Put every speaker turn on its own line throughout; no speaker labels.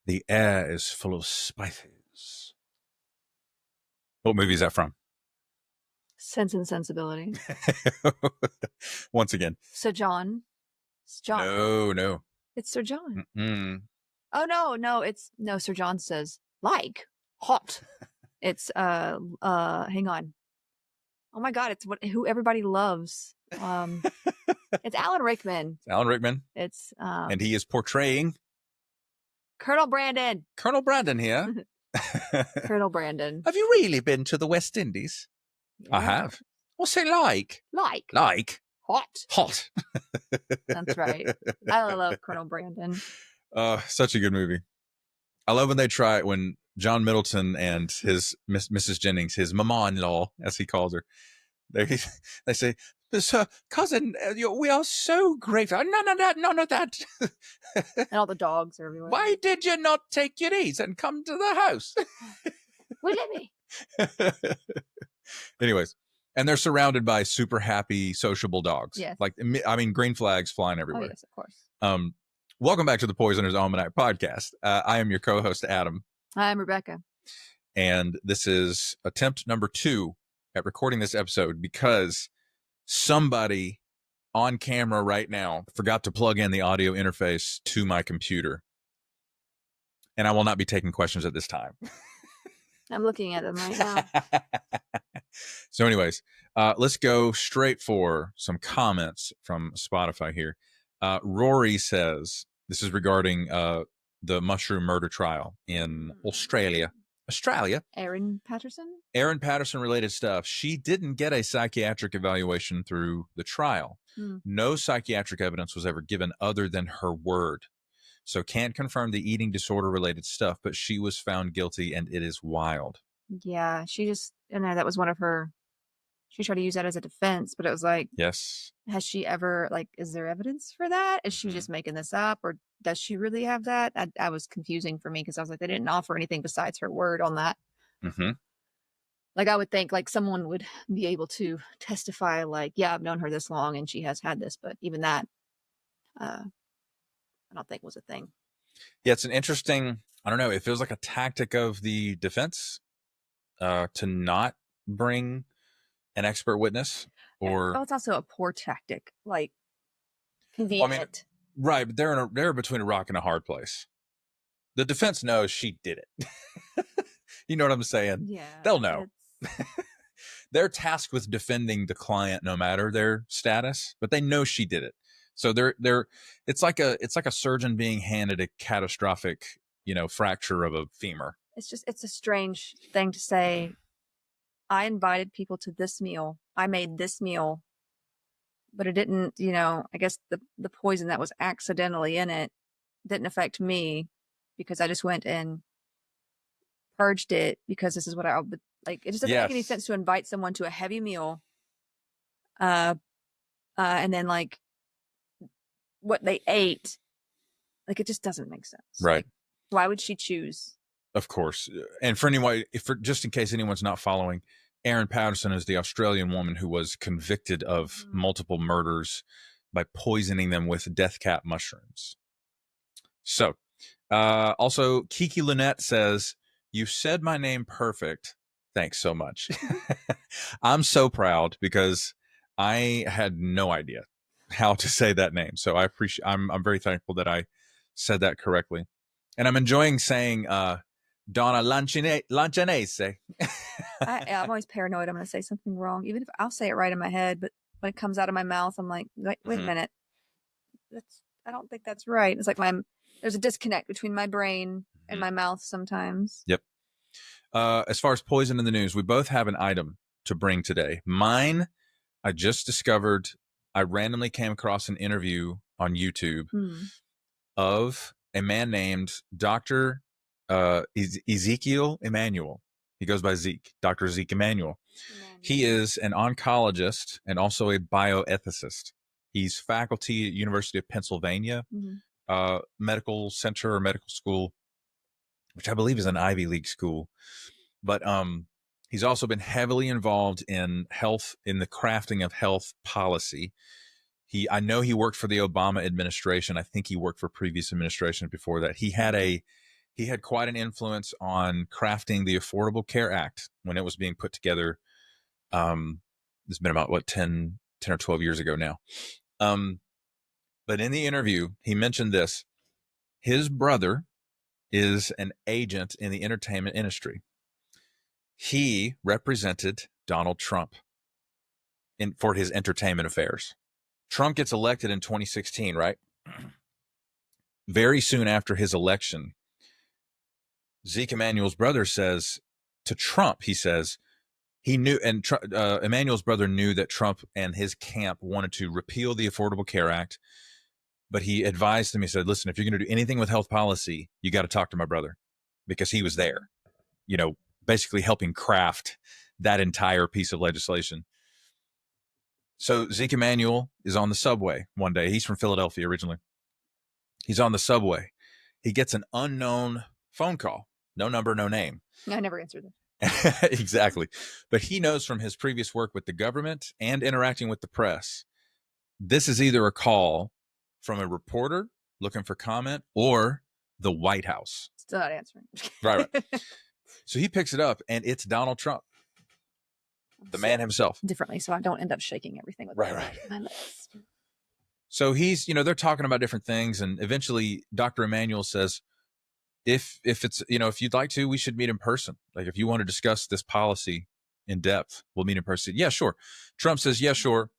The air is full of spices. What movie is that from?
Sense and Sensibility.
Once again.
Sir John. It's John.
No.
It's Sir John.
Mm-mm.
Oh no, Sir John says like hot. It's hang on. Oh my god, it's who everybody loves. It's Alan Rickman.
It's Alan Rickman.
It's
and he is portraying
Colonel Brandon.
Colonel Brandon here.
Colonel Brandon.
Have you really been to the West Indies?
Yeah.
I have. What's it like?
Like
hot.
That's right. I love Colonel Brandon.
Such a good movie. I love when they try it, when John Middleton and his Mrs. Jennings, his mama-in-law, as he calls her, they say, "Sir, cousin, we are so grateful." None of that.
And all the dogs are everywhere.
Why did you not take your ease and come to the house?
Will me?
Anyways, and they're surrounded by super happy, sociable dogs.
Yes.
Like, I mean, green flags flying everywhere.
Oh, yes, of course.
Welcome back to the Poisoner's Almanac podcast. I am your co-host, Adam.
I'm Rebecca.
And this is attempt number 2 at recording this episode because somebody on camera right now forgot to plug in the audio interface to my computer. And I will not be taking questions at this time.
I'm looking at them right now.
So anyways, let's go straight for some comments from Spotify here. Rory says, this is regarding the mushroom murder trial in Australia.
Aaron Patterson
Related stuff. She didn't get a psychiatric evaluation through the trial. No psychiatric evidence was ever given other than her word. So can't confirm the eating disorder related stuff, but she was found guilty and it is wild.
Yeah, that was one of her, she tried to use that as a defense, but it was like,
yes.
Has she ever, is there evidence for that? Is she just making this up, or does she really have that? I was confusing for me because I was like, they didn't offer anything besides her word on that.
Mm-hmm.
I would think someone would be able to testify yeah, I've known her this long and she has had this, but even that, I don't think was a thing.
Yeah, it's an interesting, I don't know, it feels like a tactic of the defense to not bring an expert witness, or
it's also a poor tactic, convenient.
I mean, right, but they're between a rock and a hard place. The defense knows she did it. You know what I'm saying?
Yeah,
they'll know. They're tasked with defending the client no matter their status, but they know she did it. So it's like a surgeon being handed a catastrophic, fracture of a femur.
It's a strange thing to say. I invited people to this meal. I made this meal, but it didn't, I guess the poison that was accidentally in it didn't affect me because I just went and purged it because this is what it just doesn't make any sense to invite someone to a heavy meal. And then what they ate, it just doesn't make sense.
Right.
Why would she choose?
Of course. And for anyone, just in case anyone's not following, Erin Patterson is the Australian woman who was convicted of multiple murders by poisoning them with death cap mushrooms. So, also, Kiki Lynette says, "You said my name perfect. Thanks so much." I'm so proud because I had no idea how to say that name. So I'm very thankful that I said that correctly. And I'm enjoying saying Donna Lancinese.
I'm always paranoid I'm going to say something wrong, even if I'll say it right in my head, but when it comes out of my mouth, I'm like, wait a minute. I don't think that's right. It's like there's a disconnect between my brain and my mouth sometimes.
Yep. As far as poison in the news, we both have an item to bring today. Mine, I just discovered, I randomly came across an interview on YouTube of a man named Dr. Ezekiel Emanuel. He goes by Zeke, Dr. Zeke Emanuel. He is an oncologist and also a bioethicist. He's faculty at University of Pennsylvania Medical Center or Medical School, which I believe is an Ivy League school. But he's also been heavily involved in the crafting of health policy. I know he worked for the Obama administration. I think he worked for previous administrations before that. He had a he had quite an influence on crafting the Affordable Care Act when it was being put together. It's been about 10 or 12 years ago now. But in the interview, he mentioned this. His brother is an agent in the entertainment industry. He represented Donald Trump for his entertainment affairs. Trump gets elected in 2016, right? Very soon after his election, Zeke Emanuel's brother says to Trump, he says, he knew, and Emanuel's brother knew that Trump and his camp wanted to repeal the Affordable Care Act, but he advised him, he said, listen, if you're going to do anything with health policy, you got to talk to my brother, because he was there, basically helping craft that entire piece of legislation. So Zeke Emanuel is on the subway one day. He's from Philadelphia originally. He's on the subway. He gets an unknown phone call. No number, no name.
I never answered them.
Exactly. But he knows from his previous work with the government and interacting with the press, this is either a call from a reporter looking for comment or the White House.
Still not answering.
Right. So he picks it up, and it's Donald Trump, the man himself.
Differently, so I don't end up shaking everything with
right.
my lips.
So he's, they're talking about different things, and eventually Dr. Emanuel says, if it's, if you'd like to, we should meet in person. Like, if you want to discuss this policy in depth, we'll meet in person. Yeah, sure. Trump says, yeah, sure.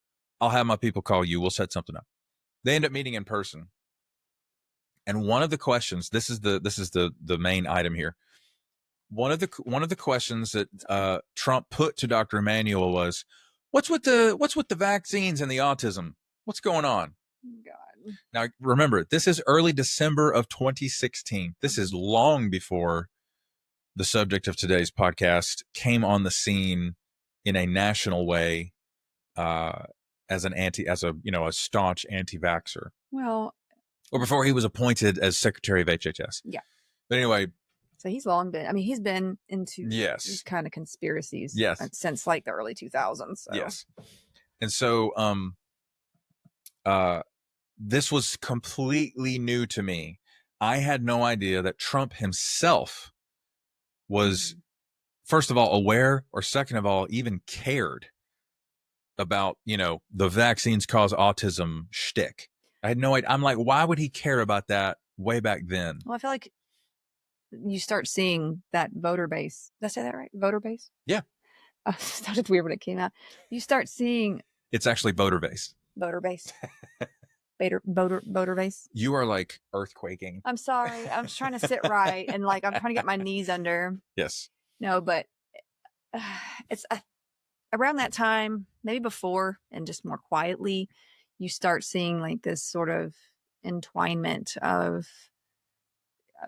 I'll have my people call you. We'll set something up. They end up meeting in person. And one of the questions, this is the main item here. One of the questions that Trump put to Dr. Emanuel was, what's with the vaccines and the autism? What's going on?
God.
Now, remember, this is early December of 2016. This is long before the subject of today's podcast came on the scene in a national way, as a staunch anti-vaxxer.
Well,
or before he was appointed as Secretary of HHS.
Yeah.
But anyway.
So he's been into these kind of conspiracies since like the early 2000s. So.
Yes. And so, this was completely new to me. I had no idea that Trump himself was, first of all, aware, or second of all, even cared about, the vaccines cause autism shtick. I had no idea. I'm like, why would he care about that way back then?
Well, I feel like you start seeing that voter base. Did I say that right? Voter base?
Yeah.
It sounded weird when it came out. You start seeing.
It's actually voter base.
Voter base. Voter base.
You are like earthquaking.
I'm sorry. I'm just trying to sit right, and like I'm trying to get my knees under.
Yes.
No, but it's around that time, maybe before, and just more quietly, you start seeing like this sort of entwinement of,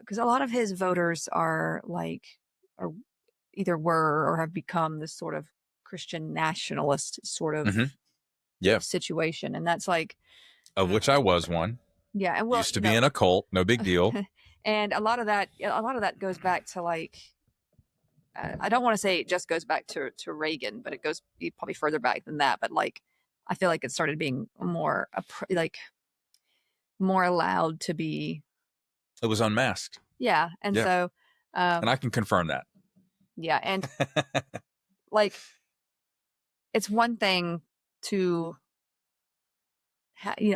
because a lot of his voters are either were or have become this sort of Christian nationalist sort of situation, and that's like.
Of which I was one.
Yeah, and
used to be in a cult, no big deal.
And a lot of that goes back to like, I don't want to say it just goes back to Reagan, but it goes probably further back than that. But like, I feel like it started being more allowed to be.
It was unmasked.
Yeah, and so.
And I can confirm that.
Yeah, and like, it's one thing to.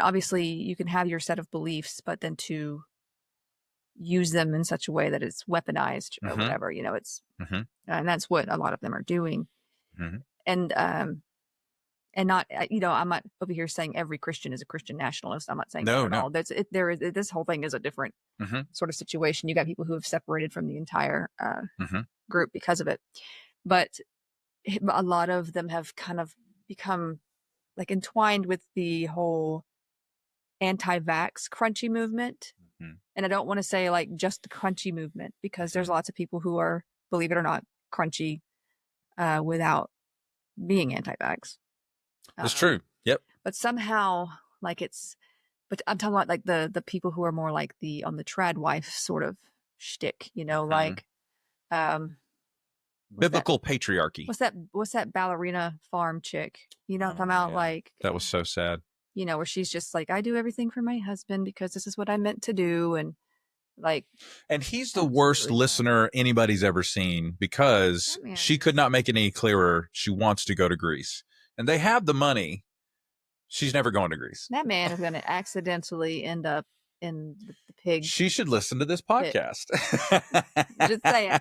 Obviously you can have your set of beliefs, but then to use them in such a way that it's weaponized or whatever, it's, and that's what a lot of them are doing. And not, I'm not over here saying every Christian is a Christian nationalist. I'm not saying that at all. This whole thing is a different sort of situation. You got people who have separated from the entire group because of it, but a lot of them have kind of become like entwined with the whole anti-vax crunchy movement. And I don't want to say like just the crunchy movement, because there's lots of people who are, believe it or not, crunchy without being anti-vax.
It's true. Yep.
But somehow but I'm talking about like the people who are more like on the trad wife sort of shtick, like
biblical patriarchy.
What's that ballerina farm chick? I'm talking about, like,
that was so sad.
Where she's just like, I do everything for my husband because this is what I meant to do, and Like,
and he's the worst listener anybody's ever seen, because she could not make it any clearer. She wants to go to Greece, and they have the money. She's never going to Greece.
That man is going to accidentally end up in the pig.
She should listen to this podcast.
Just saying.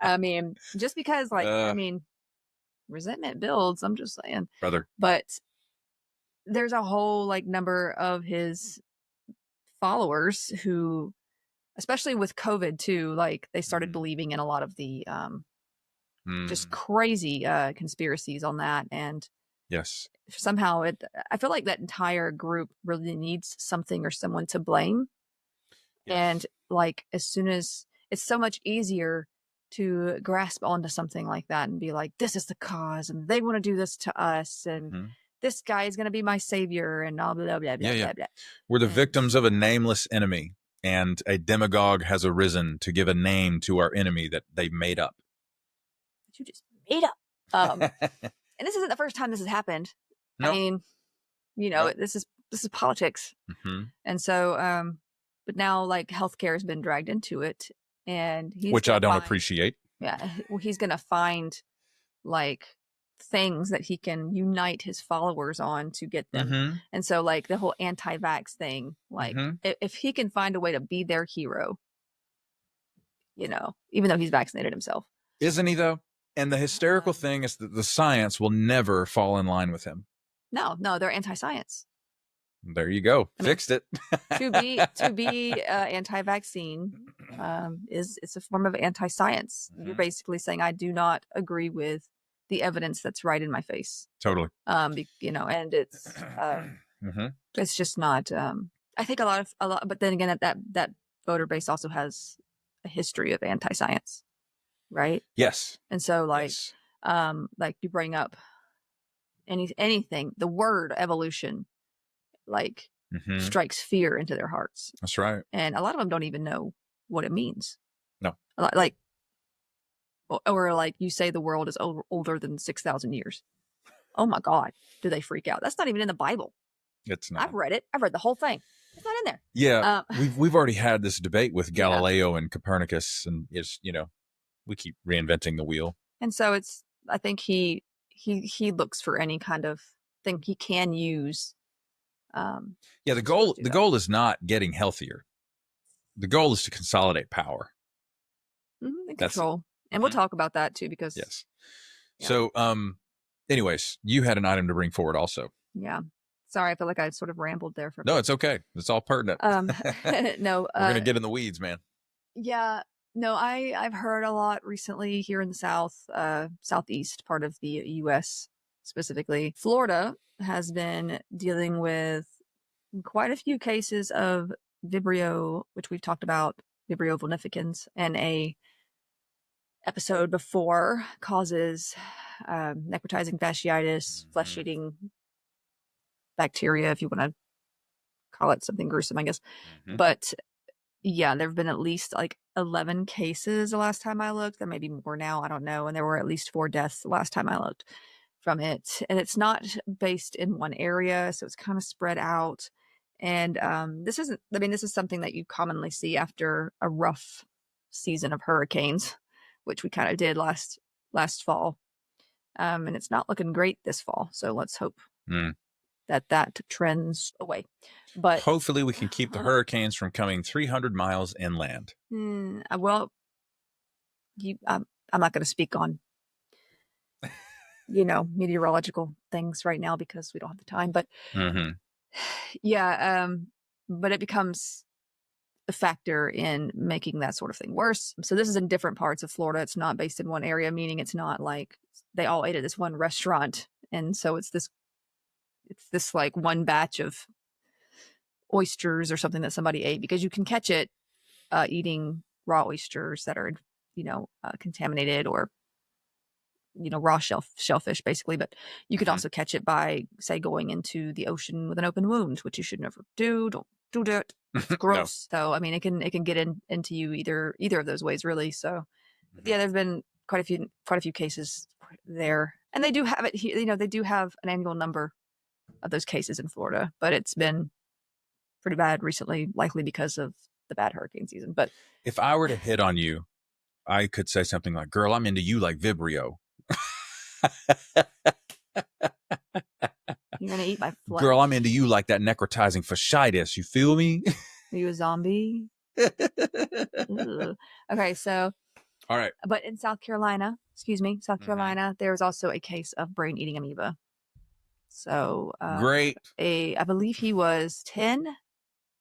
I mean, just because, like, I mean, resentment builds. I'm just saying,
brother.
But there's a whole like number of his followers who, especially with COVID too, like they started believing in a lot of the just crazy conspiracies on that. And
yes,
somehow I feel like that entire group really needs something or someone to blame. Yes. And like, as soon as it's so much easier to grasp onto something like that and be like, this is the cause and they want to do this to us. And this guy is going to be my savior and blah, blah, blah, blah, blah, blah.
We're the victims of a nameless enemy, and a demagogue has arisen to give a name to our enemy that they made up.
That you just made up. And this isn't the first time this has happened. Nope. I mean, you know, nope. This is politics. And so, but now like healthcare has been dragged into it, and
which I don't appreciate.
Yeah. Well, he's going to find like things that he can unite his followers on to get them. And so like the whole anti-vax thing, like if he can find a way to be their hero, you know, even though he's vaccinated himself.
Isn't he though? And the hysterical thing is that the science will never fall in line with him. No,
they're anti-science.
There you go. Fixed it.
to be anti-vaccine it's a form of anti-science. You're basically saying I do not agree with the evidence that's right in my face.
Totally.
You know, and it's it's just not. I think a lot, but then again, that voter base also has a history of anti-science, right?
Yes.
And so like you bring up anything, the word evolution, like strikes fear into their hearts.
That's right.
And a lot of them don't even know what it means.
No.
Like, or like you say the world is older than 6,000 years. Oh my God. Do they freak out? That's not even in the Bible.
It's not.
I've read it. I've read the whole thing. It's not in there.
Yeah. We've already had this debate with Galileo and Copernicus, and it's, you know, we keep reinventing the wheel.
And so I think he looks for any kind of thing he can use.
The goal is not getting healthier. The goal is to consolidate power.
And control. And we'll talk about that too, because
yes. Yeah. So, anyways, you had an item to bring forward also.
Yeah. Sorry, I feel like I sort of rambled there for a
No,
bit.
it's okay. It's all pertinent.
No,
we're gonna get in the weeds, man.
Yeah. No, I've heard a lot recently here in the southeast part of the U.S. specifically. Florida has been dealing with quite a few cases of Vibrio, which we've talked about, Vibrio vulnificans, and a episode before causes necrotizing fasciitis, flesh-eating bacteria, if you want to call it something gruesome, I guess. But yeah, there have been at least like 11 cases the last time I looked. There may be more now, I don't know. And there were at least 4 deaths the last time I looked from it. And it's not based in one area, so it's kind of spread out. And this is something that you commonly see after a rough season of hurricanes, which we kind of did last fall. And it's not looking great this fall. So let's hope that trends away. But
hopefully we can keep the hurricanes from coming 300 miles inland.
Well, I'm not going to speak on, meteorological things right now because we don't have the time. But yeah, but it becomes a factor in making that sort of thing worse. So this is in different parts of Florida. It's not based in one area, meaning it's not like they all ate at this one restaurant. And so it's this like one batch of oysters or something that somebody ate, because you can catch it eating raw oysters that are, contaminated, or, raw shellfish basically. But you could also catch it by, say, going into the ocean with an open wound, which you should never do. Don't do that. It's gross. No. So, I mean, it can get into you either of those ways, really. So yeah, there've been quite a few cases there, and they do have it here. They do have an annual number of those cases in Florida, but it's been pretty bad recently, likely because of the bad hurricane season. But
if I were to hit on you, I could say something like, girl, I'm into you like Vibrio.
you're going to eat my flesh.
Girl, I'm into you like that necrotizing fasciitis. You feel me?
Are you a zombie? Okay, so.
All right.
But in South Carolina, Carolina, there's also a case of brain-eating amoeba. So
great.
I believe he was 10,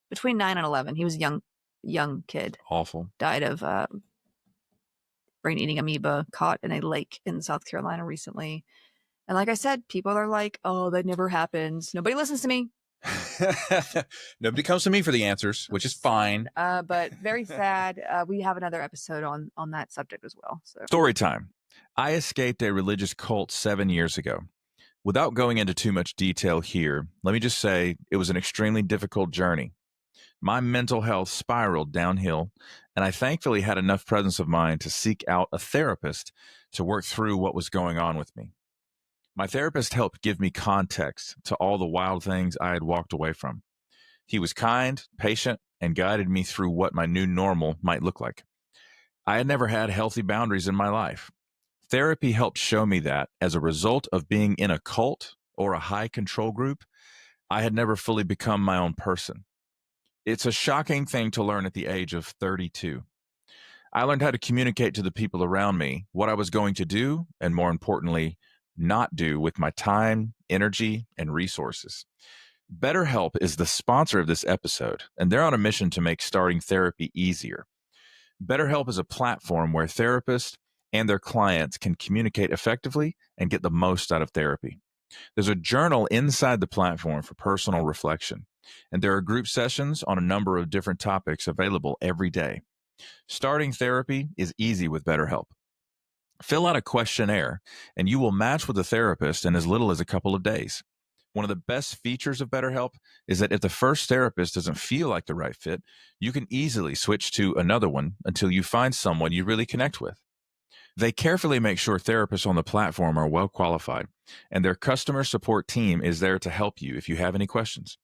between 9 and 11. He was a young kid.
Awful.
Died of brain-eating amoeba caught in a lake in South Carolina recently. And like I said, people are like, oh, that never happens. Nobody listens to me.
Nobody comes to me for the answers, which is fine.
But very sad. We have another episode on that subject as well. So.
Story time. I escaped a religious cult 7 years ago. Without going into too much detail here, let me just say it was an extremely difficult journey. My mental health spiraled downhill, and I thankfully had enough presence of mind to seek out a therapist to work through what was going on with me. My therapist helped give me context to all the wild things I had walked away from. He was kind, patient, and guided me through what my new normal might look like. I had never had healthy boundaries in my life. Therapy helped show me that, as a result of being in a cult or a high control group, I had never fully become my own person. It's a shocking thing to learn at the age of 32. I learned how to communicate to the people around me what I was going to do, and more importantly, not do with my time, energy, and resources. BetterHelp is the sponsor of this episode, and they're on a mission to make starting therapy easier. BetterHelp is a platform where therapists and their clients can communicate effectively and get the most out of therapy. There's a journal inside the platform for personal reflection, and there are group sessions on a number of different topics available every day. Starting therapy is easy with BetterHelp. Fill out a questionnaire, and you will match with a therapist in as little as a couple of days. One of the best features of BetterHelp is that if the first therapist doesn't feel like the right fit, you can easily switch to another one until you find someone you really connect with. They carefully make sure therapists on the platform are well qualified, and their customer support team is there to help you if you have any questions.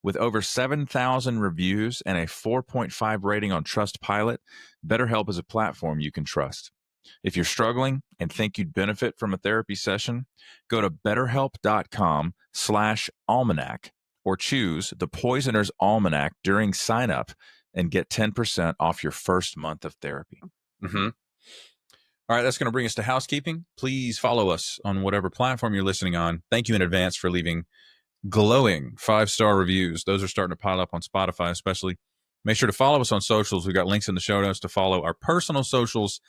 With over 7,000 reviews and a 4.5 rating on Trustpilot, BetterHelp is a platform you can trust. If you're struggling and think you'd benefit from a therapy session, go to betterhelp.com/almanac or choose the Poisoner's Almanac during sign up and get 10% off your first month of therapy. Mm-hmm. All right, that's going to bring us to housekeeping. Please follow us on whatever platform you're listening on. Thank you in advance for leaving glowing 5-star reviews. Those are starting to pile up on Spotify, especially. Make sure to follow us on socials. We've got links in the show notes to follow our personal socials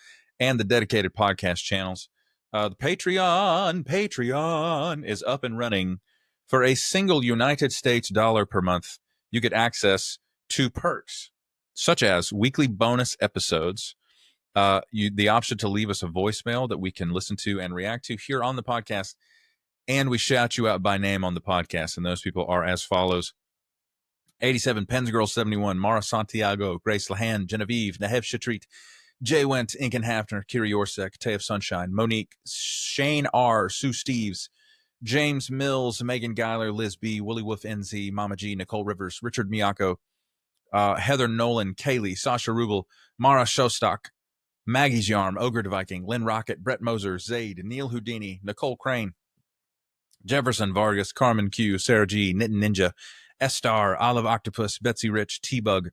and the dedicated podcast channels. The Patreon is up and running. For a single United States dollar per month, you get access to perks, such as weekly bonus episodes, the option to leave us a voicemail that we can listen to and react to here on the podcast, and we shout you out by name on the podcast, and those people are as follows: 87, Pens Girl 71, Mara Santiago, Grace Lahan, Genevieve, Nahev Shatrit, Jay Went, Incan Hafner, Kiri Yorsek, Tay of Sunshine, Monique, Shane R., Sue Steves, James Mills, Megan Geiler, Liz B., Willie Wolf NZ, Mama G, Nicole Rivers, Richard Miyako, Heather Nolan, Kaylee, Sasha Rubel, Mara Shostak, Maggie's Yarm, Ogre the Viking, Lynn Rocket, Brett Moser, Zaid, Neil Houdini, Nicole Crane, Jefferson Vargas, Carmen Q, Sarah G, Knitting Ninja, Estar, Olive Octopus, Betsy Rich, T-Bug,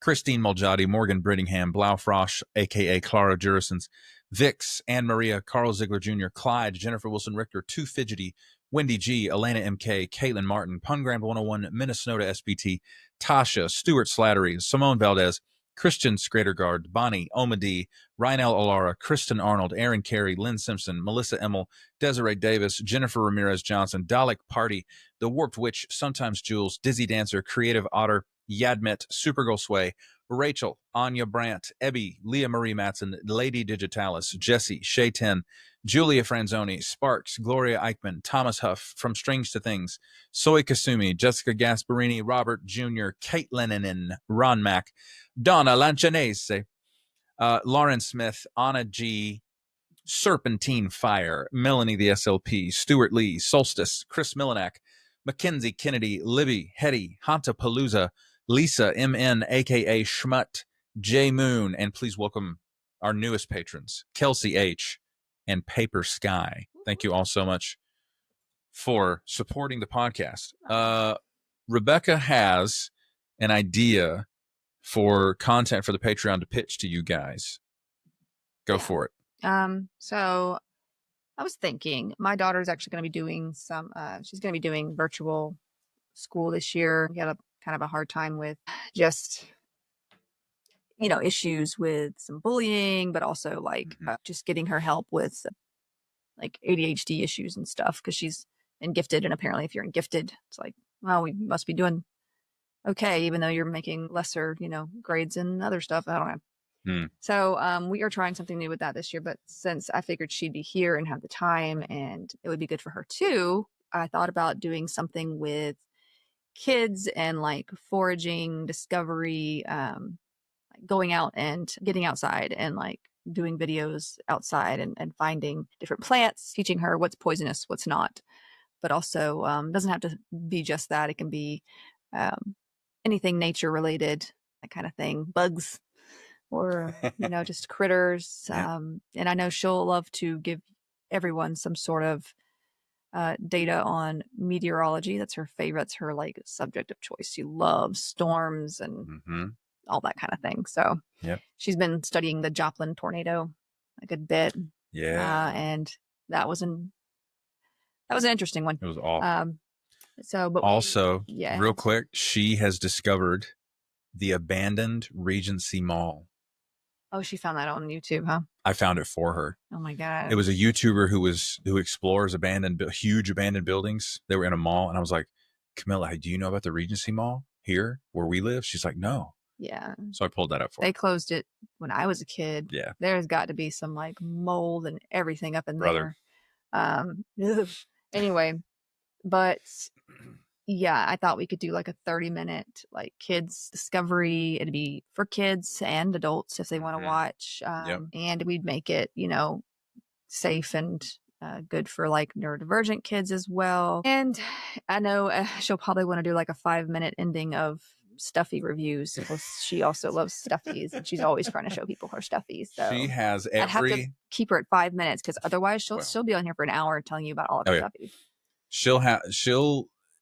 Christine Moljadi, Morgan Brittingham, Blaufrosch, a.k.a. Clara Jurisons, Vix, Anne Maria, Carl Ziegler Jr., Clyde, Jennifer Wilson Richter, Too Fidgety, Wendy G, Elena MK, Caitlin Martin, Pungram 101, Minnesota SBT, Tasha, Stuart Slattery, Simone Valdez, Christian Scradergard, Bonnie, Omadi, Rynel Alara, Kristen Arnold, Aaron Carey, Lynn Simpson, Melissa Emmel, Desiree Davis, Jennifer Ramirez Johnson, Dalek Party, The Warped Witch, Sometimes Jules, Dizzy Dancer, Creative Otter, Yadmet, Supergirl Sway, Rachel, Anya Brandt, Ebby, Leah Marie Matson, Lady Digitalis, Jesse, Shay 10, Julia Franzoni, Sparks, Gloria Eichmann, Thomas Huff, From Strange to Things, Soy Kasumi, Jessica Gasparini, Robert Jr., Kate Lennon, Ron Mack, Donna Lanchanese, Lauren Smith, Anna G., Serpentine Fire, Melanie the SLP, Stuart Lee, Solstice, Chris Millanak, Mackenzie Kennedy, Libby, Hetty, Hanta Palooza, Lisa MN, aka Schmut, J Moon, and please welcome our newest patrons, Kelsey H and Paper Sky. Thank you all so much for supporting the podcast. Rebecca has an idea for content for the Patreon to pitch to you guys. Go for it.
So I was thinking my daughter's actually going to be doing she's going to be doing virtual school this year. We had a kind of a hard time with just, issues with some bullying, but also like just getting her help with like ADHD issues and stuff because she's in gifted. And apparently if you're in gifted, it's like, well, we must be doing okay, even though you're making lesser, grades and other stuff. I don't know. So we are trying something new with that this year. But since I figured she'd be here and have the time and it would be good for her too, I thought about doing something with kids and like foraging, discovery, like going out and getting outside and like doing videos outside and finding different plants, teaching her what's poisonous, what's not. But also doesn't have to be just that. It can be anything nature related, that kind of thing, bugs or, just critters.
Yeah.
And I know she'll love to give everyone some sort of data on meteorology. That's her favorite. That's her like subject of choice. She loves storms and all that kind of thing. So she's been studying the Joplin tornado a good bit.
Yeah.
And that was an interesting one.
It was awful.
But
also, real quick, she has discovered the abandoned Regency Mall.
Oh, she found that on YouTube, huh?
I found it for her.
Oh my God.
It was a YouTuber who explores huge abandoned buildings. They were in a mall. And I was like, Camilla, do you know about the Regency Mall here where we live? She's like, no.
Yeah.
So I pulled that up for her.
They closed it when I was a kid.
Yeah.
There's got to be some like mold and everything up in there. Anyway, but yeah, I thought we could do like a 30-minute like kids discovery. It'd be for kids and adults if they want to watch. And we'd make it, safe and good for like neurodivergent kids as well. And I know she'll probably want to do like a 5-minute ending of stuffy reviews because she also loves stuffies and she's always trying to show people her stuffies. So
she has
I'd have to keep her at 5 minutes because otherwise she'll be on here for an hour telling you about all of her stuffies.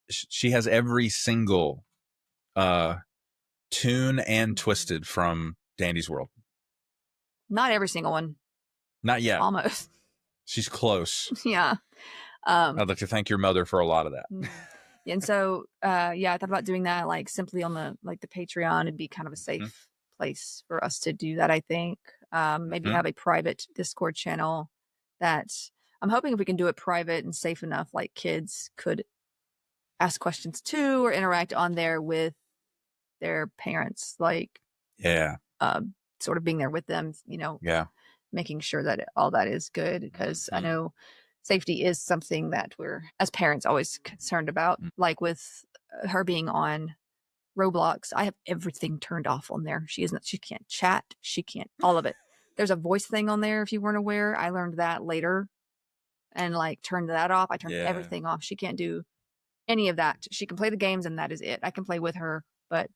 She has every single tune and twisted from Dandy's World.
Not every single one.
Not yet.
Almost.
She's close.
Yeah.
I'd like to thank your mother for a lot of that.
And so, I thought about doing that like simply on the Patreon. It'd be kind of a safe place for us to do that, I think. Maybe have a private Discord channel that I'm hoping if we can do it private and safe enough, like kids could ask questions too or interact on there with their parents, like sort of being there with them, making sure that all that is good because I know safety is something that we're as parents always concerned about. Like with her being on Roblox, I have everything turned off on there. She can't chat, she can't all of it. There's a voice thing on there if you weren't aware. I learned that later and like turned that off. I turned everything off. She can't do any of that. She can play the games and that is it. I can play with her, but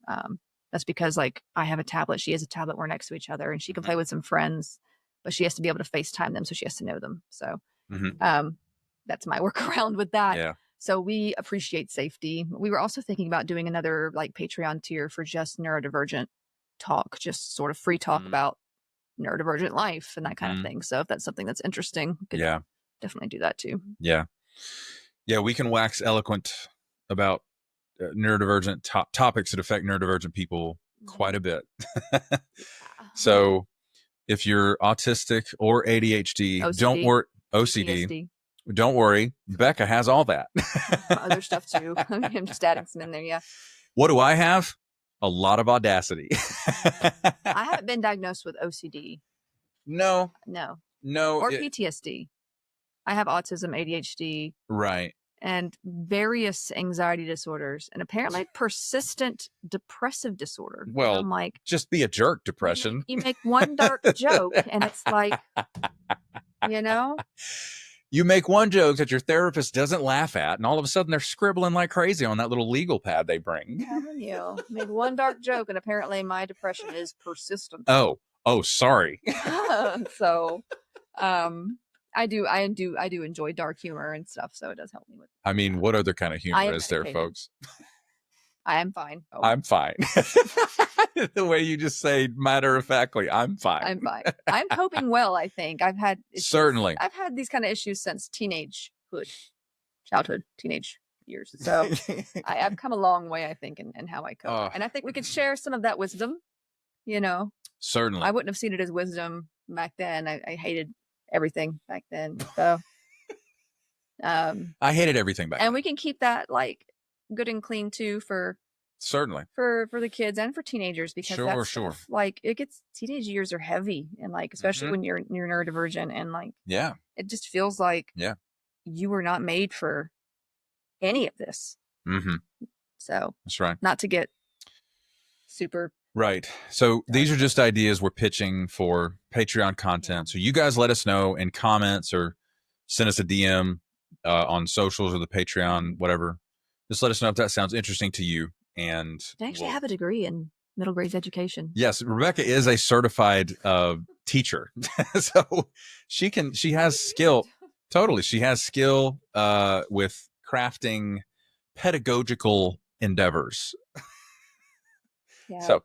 that's because like I have a tablet, she has a tablet, we're next to each other and she can play with some friends, but she has to be able to FaceTime them, so she has to know them. So that's my workaround with that. Yeah. So we appreciate safety. We were also thinking about doing another like Patreon tier for just neurodivergent talk, just sort of free talk about neurodivergent life and that kind of thing. So if that's something that's interesting, we could definitely do that too.
Yeah. Yeah, we can wax eloquent about neurodivergent topics that affect neurodivergent people quite a bit. So if you're autistic or ADHD, don't worry. OCD. Don't worry. Becca has all that.
Other stuff too. I'm just adding some in there. Yeah.
What do I have? A lot of audacity.
I haven't been diagnosed with OCD.
No.
Or PTSD. I have autism, ADHD.
Right.
And various anxiety disorders and apparently persistent depressive disorder.
Well,
I'm like,
just be a jerk depression.
You make one dark joke and it's like,
You make one joke that your therapist doesn't laugh at, and all of a sudden they're scribbling like crazy on that little legal pad they bring.
I'm telling you, made one dark joke, and apparently my depression is persistent.
Oh, sorry.
So, I do enjoy dark humor and stuff, so it does help me with.
I mean, what other kind of humor is there, folks?
I am fine.
Oh. I'm fine. The way you just say matter-of-factly, I'm fine.
I'm fine. I'm coping well, I think. I've had these kind of issues since childhood, teenage years. So I've come a long way, I think, in how I cope. And I think we could share some of that wisdom,
Certainly.
I wouldn't have seen it as wisdom back then. I hated everything back then. So
I hated everything back then.
And we can keep that like good and clean too
certainly
for the kids and for teenagers, because
sure.
Like teenage years are heavy, and like especially when you're neurodivergent, and like it just feels like you were not made for any of this. So
that's right.
Not to get super
right. So these are just ideas we're pitching for Patreon content. So you guys let us know in comments or send us a DM on socials or the Patreon, whatever. Just let us know if that sounds interesting to you. And
I actually have a degree in middle grades education.
Yes, Rebecca is a certified teacher. So she has skill. Totally. She has skill with crafting pedagogical endeavors.
Yeah.
So,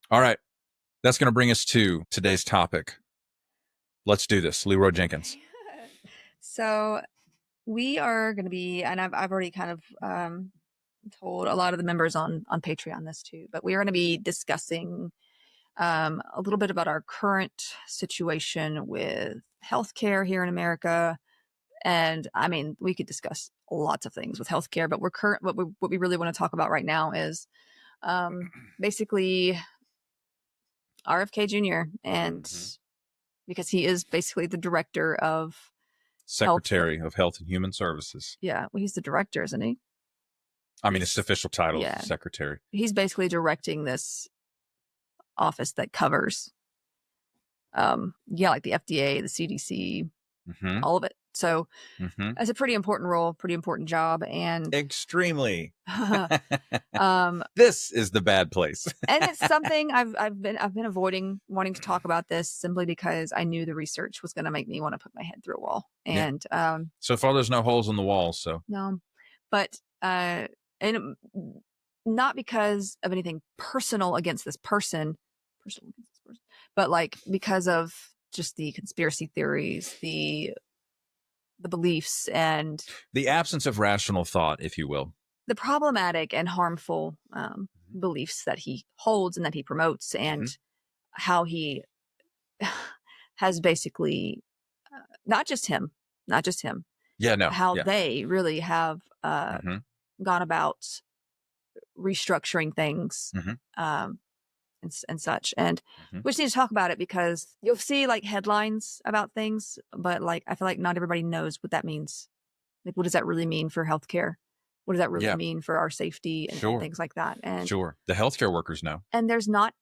all right. That's going to bring us to today's topic. Let's do this. Leroy Jenkins.
So we are going to be, and I've already kind of told a lot of the members on Patreon this too, but we are going to be discussing a little bit about our current situation with healthcare here in America. And I mean, we could discuss lots of things with healthcare, but what we really want to talk about right now is basically RFK Jr. and because he is basically the director of
Secretary of Health and Human Services.
Yeah, well, he's the director, isn't he?
I mean, it's the official title, secretary.
He's basically directing this office that covers, like the FDA, the CDC, all of it. So that's a pretty important role, pretty important job, and
extremely. This is the bad place,
and it's something I've been avoiding wanting to talk about this simply because I knew the research was going to make me want to put my head through a wall. And
so far, there's no holes in the wall. So
no, but and not because of anything personal against this person, but like because of just the conspiracy theories, the beliefs, and
the absence of rational thought, if you will,
the problematic and harmful beliefs that he holds and that he promotes, and how he has basically not just him, how they really have gone about restructuring things and such. And we just need to talk about it because you'll see like headlines about things, but like I feel like not everybody knows what that means. Like, what does that really mean for healthcare? What does that really mean for our safety and things like that? And
the healthcare workers know. And
there's not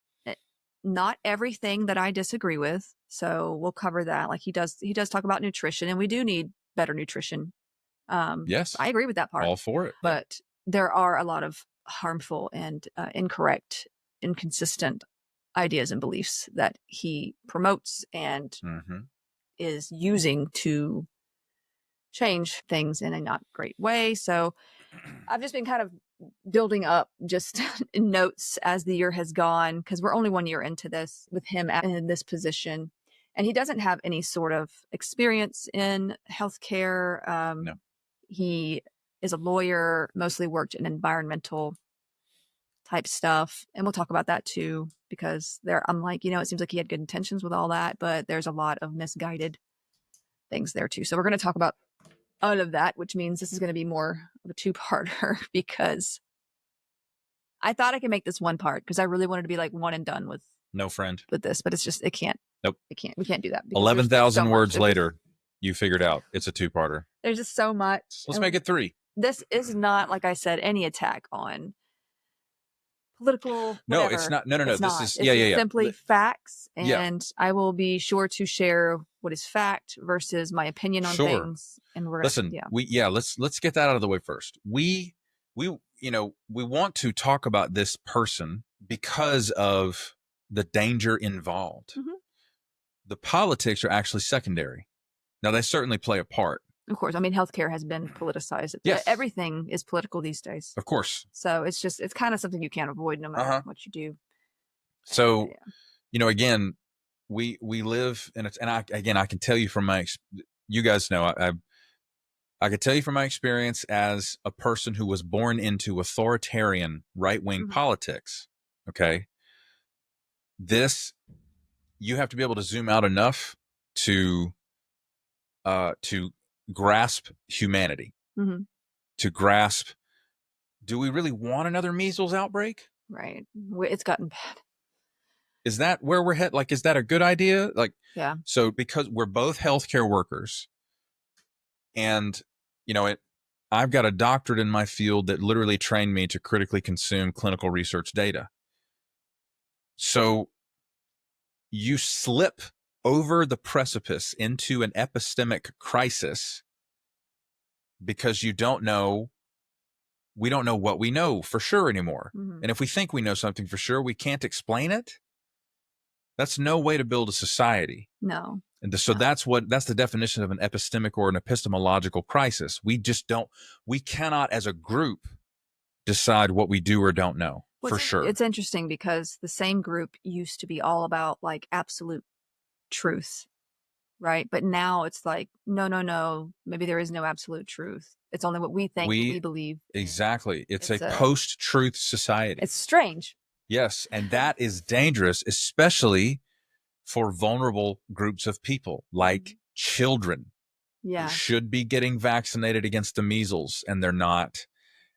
everything that I disagree with, so we'll cover that. Like he does talk about nutrition, and we do need better nutrition.
Yes,
I agree with that part.
All for it.
But there are a lot of harmful and incorrect, inconsistent ideas and beliefs that he promotes and is using to change things in a not great way. So I've just been kind of building up just notes as the year has gone, because we're only 1 year into this with him in this position, and he doesn't have any sort of experience in healthcare.
No.
He is a lawyer, mostly worked in environmental type stuff, and we'll talk about that too, because I'm like, it seems like he had good intentions with all that, but there's a lot of misguided things there too. So we're going to talk about all of that, which means this is going to be more of a two-parter, because I thought I could make this one part because I really wanted to be like one and done with this, but it's just, it can't.
Nope.
We can't do that.
11,000 words later, you figured out it's a two-parter.
There's just so much.
Let's make it 3.
This is not, like I said, any attack on political.
No, it's not. No. This is
simply facts, and I will be sure to share what is fact versus my opinion on
Sure.
things. And we're
Listen, let's get that out of the way first. We want to talk about this person because of the danger involved.
Mhm.
The politics are actually secondary. Now, they certainly play a part.
Of course. I mean, healthcare has been politicized.
Yes.
Everything is political these days.
Of course.
So it's kind of something you can't avoid no matter what you do.
So, again, we live in and I can tell you from you guys know, I could tell you from my experience as a person who was born into authoritarian right-wing politics. Okay. You have to be able to zoom out enough to grasp humanity, to grasp, do we really want another measles outbreak?
Right. It's gotten bad.
Is that where we're headed? Like, is that a good idea? Like,
yeah.
So because we're both healthcare workers and, I've got a doctorate in my field that literally trained me to critically consume clinical research data. So you slip over the precipice into an epistemic crisis because we don't know what we know for sure anymore. And if we think we know something for sure, we can't explain it. That's no way to build a society.
No.
And so that's the definition of an epistemic or an epistemological crisis. We cannot as a group decide what we do or don't know for sure.
It's interesting because the same group used to be all about like absolute truth, right? But now it's like, no, maybe there is no absolute truth. It's only what we think, what we believe.
Exactly. It's a post-truth society.
It's strange.
Yes, and that is dangerous, especially for vulnerable groups of people like children who should be getting vaccinated against the measles and they're not.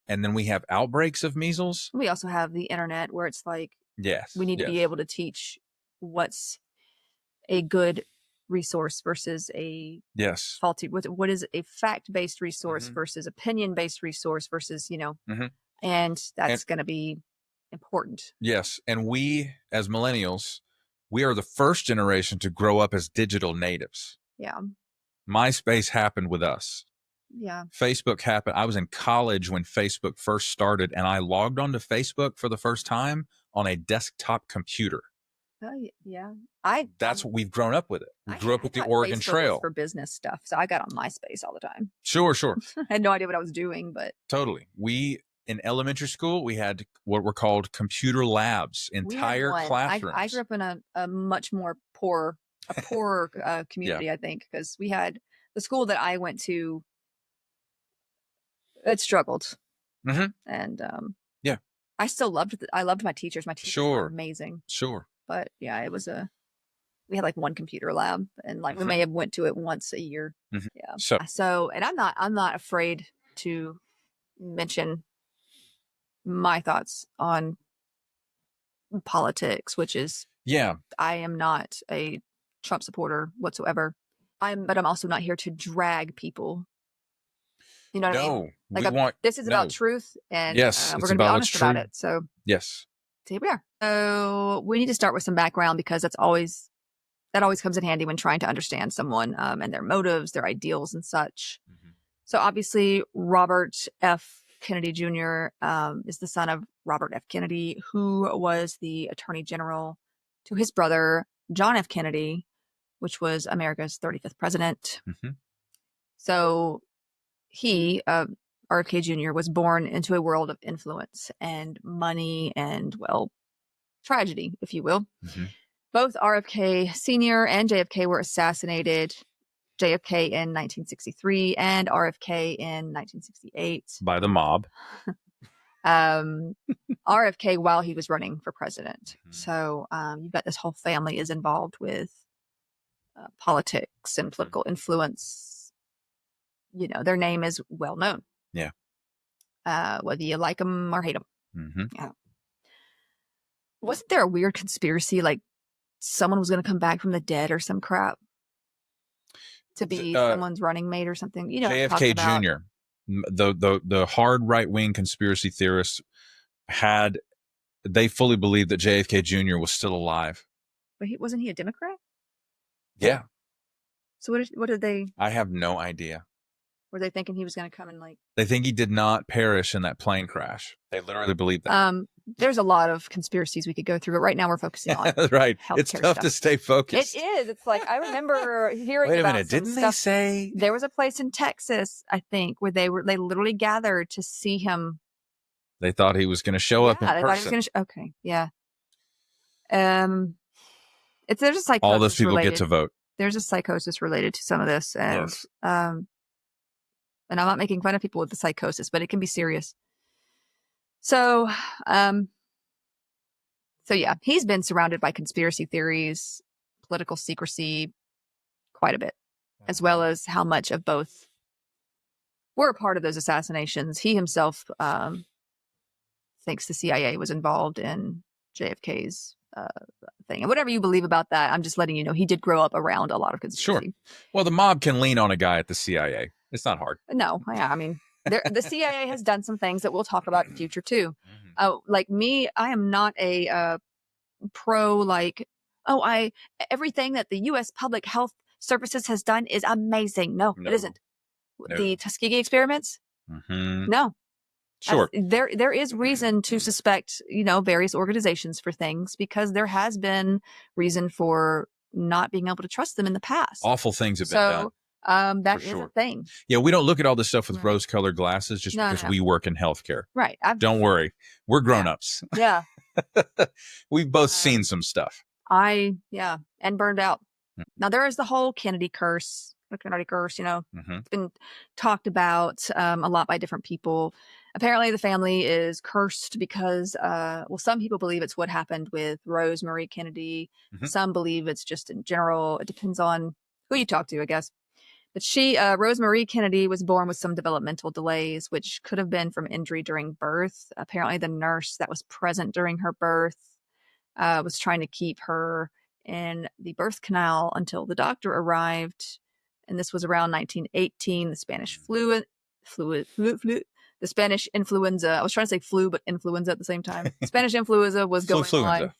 And then we have outbreaks of measles.
We also have the internet where it's like, we need to be able to teach what's a good resource versus a faulty. What is a fact-based resource versus opinion-based resource versus, and that's going to be important.
Yes. And we, as millennials, we are the first generation to grow up as digital natives.
Yeah.
MySpace happened with us.
Yeah.
Facebook happened. I was in college when Facebook first started, and I logged onto Facebook for the first time on a desktop computer.
Oh, yeah.
That's what we've grown up with it. We grew up with the Oregon Trail.
For business stuff. So I got on MySpace all the time.
Sure.
I had no idea what I was doing, but.
Totally. In elementary school, we had what were called computer labs, entire classrooms.
I grew up in a much more poorer community, I think, because we had the school that I went to, it struggled. And I still loved I loved my teachers. My teachers were amazing.
Sure.
But yeah, we had like one computer lab and like we may have went to it once a year. Yeah. So, and I'm not afraid to mention my thoughts on politics, which is I am not a Trump supporter whatsoever. But I'm also not here to drag people. You know what I mean? This is about truth, and we're going to be honest about it. So
yes,
so here we are. So we need to start with some background because that always comes in handy when trying to understand someone and their motives, their ideals, and such. So obviously, Robert F. Kennedy Jr. Is the son of Robert F. Kennedy, who was the Attorney General to his brother, John F. Kennedy, which was America's 35th president. So he, RFK Jr., was born into a world of influence and money and, well, tragedy, if you will. Both RFK Sr. and JFK were assassinated. JFK in 1963 and RFK in 1968.
By the mob.
RFK while he was running for president. So you've got this whole family is involved with politics and political influence. Their name is well known.
Yeah.
Whether you like them or hate them. Yeah. Wasn't there a weird conspiracy like someone was going to come back from the dead or some crap? To be someone's running mate or something,
JFK Jr. The hard right wing conspiracy theorists they fully believed that JFK Jr. was still alive.
But wasn't he a Democrat?
Yeah.
So what did they?
I have no idea.
Were they thinking he was going to come and like?
They think he did not perish in that plane crash. They literally believe that.
There's a lot of conspiracies we could go through, but right now we're focusing on
right.
Healthcare
It's tough
stuff.
to stay focused.
It is. It's like I remember hearing.
Wait a
about
minute,
some
didn't
stuff.
they say
There was a place in Texas, I think, where they literally gathered to see him.
they thought he was going to show up in
they
person?
thought he was going to. Okay, yeah. There's a psychosis.
All those people
related.
get to vote.
There's a psychosis related to some of this, and
Yes.
And I'm not making fun of people with the psychosis, but it can be serious. So yeah, he's been surrounded by conspiracy theories, political secrecy, quite a bit, as well as how much of both were a part of those assassinations. He himself thinks the CIA was involved in JFK's thing. And whatever you believe about that, I'm just letting you know he did grow up around a lot of conspiracy.
Sure. Well, the mob can lean on a guy at the CIA. It's not hard.
No, yeah, I mean, the CIA has done some things that we'll talk about in future too. Like me, I am not a pro everything that the U.S. Public Health Services has done is amazing. No, it isn't.
No.
The Tuskegee experiments? No.
Sure.
There is reason to suspect, various organizations for things because there has been reason for not being able to trust them in the past.
Awful things have been done.
That is a thing.
Yeah, we don't look at all this stuff with rose-colored glasses just because we work in healthcare.
Right.
Don't worry. We're grown-ups.
Yeah.
We've both seen some stuff.
And burned out. Now, there is the whole Kennedy curse. The Kennedy curse, it's been talked about a lot by different people. Apparently, the family is cursed because, some people believe it's what happened with Rose Marie Kennedy. Some believe it's just in general. It depends on who you talk to, I guess. But Rose Marie Kennedy was born with some developmental delays, which could have been from injury during birth. Apparently, the nurse that was present during her birth was trying to keep her in the birth canal until the doctor arrived. And this was around 1918. The Spanish the Spanish influenza. I was trying to say flu, but influenza at the same time. Spanish influenza was going on.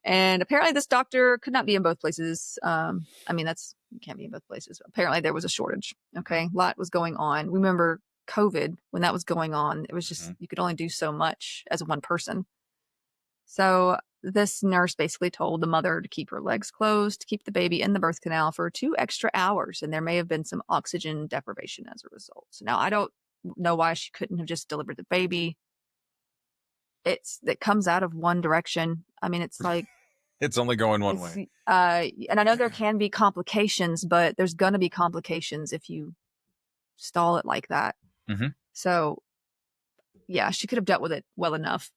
And apparently this doctor could not be in both places. You can't be in both places. Apparently there was a shortage. Okay. A lot was going on. Remember COVID when that was going on. It was just, you could only do so much as one person. So this nurse basically told the mother to keep her legs closed, to keep the baby in the birth canal for 2 extra hours. And there may have been some oxygen deprivation as a result. So now I don't know why she couldn't have just delivered the baby. It comes out of one direction. I mean, it's like
it's only going one way.
And I know there can be complications, but there's going to be complications if you stall it like that. So yeah, she could have dealt with it well enough.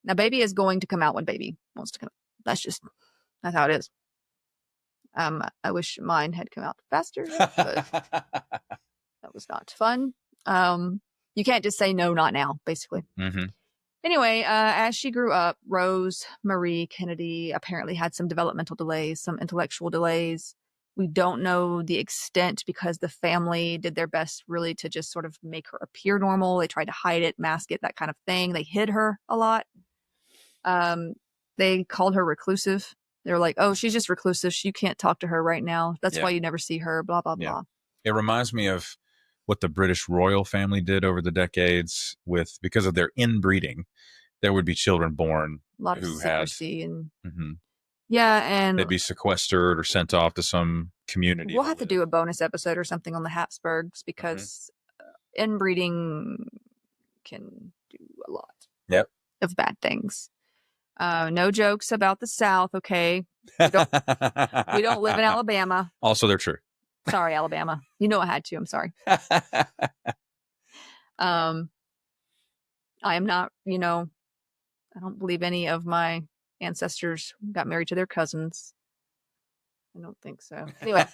Now, baby is going to come out when baby wants to come out. That's how it is. I wish mine had come out faster, but that was not fun. You can't just say no, not now, basically. Anyway, as she grew up, Rose Marie Kennedy apparently had some developmental delays, some intellectual delays. We don't know the extent because the family did their best really to just sort of make her appear normal. They tried to hide it, mask it, that kind of thing. They hid her a lot. They called her reclusive. They were like, oh, she's just reclusive. You can't talk to her right now. That's why you never see her, blah, blah, blah.
It reminds me of what the British royal family did over the decades because of their inbreeding. There would be children born
a lot of
who
secrecy and and
they'd be sequestered or sent off to some community.
We'll have to do a bonus episode or something on the Habsburgs because inbreeding can do a lot of bad things. No jokes about the South, okay? We don't live in Alabama.
Also, they're true.
Sorry, Alabama. You know I had to. I'm sorry. I am not, I don't believe any of my ancestors got married to their cousins. I don't think so. Anyway,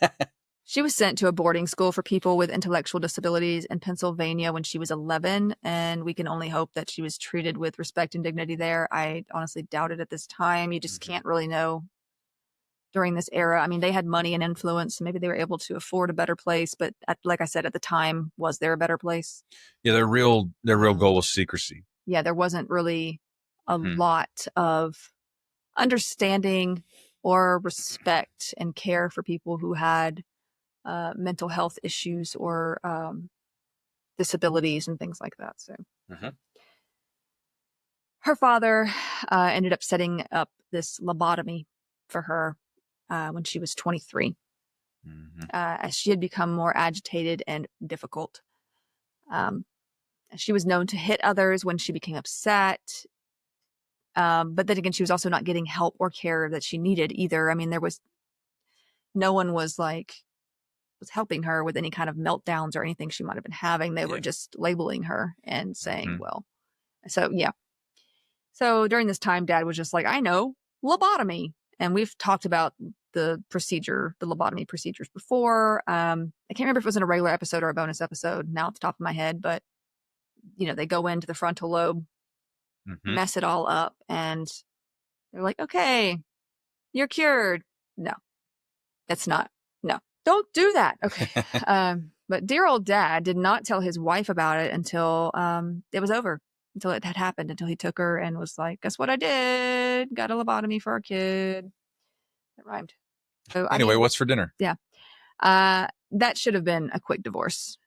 she was sent to a boarding school for people with intellectual disabilities in Pennsylvania when she was 11, and we can only hope that she was treated with respect and dignity there. I honestly doubt it at this time. You just can't really know during this era. I mean, they had money and influence, so maybe they were able to afford a better place, but like I said, at the time, was there a better place?
Yeah, their real goal was secrecy. Yeah,
there wasn't really a lot of understanding or respect and care for people who had mental health issues or disabilities and things like that. So her father ended up setting up this lobotomy for her when she was 23, as she had become more agitated and difficult. She was known to hit others when she became upset. But then again, she was also not getting help or care that she needed either. I mean, no one was helping her with any kind of meltdowns or anything she might have been having. They were just labeling her and saying, well, so yeah. So during this time, Dad was just like, I know, lobotomy. And we've talked about the lobotomy procedures before. I can't remember if it was in a regular episode or a bonus episode now off the top of my head, but they go into the frontal lobe, mess it all up, and they're like, okay, you're cured. No, it's not. No, don't do that. Okay. But dear old Dad did not tell his wife about it until it was over, until it had happened, until he took her and was like, guess what I did? Got a lobotomy for our kid. It rhymed. So,
anyway, what's for dinner?
Yeah. That should have been a quick divorce,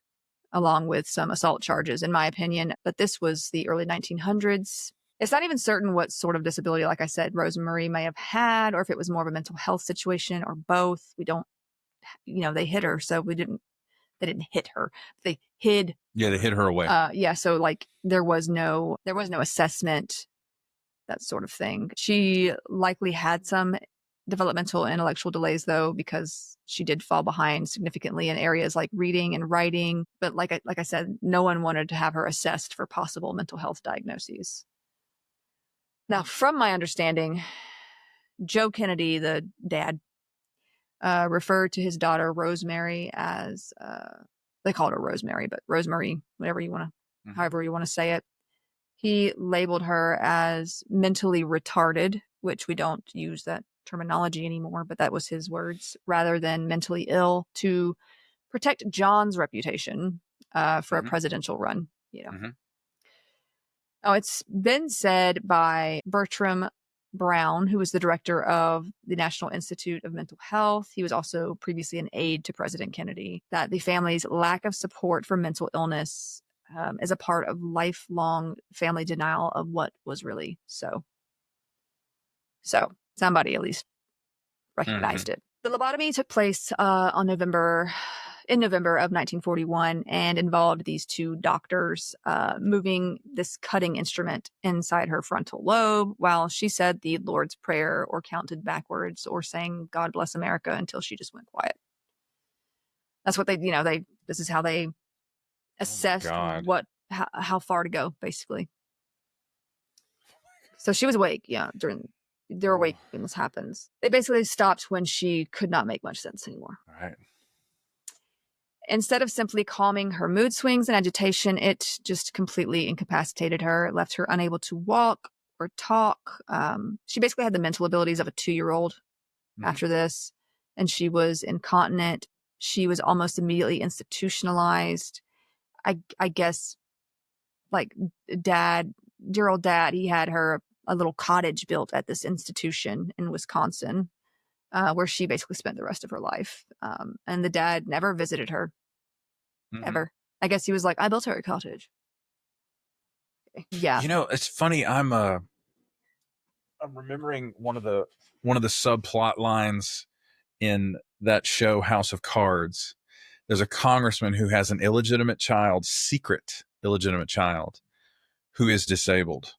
along with some assault charges, in my opinion. But this was the early 1900s. It's not even certain what sort of disability, like I said, Rosemary may have had, or if it was more of a mental health situation or both. We don't, they hit her. So they didn't hit her. They hid.
Yeah, they hid her away.
So there was no assessment, that sort of thing. She likely had some developmental and intellectual delays, though, because she did fall behind significantly in areas like reading and writing. But like I said, no one wanted to have her assessed for possible mental health diagnoses. Now, from my understanding, Joe Kennedy, the dad, referred to his daughter Rosemary as they called her Rosemary, but Rosemary, however you want to say it. He labeled her as mentally retarded, which we don't use that terminology anymore, but that was his words, rather than mentally ill, to protect John's reputation for a presidential run. Oh, it's been said by Bertram Brown, who was the director of the National Institute of Mental Health. He was also previously an aide to President Kennedy, that the family's lack of support for mental illness is a part of lifelong family denial of what was really so. So somebody at least recognized it. The lobotomy took place in November of 1941 and involved these two doctors moving this cutting instrument inside her frontal lobe while she said the Lord's Prayer or counted backwards or sang God Bless America until she just went quiet. That's what this is how they assessed how far to go, basically. So she was awake, they're awake when this happens. They basically stopped when she could not make much sense anymore.
All right.
Instead of simply calming her mood swings and agitation, it just completely incapacitated her. It left her unable to walk or talk. She basically had the mental abilities of a 2-year-old after this, and she was incontinent. She was almost immediately institutionalized. I guess, like dear old Dad, he had her a little cottage built at this institution in Wisconsin, where she basically spent the rest of her life. And the dad never visited her, ever. I guess he was like, I built her a cottage. Okay. Yeah.
It's funny. I'm remembering one of the subplot lines in that show House of Cards. There's a congressman who has an secret illegitimate child, who is disabled.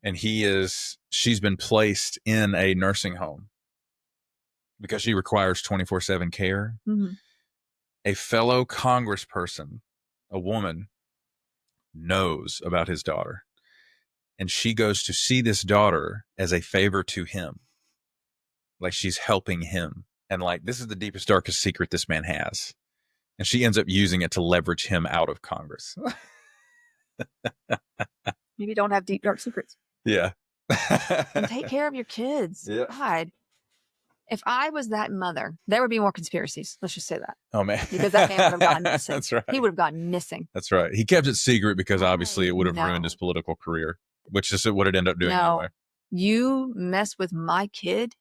And she's been placed in a nursing home because she requires 24/7 care. A fellow congressperson, a woman, knows about his daughter, and she goes to see this daughter as a favor to him, like she's helping him, and like this is the deepest, darkest secret this man has, and she ends up using it to leverage him out of Congress.
Maybe don't have deep, dark secrets.
Yeah.
And take care of your kids.
Yeah.
God. If I was that mother, there would be more conspiracies. Let's just say that.
Oh, man.
Because that man would have gone missing.
That's right.
He would have gone missing.
That's right. He kept it secret because obviously it would have ruined his political career, which is what it ended up doing anyway.
You mess with my kid,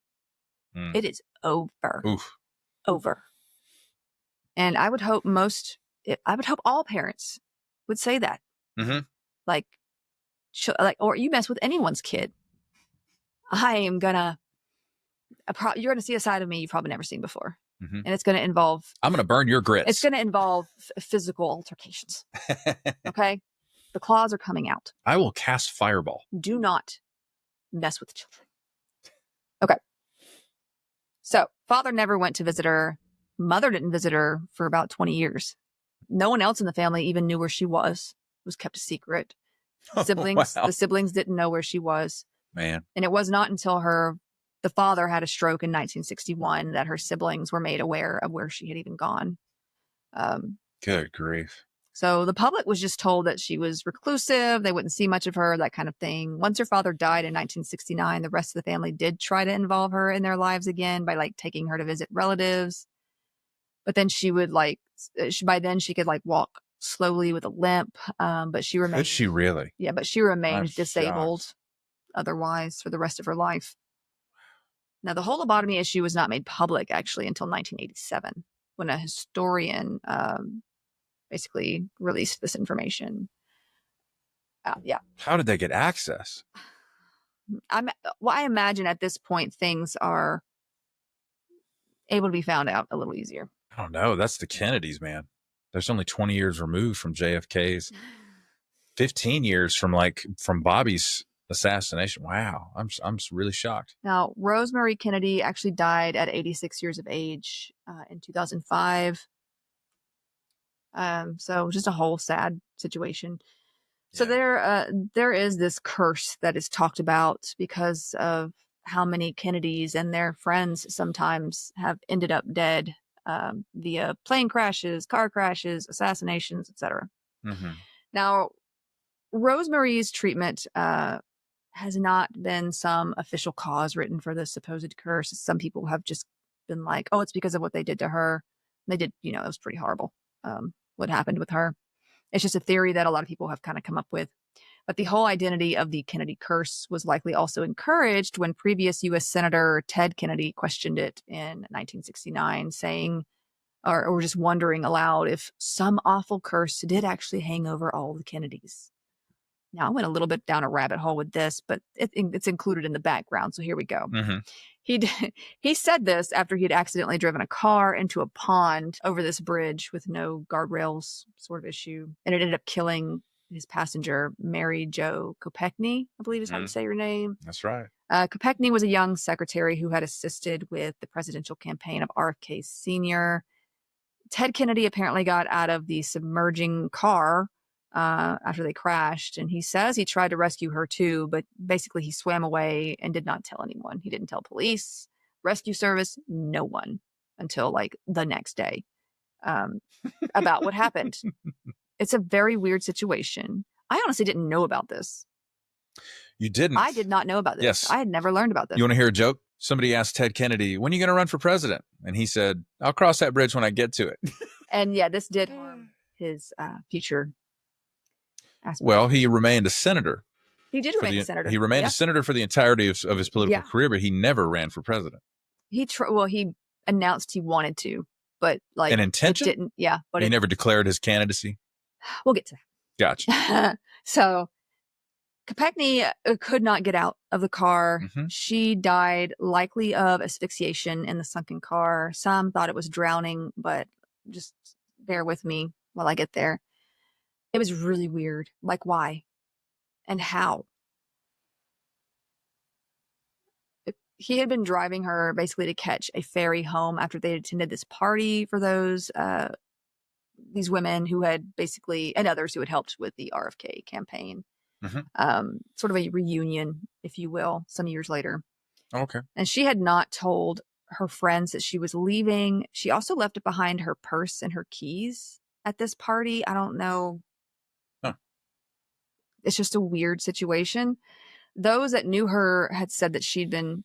It is over.
Oof.
Over. And I would hope all parents would say that.
Mm-hmm.
Like, or you mess with anyone's kid, you're gonna see a side of me you've probably never seen before.
Mm-hmm.
And it's gonna involve,
I'm gonna burn your grits.
It's gonna involve physical altercations. Okay? The claws are coming out.
I will cast fireball.
Do not mess with children. Okay. So, father never went to visit her. Mother didn't visit her for about 20 years. No one else in the family even knew where she was. It was kept a secret. The siblings didn't know where she was.
Man.
And it was not until the father had a stroke in 1961 that her siblings were made aware of where she had even gone.
Good grief.
So the public was just told that she was reclusive. They wouldn't see much of her, that kind of thing. Once her father died in 1969, the rest of the family did try to involve her in their lives again by taking her to visit relatives. But then she would by then she could walk slowly with a limp. But she remained.
Could she really?
Yeah, but she remained
I'm
disabled
shocked.
Otherwise for the rest of her life. Now, the whole lobotomy issue was not made public actually until 1987, when a historian basically released this information. Yeah.
How did they get access?
I imagine at this point things are able to be found out a little easier.
I don't know. That's the Kennedys, man. There's only 20 years removed from JFK's, 15 years from Bobby's assassination. Wow. I'm really shocked.
Now, Rosemary Kennedy actually died at 86 years of age in 2005. So just a whole sad situation. So there is this curse that is talked about because of how many Kennedys and their friends sometimes have ended up dead via plane crashes, car crashes, assassinations, etc.
Mm-hmm.
Now, Rosemary's treatment has not been some official cause written for the supposed curse. Some people have just been like, oh, it's because of what they did to her. They did, it was pretty horrible what happened with her. It's just a theory that a lot of people have kind of come up with. But the whole identity of the Kennedy curse was likely also encouraged when previous U.S. Senator Ted Kennedy questioned it in 1969, saying, or just wondering aloud if some awful curse did actually hang over all the Kennedys. Now, I went a little bit down a rabbit hole with this, but it's included in the background. So here we go.
Mm-hmm.
He said this after he had accidentally driven a car into a pond over this bridge with no guardrails sort of issue. And it ended up killing his passenger, Mary Jo Kopechne, I believe is how you say your name.
That's right.
Kopechne was a young secretary who had assisted with the presidential campaign of RFK Jr. Ted Kennedy apparently got out of the submerging car after they crashed. And he says he tried to rescue her too, but basically he swam away and did not tell anyone. He didn't tell police, rescue service, no one until the next day about what happened. It's a very weird situation. I honestly didn't know about this.
You didn't?
I did not know about this.
Yes.
I had never learned about this.
You want to hear a joke? Somebody asked Ted Kennedy, when are you going to run for president? And he said, I'll cross that bridge when I get to it.
And yeah, this did harm his future aspirations.
Well, he remained a senator.
He did remain a senator.
He remained a senator for the entirety of his political career, but he never ran for president.
He announced he wanted to, but
an intention?
It didn't. Yeah, but
he never declared his candidacy.
We'll get to that.
Gotcha.
So Kopechne could not get out of the car.
Mm-hmm.
She died likely of asphyxiation in the sunken car. Some thought it was drowning, but just bear with me while I get there. It was really weird. Why? And how? He had been driving her basically to catch a ferry home after they attended this party for these women who had basically, and others who had helped with the RFK campaign.
Mm-hmm.
Sort of a reunion, if you will, some years later.
Okay.
And she had not told her friends that she was leaving. She also left behind her purse and her keys at this party. I don't know.
Huh.
It's just a weird situation. Those that knew her had said that she'd been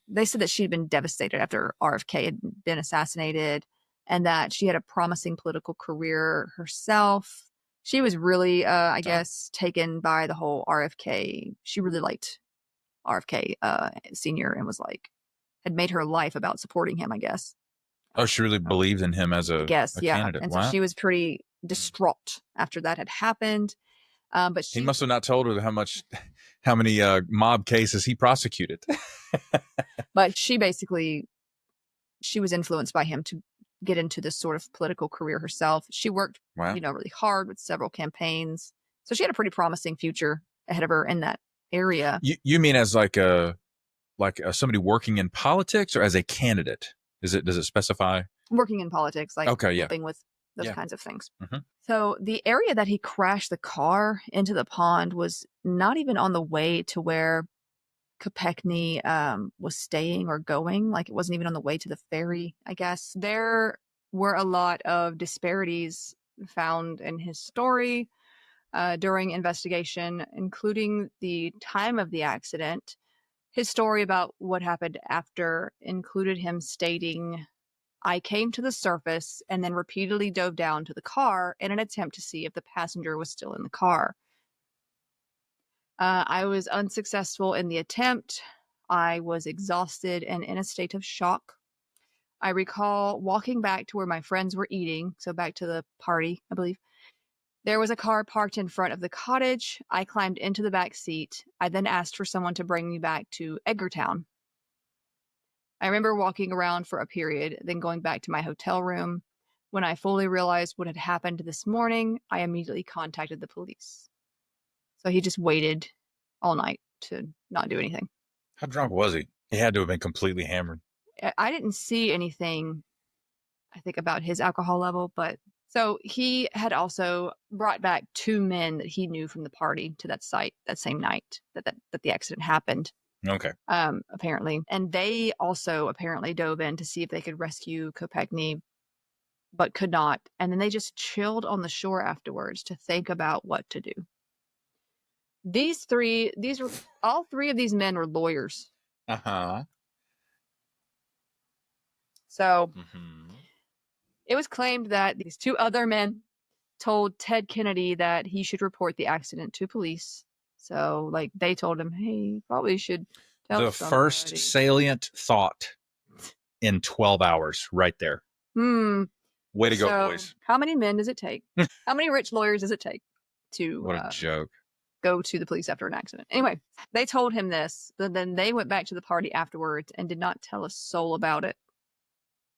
devastated after RFK had been assassinated, and that she had a promising political career herself. She was really, I guess, taken by the whole RFK. She really liked RFK Sr. and had made her life about supporting him, I guess.
Oh, she really believed in him as
I guess,
a
yeah.
candidate.
And
Wow.
so she was pretty distraught after that had happened. But
he must have not told her how many mob cases he prosecuted.
But she was influenced by him to get into this sort of political career herself. She worked,
Wow.
Really hard with several campaigns. So she had a pretty promising future ahead of her in that area.
You mean as like somebody working in politics or as a candidate? Does it specify?
Working in politics, like helping with those kinds of things.
Mm-hmm.
So the area that he crashed the car into the pond was not even on the way to where Kopechne was staying or going. Like, it wasn't even on the way to the ferry, I guess. There were a lot of disparities found in his story during investigation, including the time of the accident. His story about what happened after included him stating, "I came to the surface and then repeatedly dove down to the car in an attempt to see if the passenger was still in the car. I was unsuccessful in the attempt. I was exhausted and in a state of shock. I recall walking back to where my friends were eating, so back to the party, I believe. There was a car parked in front of the cottage. I climbed into the back seat. I then asked for someone to bring me back to Edgartown. I remember walking around for a period, then going back to my hotel room. When I fully realized what had happened this morning, I immediately contacted the police." So he just waited all night to not do anything.
How drunk was he? He had to have been completely hammered.
I didn't see anything, I think, about his alcohol level, but so he had also brought back 2 men that he knew from the party to that site that same night that the accident happened.
Okay.
Apparently. And they also apparently dove in to see if they could rescue Kopechne, but could not. And then they just chilled on the shore afterwards to think about what to do. All 3 of these men were lawyers.
Uh-huh.
So it was claimed that these 2 other men told Ted Kennedy that he should report the accident to police. So, like, they told him, "Hey, you probably should tell
the
somebody."
First salient thought in 12 hours right there. Way to go, boys.
How many men does it take? How many rich lawyers does it take to
what a joke.
Go to the police after an accident? Anyway, they told him this, but then they went back to the party afterwards and did not tell a soul about it.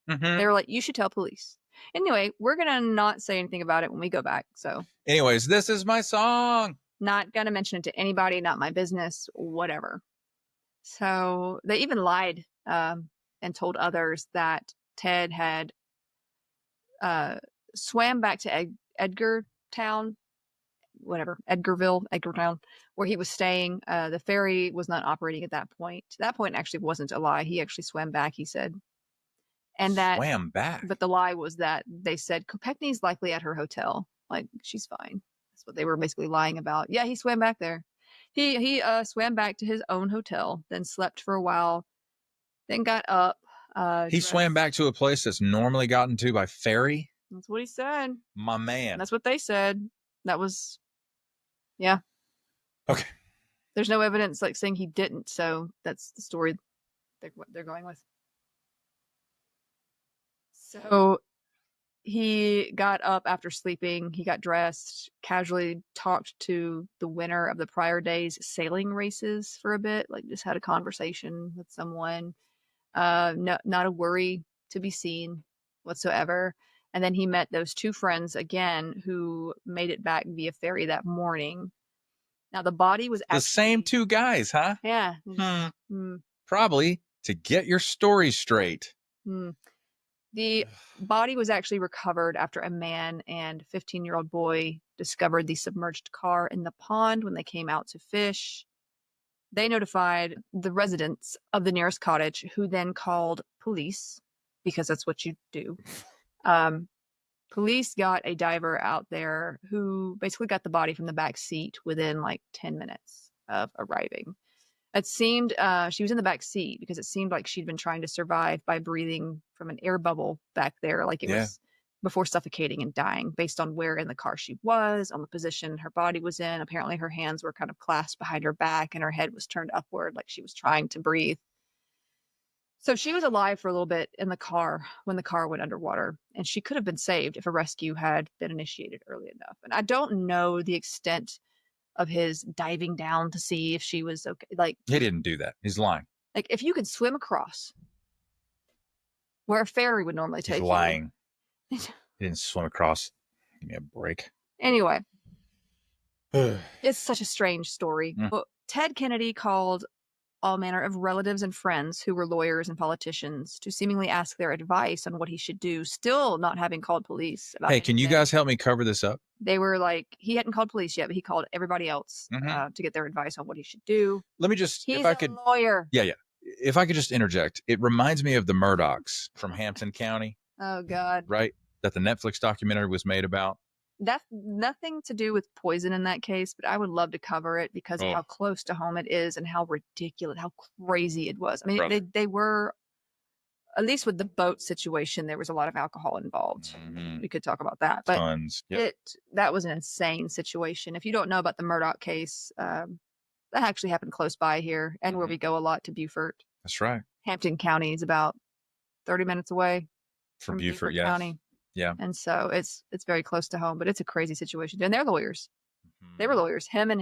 They were like, "You should tell police." Anyway, we're going to not say anything about it when we go back. So
anyways, this is my song.
Not going to mention it to anybody, not my business, whatever. So they even lied and told others that Ted had swam back to Edgartown, Edgartown, where he was staying. The ferry was not operating at that point. That point actually wasn't a lie. He actually swam back, he said. And that
swam back.
But the lie was that they said Kopechne's likely at her hotel. Like, she's fine. That's what they were basically lying about. Yeah, he swam back there. He swam back to his own hotel, then slept for a while, then got up.
He swam back to a place that's normally gotten to by ferry?
That's what he said.
My man.
That's what they said. That was, yeah.
Okay.
There's no evidence like saying he didn't, so that's the story they're going with. So he got up after sleeping. He got dressed, casually talked to the winner of the prior day's sailing races for a bit, like just had a conversation with someone. Not a worry to be seen whatsoever. And then he met those 2 friends again who made it back via ferry that morning. Now the body was
the same 2 guys, huh?
Yeah.
Probably to get your story straight.
The body was actually recovered after a man and 15-year-old boy discovered the submerged car in the pond when they came out to fish. They notified the residents of the nearest cottage, who then called police, because that's what you do. Police got a diver out there who basically got the body from the back seat within like 10 minutes of arriving. It seemed she was in the back seat because it seemed like she'd been trying to survive by breathing from an air bubble back there, like it was before suffocating and dying, based on where in the car she was, on the position her body was in. Apparently her hands were kind of clasped behind her back and her head was turned upward, like she was trying to breathe. So she was alive for a little bit in the car when the car went underwater, and she could have been saved if a rescue had been initiated early enough. And I don't know the extent of his diving down to see if she was okay. Like,
He didn't do that. He's lying.
like if you could swim across where a ferry would normally
He's
take
lying.
you.
He didn't swim across. Give me a break.
Anyway, it's such a strange story. But Ted Kennedy called all manner of relatives and friends who were lawyers and politicians to seemingly ask their advice on what he should do, still not having called police. About
Hey, can you guys help me cover this up?
They were like, he hadn't called police yet, but he called everybody else to get their advice on what he should do.
Let me just,
He's
if I
a
could,
lawyer.
Yeah. If I could just interject, it reminds me of the Murdochs from Hampton County.
Oh, God.
Right? That the Netflix documentary was made about.
That's nothing to do with poison in that case, but I would love to cover it because of how close to home it is and how ridiculous, how crazy it was. I mean, they were, at least with the boat situation, there was a lot of alcohol involved. We could talk about that, but
Tons.
that was an insane situation. If you don't know about the Murdoch case, that actually happened close by here and where we go a lot to Beaufort.
That's right.
Hampton County is about 30 minutes away
from Beaufort, yes.
County.
Yeah.
And so it's very close to home, but it's a crazy situation. And they're lawyers. They were lawyers. Him and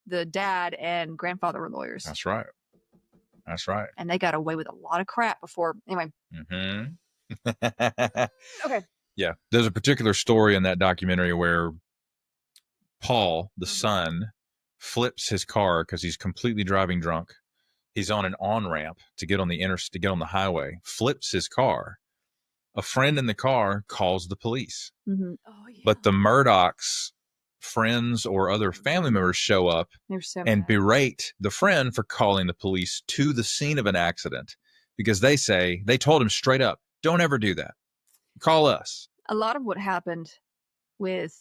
the dad and grandfather were lawyers.
That's right. That's right.
And they got away with a lot of crap before. Anyway. Okay.
Yeah. There's a particular story in that documentary where Paul, the son, flips his car because he's completely driving drunk. He's on an on-ramp to get on the highway, flips his car. A friend in the car calls the police.
Oh, yeah.
But the Murdochs' friends or other family members show up and berate the friend for calling the police to the scene of an accident because they told him straight up, don't ever do that. Call us.
A lot of what happened with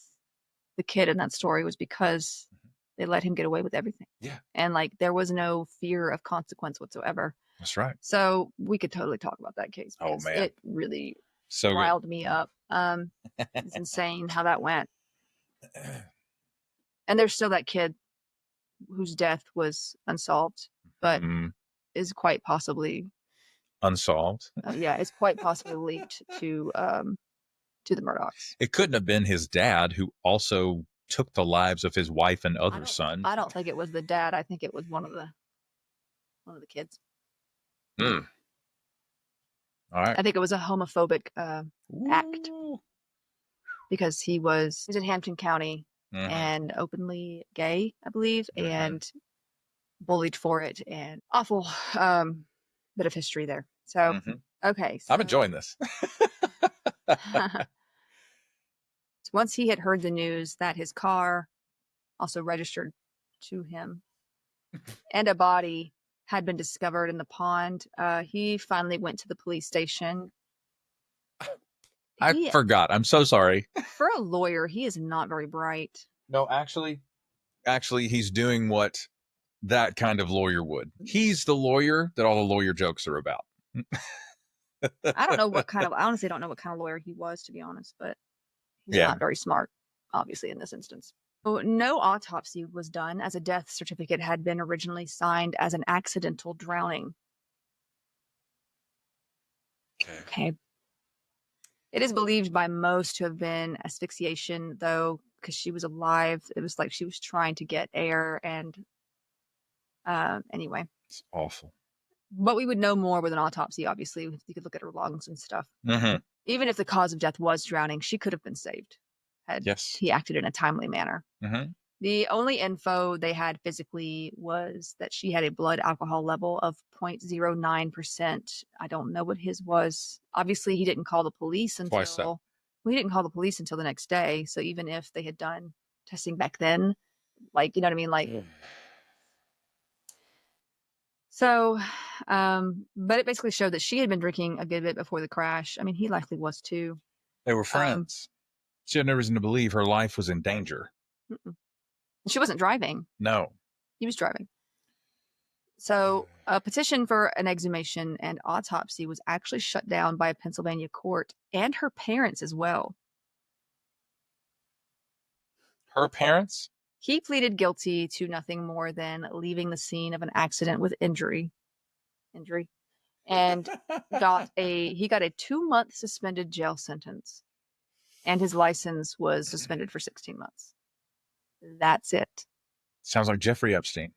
the kid in that story was because they let him get away with everything.
Yeah.
And like there was no fear of consequence whatsoever.
That's right.
So we could totally talk about that case.
Oh, man.
It really riled me up. It's insane how that went. And there's still that kid whose death was unsolved, but is quite possibly
unsolved.
It's quite possibly linked to the Murdochs.
It couldn't have been his dad who also took the lives of his wife and other son.
I don't think it was the dad. I think it was one of the kids.
All right.
I think it was a homophobic act because he's in Hampton County and openly gay, I believe, and bullied for it, and awful bit of history there. So, okay. So,
I'm enjoying this.
Once he had heard the news that his car, also registered to him, and a body had been discovered in the pond, he finally went to the police station.
I forgot. I'm so sorry.
For a lawyer, he is not very bright.
No, actually, he's doing what that kind of lawyer would. He's the lawyer that all the lawyer jokes are about.
I don't know I honestly don't know what kind of lawyer he was, to be honest, but he's not very smart, obviously, in this instance. So, no autopsy was done, as a death certificate had been originally signed as an accidental drowning. Okay. It is believed by most to have been asphyxiation, though, because she was alive. It was like she was trying to get air, and anyway.
It's awful.
But we would know more with an autopsy, obviously. You could look at her lungs and stuff. Even if the cause of death was drowning, she could have been saved had he acted in a timely manner. The only info they had physically was that she had a blood alcohol level of 0.09%. I don't know what his was. Obviously, he didn't call the police until he didn't call the police until the next day. So even if they had done testing back then, like, you know what I mean? Like, so, but it basically showed that she had been drinking a good bit before the crash. I mean, he likely was too.
They were friends. She had no reason to believe her life was in danger.
She wasn't driving.
No.
He was driving. So a petition for an exhumation and autopsy was actually shut down by a Pennsylvania court and her parents as well.
Her parents?
He pleaded guilty to nothing more than leaving the scene of an accident with injury. and got a 2-month suspended jail sentence, and his license was suspended for 16 months. That's it.
Sounds like Jeffrey Epstein.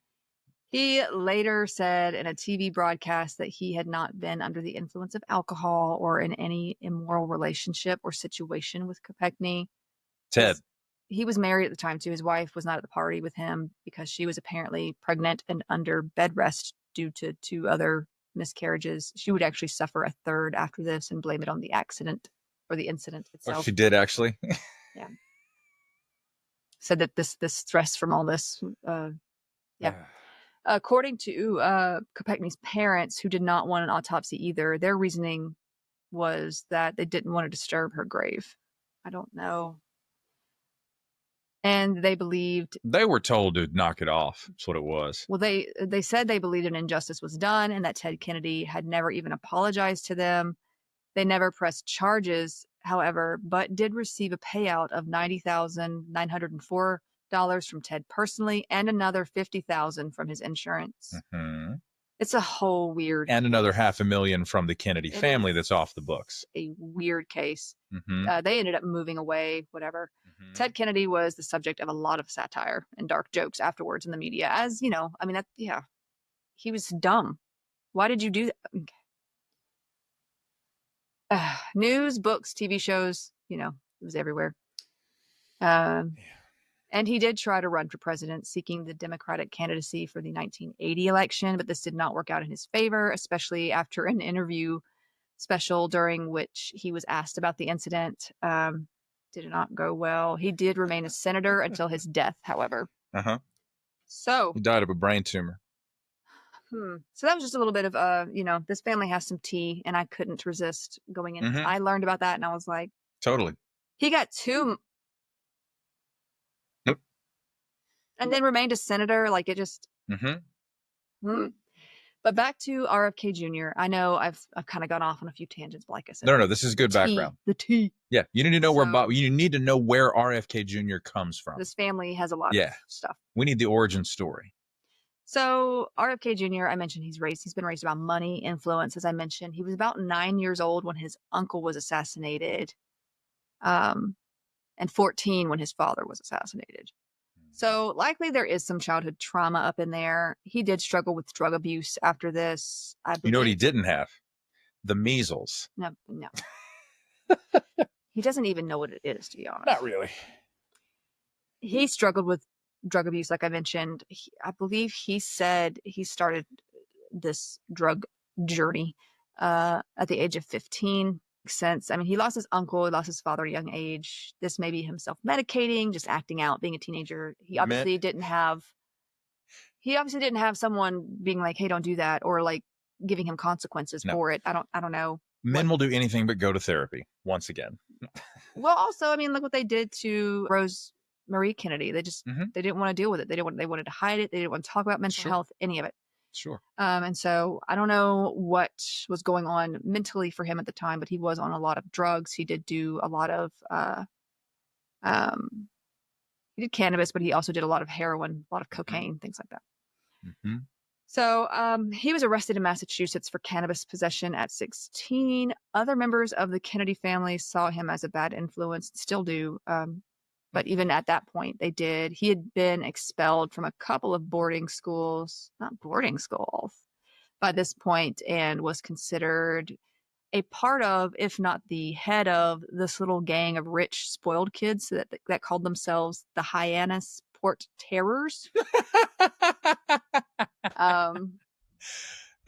He later said in a TV broadcast that he had not been under the influence of alcohol or in any immoral relationship or situation with Kopechne.
Ted.
He was married at the time, too. His wife was not at the party with him because she was apparently pregnant and under bed rest due to 2 other miscarriages. She would actually suffer a 3rd after this and blame it on the accident or the incident itself.
Oh, she did, actually?
Yeah. Said that this stress from all this, according to Kopechne's parents, who did not want an autopsy either, their reasoning was that they didn't want to disturb her grave. I don't know. And they believed...
They were told to knock it off. That's what it was.
Well, they said they believed an injustice was done and that Ted Kennedy had never even apologized to them. They never pressed charges, however, but did receive a payout of $90,904 from Ted personally and another $50,000 from his insurance.
Mm-hmm.
It's a whole weird...
And another $500,000 from the Kennedy family that's off the books.
A weird case.
Mm-hmm.
They ended up moving away, whatever. Mm-hmm. Ted Kennedy was the subject of a lot of satire and dark jokes afterwards in the media, as, you know, I mean, he was dumb. Why did you do that? News, books, TV shows, you know, it was everywhere. And he did try to run for president, seeking the Democratic candidacy for the 1980 election, but this did not work out in his favor, especially after an interview special during which he was asked about the incident. Did not go well. He did remain a senator until his death, however.
Uh-huh.
So
he died of a brain tumor.
So that was just a little bit of, you know, this family has some tea, and I couldn't resist going in. Mm-hmm. I learned about that, and I was like...
Totally.
He got 2... And then remained a senator, like it just... Mm-hmm. But back to RFK Jr. I know I've kind of gone off on a few tangents, but like I said...
No, this is good background.
The tea.
Yeah, you need to know where RFK Jr. comes from.
This family has a lot of stuff.
We need the origin story.
So RFK Jr., I mentioned he's been raised about money, influence, as I mentioned. He was about 9 years old when his uncle was assassinated, and 14 when his father was assassinated. So likely there is some childhood trauma up in there. He did struggle with drug abuse after this.
You know what he didn't have? The measles.
No. He doesn't even know what it is, to be honest.
Not really.
He struggled with drug abuse, like I mentioned. I believe he said he started this drug journey at the age of 15. Sense. I mean, he lost his uncle, he lost his father at a young age. This may be him self-medicating, just acting out, being a teenager. He obviously didn't have someone being like, hey, don't do that, or like giving him consequences for it. I don't know.
Men will do anything but go to therapy once again.
Well, also, I mean, look what they did to Rose Marie Kennedy. They just they didn't want to deal with it. They wanted to hide it. They didn't want to talk about mental health, any of it.
Sure.
And so I don't know what was going on mentally for him at the time, but he was on a lot of drugs. He did do a lot of, he did cannabis, but he also did a lot of heroin, a lot of cocaine, things like that. Mm-hmm. So he was arrested in Massachusetts for cannabis possession at 16. Other members of the Kennedy family saw him as a bad influence, still do. But even at that point, they did. He had been expelled from a couple of boarding schools, not boarding schools, by this point, and was considered a part of, if not the head of, this little gang of rich, spoiled kids that called themselves the Hyannisport Terrors.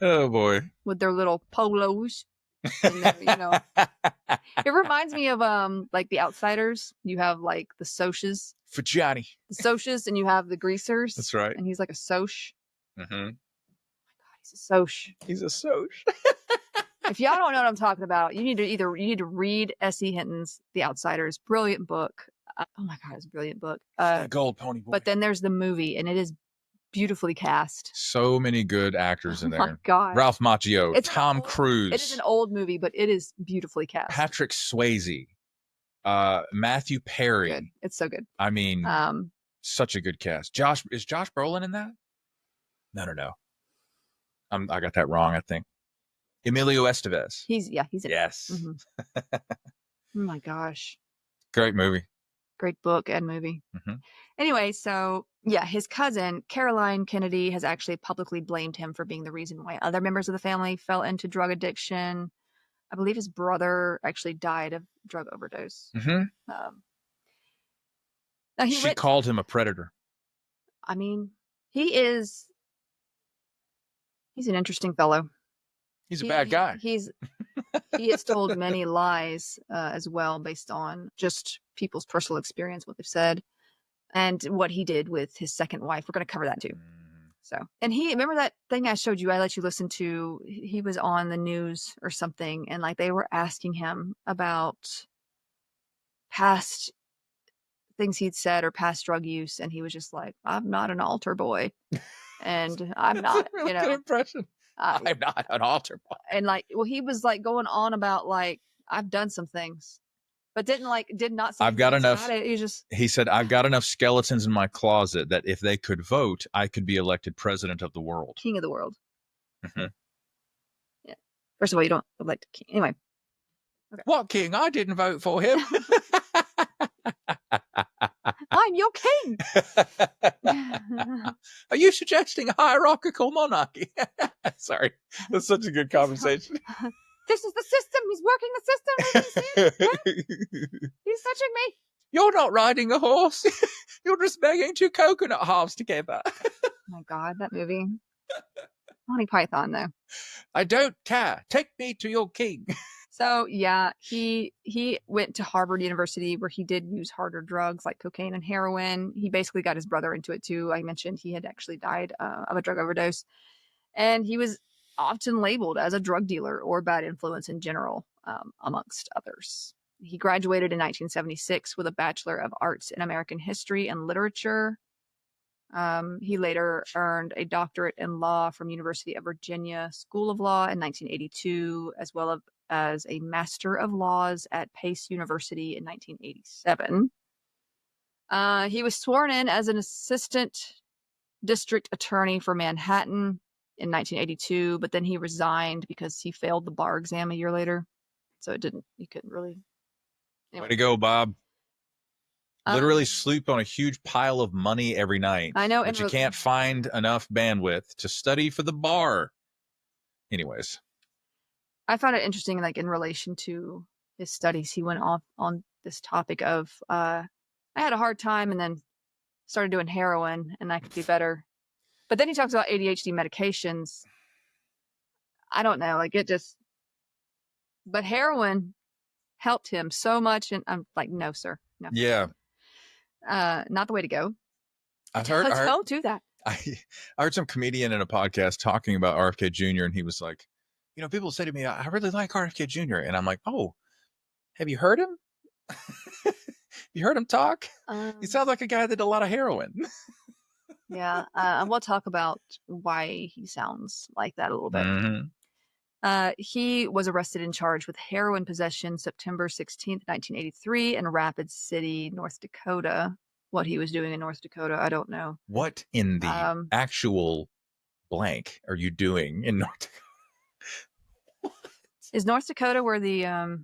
Oh, boy.
With their little polos. And it reminds me of like the Outsiders. You have like the Socs
for Johnny,
and you have the Greasers.
That's right.
And he's like a Soc.
Mm-hmm.
Oh my God, he's a Soc.
He's a Soc.
If y'all don't know what I'm talking about, you need to read S.E. Hinton's The Outsiders. Brilliant book. Oh my God, it's a brilliant book.
Gold Pony Boy.
But then there's the movie, and it is beautifully cast.
So many good actors in there.
Oh my God.
Ralph Macchio, Tom Cruise.
It is an old movie, but it is beautifully cast.
Patrick Swayze, Matthew Perry.
Good. It's so good.
I mean, such a good cast. Is Josh Brolin in that? No. I got that wrong, I think. Emilio Estevez.
He's in it.
Yes.
Mm-hmm. Oh my gosh.
Great movie.
Great book and movie.
Mm-hmm.
Anyway, so yeah, his cousin, Caroline Kennedy, has actually publicly blamed him for being the reason why other members of the family fell into drug addiction. I believe his brother actually died of drug overdose.
Mm-hmm.
Now
She called him a predator.
I mean, he's an interesting fellow.
He's a bad guy.
He has told many lies as well, based on just people's personal experience, what they've said, and what he did with his second wife. We're going to cover that too. So, and remember that thing I showed you, I let you listen to, he was on the news or something, and like they were asking him about past things he'd said or past drug use, and he was just like, I'm not an altar boy. And I'm not,
really good impression. I'm not an altar boy.
And like, well, he was like going on about like, I've done some things, but did not say
I've got enough.
He
said, I've got enough skeletons in my closet that if they could vote, I could be elected president of the world.
King of the world.
Mm-hmm.
Yeah. First of all, you don't elect a king. Anyway.
Okay. What king? I didn't vote for him.
I'm your king.
Are you suggesting a hierarchical monarchy? Sorry. That's such a good conversation.
This is the system. He's working the system. He's touching me.
You're not riding a horse. You're just banging two coconut halves together.
Oh my God, that movie. Monty Python, though.
I don't care. Take me to your king.
So yeah, he went to Harvard University, where he did use harder drugs like cocaine and heroin. He basically got his brother into it too. I mentioned he had actually died of a drug overdose, and he was often labeled as a drug dealer or bad influence in general, amongst others. He graduated in 1976 with a Bachelor of Arts in American History and Literature. He later earned a doctorate in law from University of Virginia School of Law in 1982, as well as a Master of Laws at Pace University in 1987. He was sworn in as an assistant district attorney for Manhattan in 1982, but then he resigned because he failed the bar exam a year later. So he couldn't really. Anyway.
Way to go, Bob. Literally sleep on a huge pile of money every night.
I know.
But you can't find enough bandwidth to study for the bar. Anyways.
I found it interesting, like in relation to his studies, he went off on this topic of, I had a hard time and then started doing heroin and I could be better. But then he talks about ADHD medications. I don't know, but heroin helped him so much. And I'm like, no, sir. No.
Yeah.
Not the way to go.
Don't
do that.
I heard some comedian in a podcast talking about RFK Jr. and he was like, people say to me, I really like RFK Jr. And I'm like, oh, have you heard him? You heard him talk? He sounds like a guy that did a lot of heroin.
Yeah. And we'll talk about why he sounds like that a little bit. Mm-hmm. He was arrested and charged with heroin possession September 16th, 1983 in Rapid City, North Dakota. What he was doing in North Dakota, I don't know.
What in the actual blank are you doing in North Dakota?
Is North Dakota where the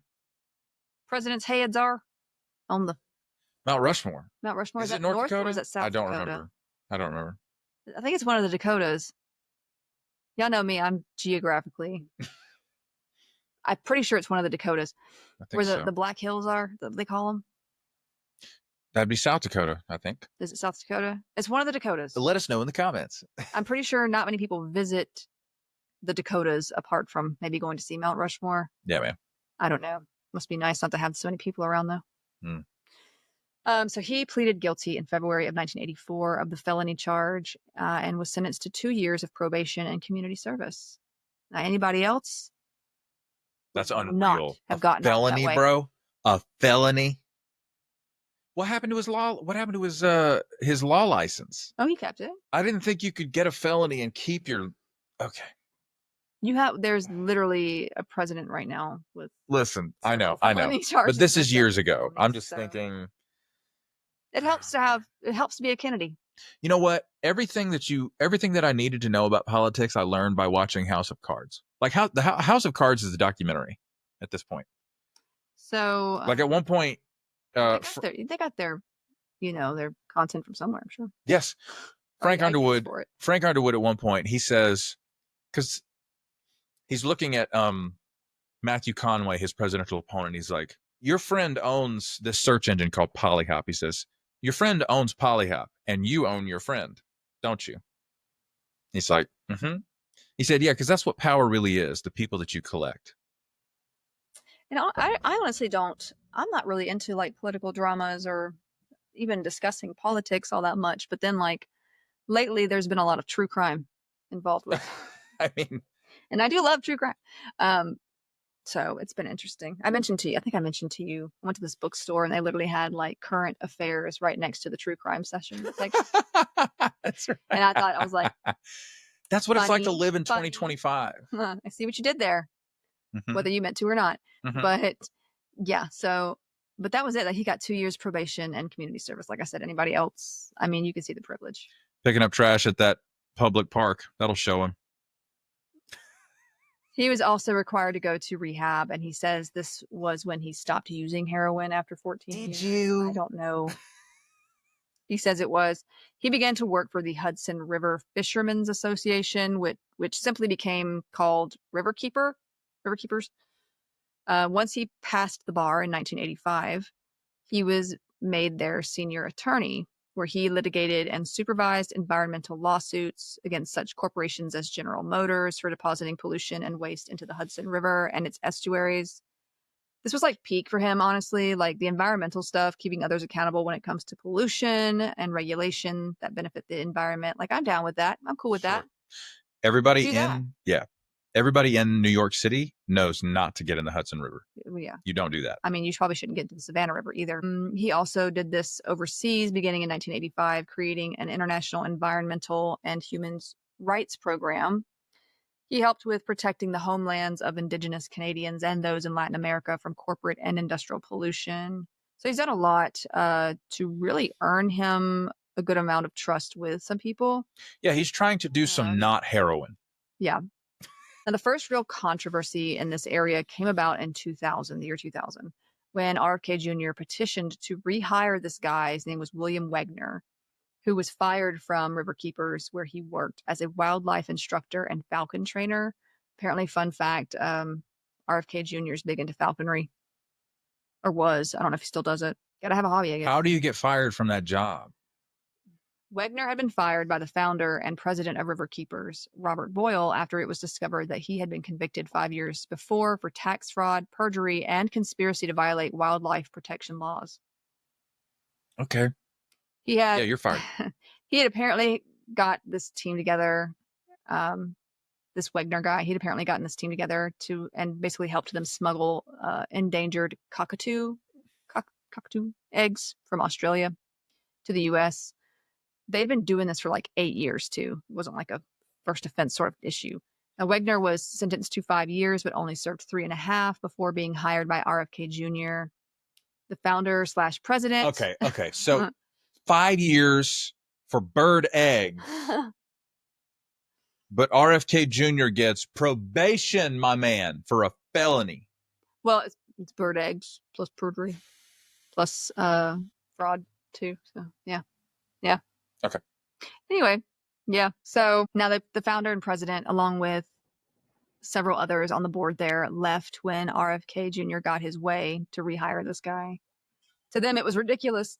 president's heads are? On the
Mount Rushmore.
Mount Rushmore.
Is it North Dakota?
Or is that South
Dakota? I don't remember.
I think it's one of the Dakotas. Y'all know me. I'm geographically. I'm pretty sure it's one of the Dakotas. Where the Black Hills are, they call them.
That'd be South Dakota, I think.
Is it South Dakota? It's one of the Dakotas.
So let us know in the comments.
I'm pretty sure not many people visit the Dakotas apart from maybe going to see Mount Rushmore.
Yeah, man.
I don't know. Must be nice not to have so many people around, though. So he pleaded guilty in February of 1984 of the felony charge and was sentenced to 2 years of probation and community service. Now, anybody else?
That's unreal.
Not have gotten
felony,
that way.
Bro. A felony. What happened to his law? What happened to his law license?
Oh, he kept it.
I didn't think you could get a felony and keep your. Okay.
There's literally a president right now with.
Listen, I know, but this is years ago. I'm just thinking.
It helps to be a Kennedy.
You know what? Everything that I needed to know about politics, I learned by watching House of Cards. Like the House of Cards is a documentary at this point.
So
like at one point,
they got their their content from somewhere, I'm sure.
Yes. Frank Underwood at one point, he says, because he's looking at Matthew Conway, his presidential opponent. He's like, your friend owns this search engine called Polyhop. He says, your friend owns Polyhop and you own your friend, don't you? He's like, mm-hmm. He said, yeah, because that's what power really is, the people that you collect.
I honestly don't. I'm not really into like political dramas or even discussing politics all that much. But then like lately, there's been a lot of true crime involved with.
I mean,
and I do love true crime. So it's been interesting. I think I mentioned to you, I went to this bookstore and they literally had like current affairs right next to the true crime section. Like,
that's right.
And I thought, I was like,
that's what it's like to live in 2025.
I see what you did there,
mm-hmm.
whether you meant to or not.
Mm-hmm.
But yeah, but that was it. Like he got 2 years probation and community service. Like I said, anybody else, I mean, you can see the privilege.
Picking up trash at that public park, that'll show him.
He was also required to go to rehab, and he says this was when he stopped using heroin after 14 years.
Did you?
I don't know. He says it was. He began to work for the Hudson River Fishermen's Association, which simply became called Riverkeepers. Once he passed the bar in 1985, he was made their senior attorney, where he litigated and supervised environmental lawsuits against such corporations as General Motors for depositing pollution and waste into the Hudson River and its estuaries. This was like peak for him, honestly, like the environmental stuff, keeping others accountable when it comes to pollution and regulation that benefit the environment. Like, I'm down with that. I'm cool with that.
Everybody in New York City knows not to get in the Hudson River.
Yeah.
You don't do that.
I mean, you probably shouldn't get into the Savannah River either. He also did this overseas beginning in 1985, creating an international environmental and human rights program. He helped with protecting the homelands of Indigenous Canadians and those in Latin America from corporate and industrial pollution. So he's done a lot to really earn him a good amount of trust with some people.
Yeah, he's trying to do some not heroin.
Yeah. Now, the first real controversy in this area came about in the year 2000, when RFK Jr. petitioned to rehire this guy. His name was William Wegner, who was fired from Riverkeepers, where he worked as a wildlife instructor and falcon trainer. Apparently, fun fact, RFK Jr. is big into falconry. Or was. I don't know if he still does it. Gotta have a hobby, I guess.
How do you get fired from that job?
Wegner had been fired by the founder and president of Riverkeepers, Robert Boyle, after it was discovered that he had been convicted 5 years before for tax fraud, perjury, and conspiracy to violate wildlife protection laws.
Okay. Yeah, you're fired.
He had apparently got this team together, this Wegner guy. He'd apparently gotten this team together and basically helped them smuggle endangered cockatoo eggs from Australia to the U.S. They'd been doing this for like 8 years, too. It wasn't like a first offense sort of issue. Now, Wegner was sentenced to 5 years, but only served 3.5 before being hired by RFK Jr., the founder / president.
Okay. So 5 yees for bird eggs, but RFK Jr. gets probation, my man, for a felony.
Well, it's bird eggs plus perjury plus fraud, too. So, yeah.
Okay.
Anyway, yeah. So now the founder and president, along with several others on the board there, left when RFK Jr. got his way to rehire this guy. To them, it was ridiculous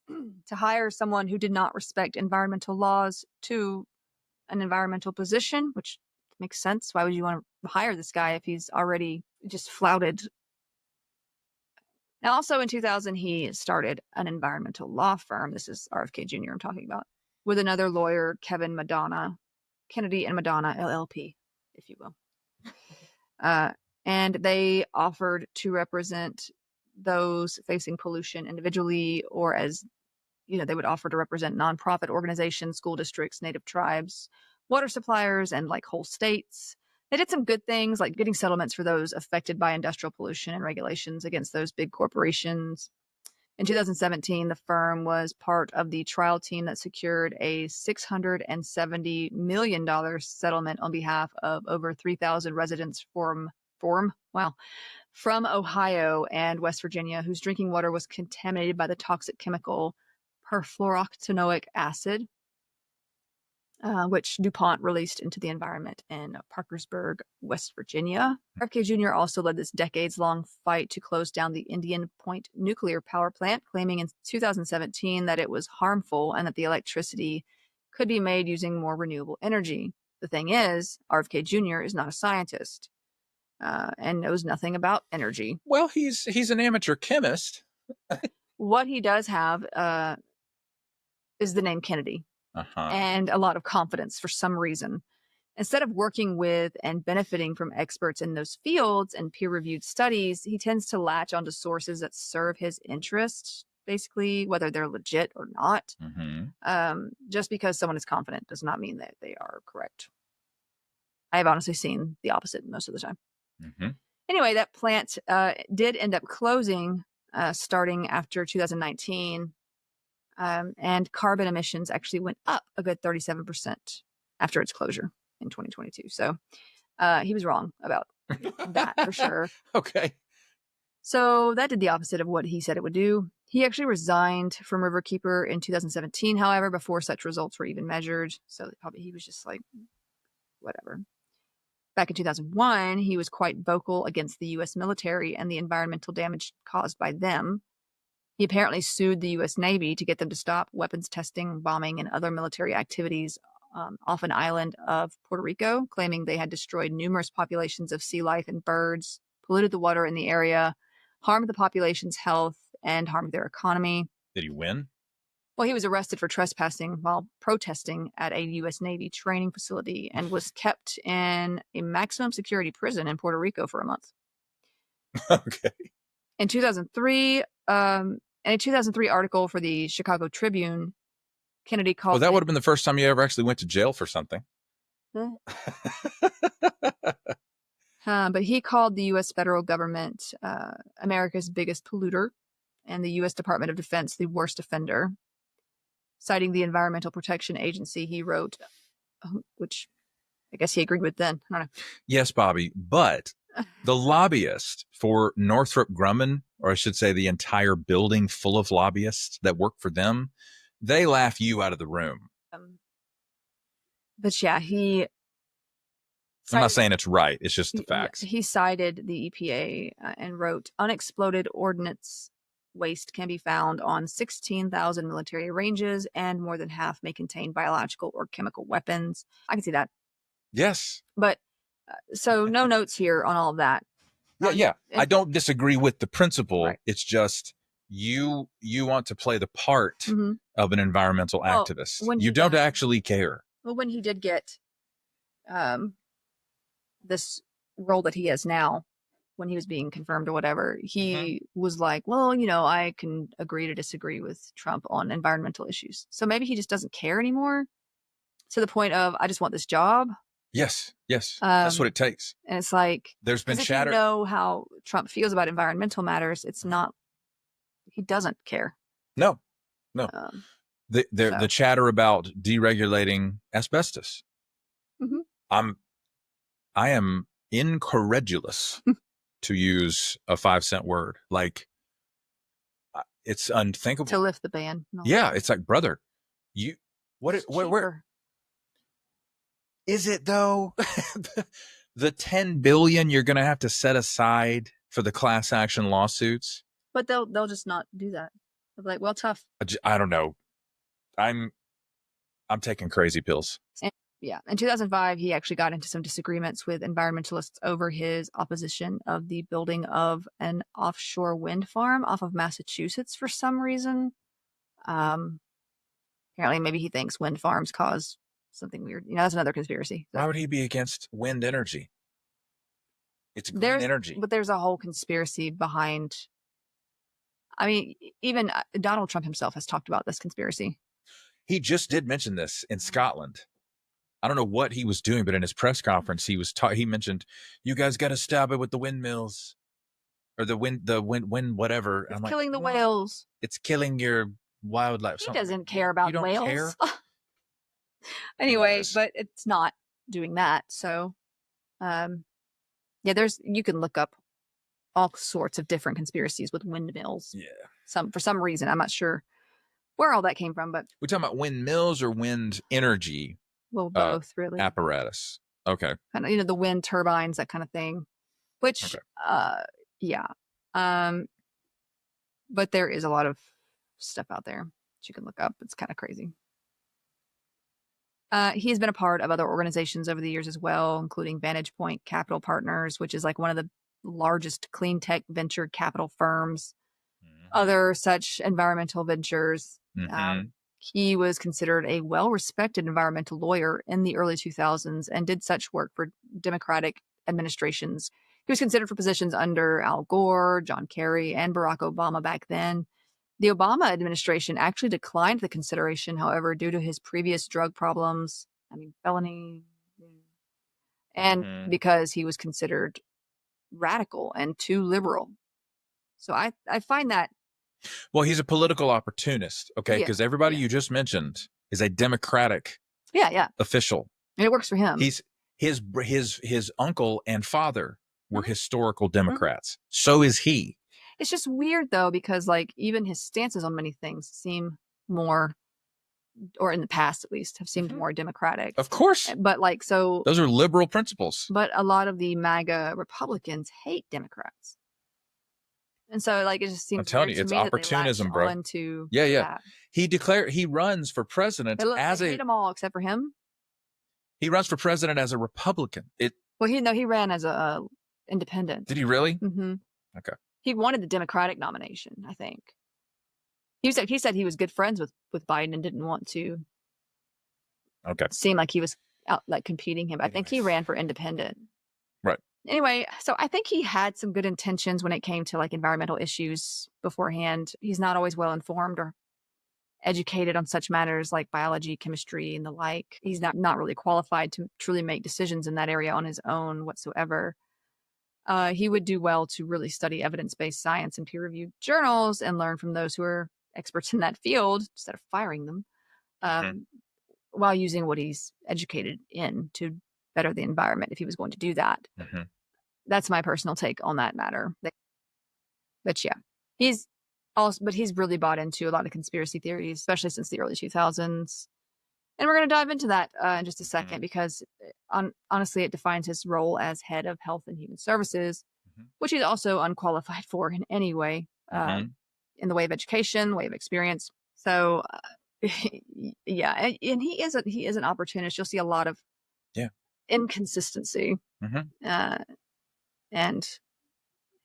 to hire someone who did not respect environmental laws to an environmental position, which makes sense. Why would you want to hire this guy if he's already just flouted? Now, also in 2000, he started an environmental law firm. This is RFK Jr. I'm talking about, with another lawyer, Kennedy and Madonna LLP, if you will. And they offered to represent those facing pollution individually, or as, they would offer to represent nonprofit organizations, school districts, native tribes, water suppliers, and like whole states. They did some good things, like getting settlements for those affected by industrial pollution and regulations against those big corporations. In 2017, the firm was part of the trial team that secured a $670 million settlement on behalf of over 3,000 residents from Ohio and West Virginia, whose drinking water was contaminated by the toxic chemical perfluorooctanoic acid, which DuPont released into the environment in Parkersburg, West Virginia. RFK Jr. also led this decades-long fight to close down the Indian Point nuclear power plant, claiming in 2017 that it was harmful and that the electricity could be made using more renewable energy. The thing is, RFK Jr. is not a scientist and knows nothing about energy.
Well, he's an amateur chemist.
What he does have is the name Kennedy. And a lot of confidence for some reason. Instead of working with and benefiting from experts in those fields and peer-reviewed studies, he tends to latch onto sources that serve his interests, basically, whether they're legit or not. Just because someone is confident does not mean that they are correct. I have honestly seen the opposite most of the time. Anyway, that plant did end up closing starting after 2019. And carbon emissions actually went up a good 37% after its closure in 2022. So he was wrong about that for sure.
Okay.
So that did the opposite of what he said it would do. He actually resigned from Riverkeeper in 2017, however, before such results were even measured. So probably he was just like, whatever. Back in 2001, he was quite vocal against the U.S. military and the environmental damage caused by them. He apparently sued the U.S. Navy to get them to stop weapons testing, bombing, and other military activities off an island of Puerto Rico, claiming they had destroyed numerous populations of sea life and birds, polluted the water in the area, harmed the population's health, and harmed their economy.
Did he win?
Well, he was arrested for trespassing while protesting at a U.S. Navy training facility and was kept in a maximum security prison in Puerto Rico for a month.
Okay.
In 2003, in a 2003 article for the Chicago Tribune, Kennedy called...
Well, that would have been the first time you ever actually went to jail for something.
But he called the U.S. federal government America's biggest polluter and the U.S. Department of Defense the worst offender. Citing the Environmental Protection Agency, he wrote, which I guess he agreed with then. I don't know.
Yes, Bobby, but the lobbyist for Northrop Grumman, or I should say the entire building full of lobbyists that work for them, they laugh you out of the room.
But yeah,
I'm not saying it's right. It's just the facts.
He cited the EPA and wrote, unexploded ordnance waste can be found on 16,000 military ranges, and more than half may contain biological or chemical weapons. I can see that.
Yes.
But so no notes here on all of that.
Yeah. I don't disagree with the principle.
Right.
It's just you want to play the part of an environmental activist. You don't actually care.
Well, when he did get this role that he has now, when he was being confirmed or whatever, he was like, well, I can agree to disagree with Trump on environmental issues. So maybe he just doesn't care anymore to the point of, I just want this job.
Yes. That's what it takes.
And it's like,
there's been chatter.
If you know how Trump feels about environmental matters, it's not, he doesn't care.
No. The chatter about deregulating asbestos. I am incredulous to use a 5-cent word. Like, it's unthinkable
to lift the ban.
Yeah, it's like, brother, where is it though? The $10 billion you're going to have to set aside for the class action lawsuits.
But they'll just not do that. They'll be like, well, tough.
I don't know. I'm taking crazy pills.
Yeah. In 2005, he actually got into some disagreements with environmentalists over his opposition of the building of an offshore wind farm off of Massachusetts for some reason. Apparently, maybe he thinks wind farms cause something weird. That's another conspiracy.
Why would he be against wind energy? It's green energy.
But there's a whole conspiracy behind. I mean, even Donald Trump himself has talked about this conspiracy.
He just did mention this in Scotland. I don't know what he was doing, but in his press conference, he mentioned, you guys got to stop it with the windmills. or the wind, whatever.
It's
I'm like,
killing the
what?
whales.
It's killing your wildlife.
He
So
doesn't care
you
about
don't
whales.
care?
Anyway,
Anyways.
but it's not doing that. So, yeah, you can look up all sorts of different conspiracies with windmills.
Yeah.
For some reason, I'm not sure where all that came from, but
We're talking about windmills or wind energy
well, both really.
apparatus. Okay.
Kind of, the wind turbines, that kind of thing. Which, yeah. But there is a lot of stuff out there that you can look up. It's kind of crazy. He's been a part of other organizations over the years as well, including Vantage Point Capital Partners, which is like one of the largest clean tech venture capital firms, other such environmental ventures. He was considered a well-respected environmental lawyer in the early 2000s and did such work for Democratic administrations. He was considered for positions under Al Gore, John Kerry, and Barack Obama back then. The Obama administration actually declined the consideration, however, due to his previous drug problems, felony, and because he was considered radical and too liberal. So I find that.
Well, he's a political opportunist, okay? Because everybody you just mentioned is a Democratic official.
And it works for him.
His uncle and father were historical Democrats. So is he.
It's just weird, though, because even his stances on many things seem more, or in the past at least, have seemed more democratic.
Of course.
But
those are liberal principles.
But a lot of the MAGA Republicans hate Democrats. And so it just seems,
I'm telling you, it's opportunism, bro. Yeah. He runs for president
they hate them all except for him.
He runs for president as a Republican.
He ran as a independent.
Did he really?
Mm-hmm.
Okay.
He wanted the Democratic nomination, I think. He said he was good friends with Biden and didn't want to seem like he was out competing him. I think he ran for independent.
Right.
Anyway, so I think he had some good intentions when it came to environmental issues beforehand. He's not always well informed or educated on such matters like biology, chemistry, and the like. He's not really qualified to truly make decisions in that area on his own whatsoever. He would do well to really study evidence-based science and peer-reviewed journals and learn from those who are experts in that field instead of firing them, while using what he's educated in to better the environment if he was going to do that. That's my personal take on that matter. But yeah, he's really bought into a lot of conspiracy theories, especially since the early 2000s. And we're going to dive into that in just a second, because honestly, it defines his role as head of Health and Human Services, which he's also unqualified for in any way, in the way of education, way of experience. So, yeah, and he is an opportunist. You'll see a lot of inconsistency and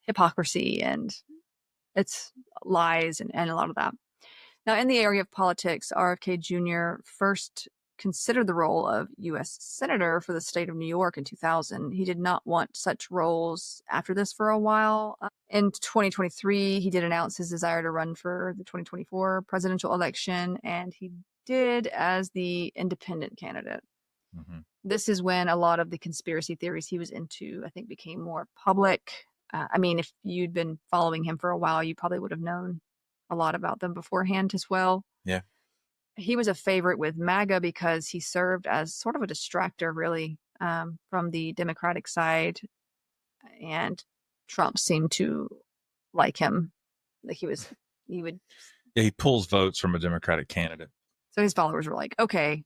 hypocrisy, and it's lies and a lot of that. Now, in the area of politics, RFK Jr. first considered the role of U.S. Senator for the state of New York in 2000. He did not want such roles after this for a while. In 2023, he did announce his desire to run for the 2024 presidential election, and he did as the independent candidate. This is when a lot of the conspiracy theories he was into, I think, became more public. If you'd been following him for a while, you probably would have known a lot about them beforehand as well.
Yeah.
He was a favorite with MAGA because he served as sort of a distractor, really, from the Democratic side. And Trump seemed to like him. He would.
Yeah, he pulls votes from a Democratic candidate.
So his followers were like, okay,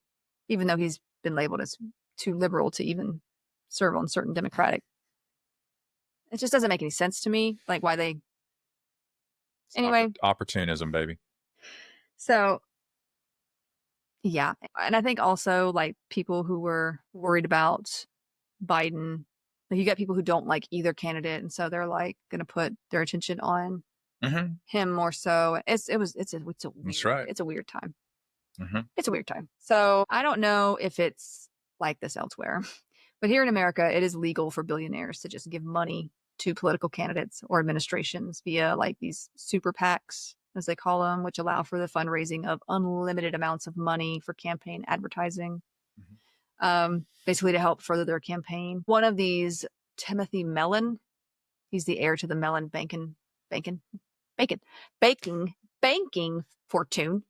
even though he's been labeled as too liberal to even serve on certain Democratic. It just doesn't make any sense to me, why they. Anyway,
opportunism, baby.
So, yeah. And I think also people who were worried about Biden, you got people who don't like either candidate. And so they're going to put their attention on him more so. It's a weird time. It's a weird time. So I don't know if it's like this elsewhere, but here in America, it is legal for billionaires to just give money to political candidates or administrations via these super PACs, as they call them, which allow for the fundraising of unlimited amounts of money for campaign advertising, basically to help further their campaign. One of these, Timothy Mellon, He's the heir to the Mellon banking fortune.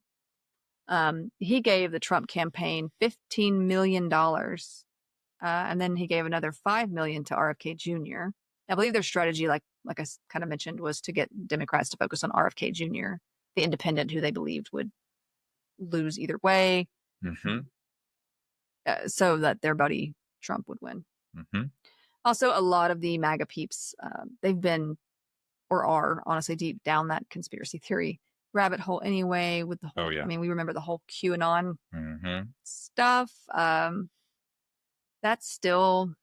He gave the Trump campaign $15 million. And then he gave another $5 million to RFK Jr. I believe their strategy, like I kind of mentioned, was to get Democrats to focus on RFK Jr., the independent who they believed would lose either way, so that their buddy Trump would win. Also, a lot of the MAGA peeps, they've been or are honestly deep down that conspiracy theory rabbit hole anyway. With the whole, I mean, we remember the whole QAnon stuff. That's still,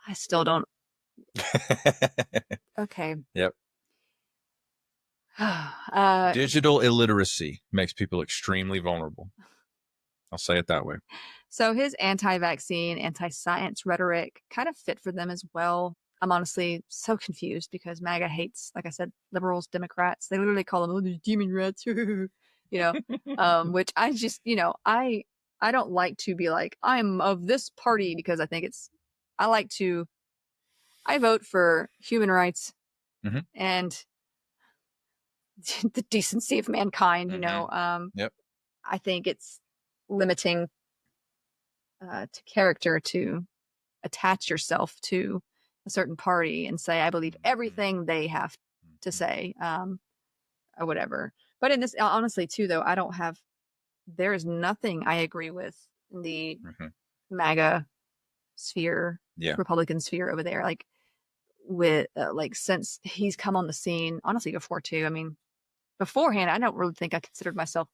I still don't. Okay.
Yep. Digital illiteracy makes people extremely vulnerable. I'll say it that way.
So his anti-vaccine, anti-science rhetoric kind of fit for them as well. I'm honestly so confused because MAGA hates, like I said, liberals, Democrats. They literally call them, oh, these demon rats, you know, which I just, you know, I don't like to be like, I'm of this party, because I think I vote for human rights and the decency of mankind, you know. I think it's limiting to character to attach yourself to a certain party and say, I believe everything they have to say, or whatever. But in this, honestly, too, though, there is nothing I agree with in the MAGA sphere, Republican sphere over there. Like, with, since he's come on the scene, honestly, before, too. I mean, beforehand, I don't really think I considered myself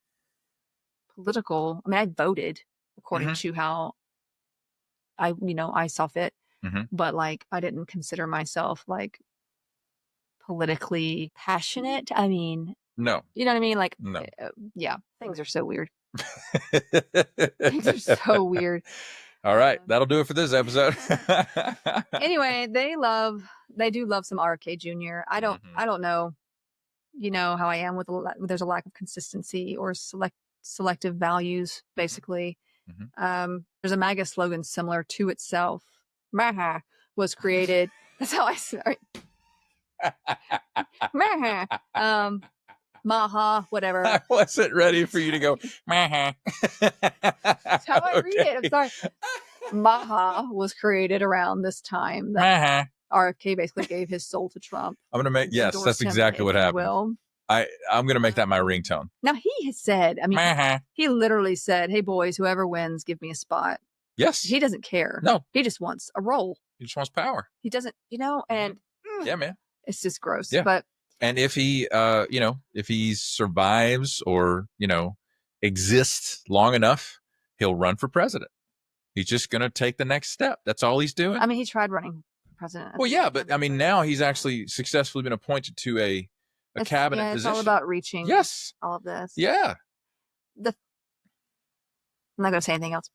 political. I mean, I voted according to how I saw fit, but like, I didn't consider myself like politically passionate. I mean,
no,
you know what I mean? Like,
no.
Yeah, things are so weird. Things are so weird.
All right, that'll do it for this episode.
Anyway, they do love some RFK Jr. I don't know, you know, how I am with there's a lack of consistency or selective values, basically. There's a MAGA slogan similar to itself. MAGA was created. That's how I say it. MAGA. Maha, whatever.
I wasn't ready for you to go, Maha.
That's how I read it. I'm sorry. Maha was created around this time that RFK basically gave his soul to Trump.
I'm going to make, yes, that's exactly what happened. I'm going to make that my ringtone.
Now, he has said, I mean, he literally said, hey, boys, whoever wins, give me a spot.
Yes.
He doesn't care.
No.
He just wants a role.
He just wants power.
He doesn't, you know, and
yeah, man.
It's just gross.
Yeah.
But
and if he, if he survives or, exists long enough, he'll run for president. He's just going to take the next step. That's all he's doing.
I mean, he tried running for president.
Well, yeah, but I mean, now he's actually successfully been appointed to a cabinet position.
It's all about reaching.
Yes.
All of this.
Yeah.
I'm not going to say anything else.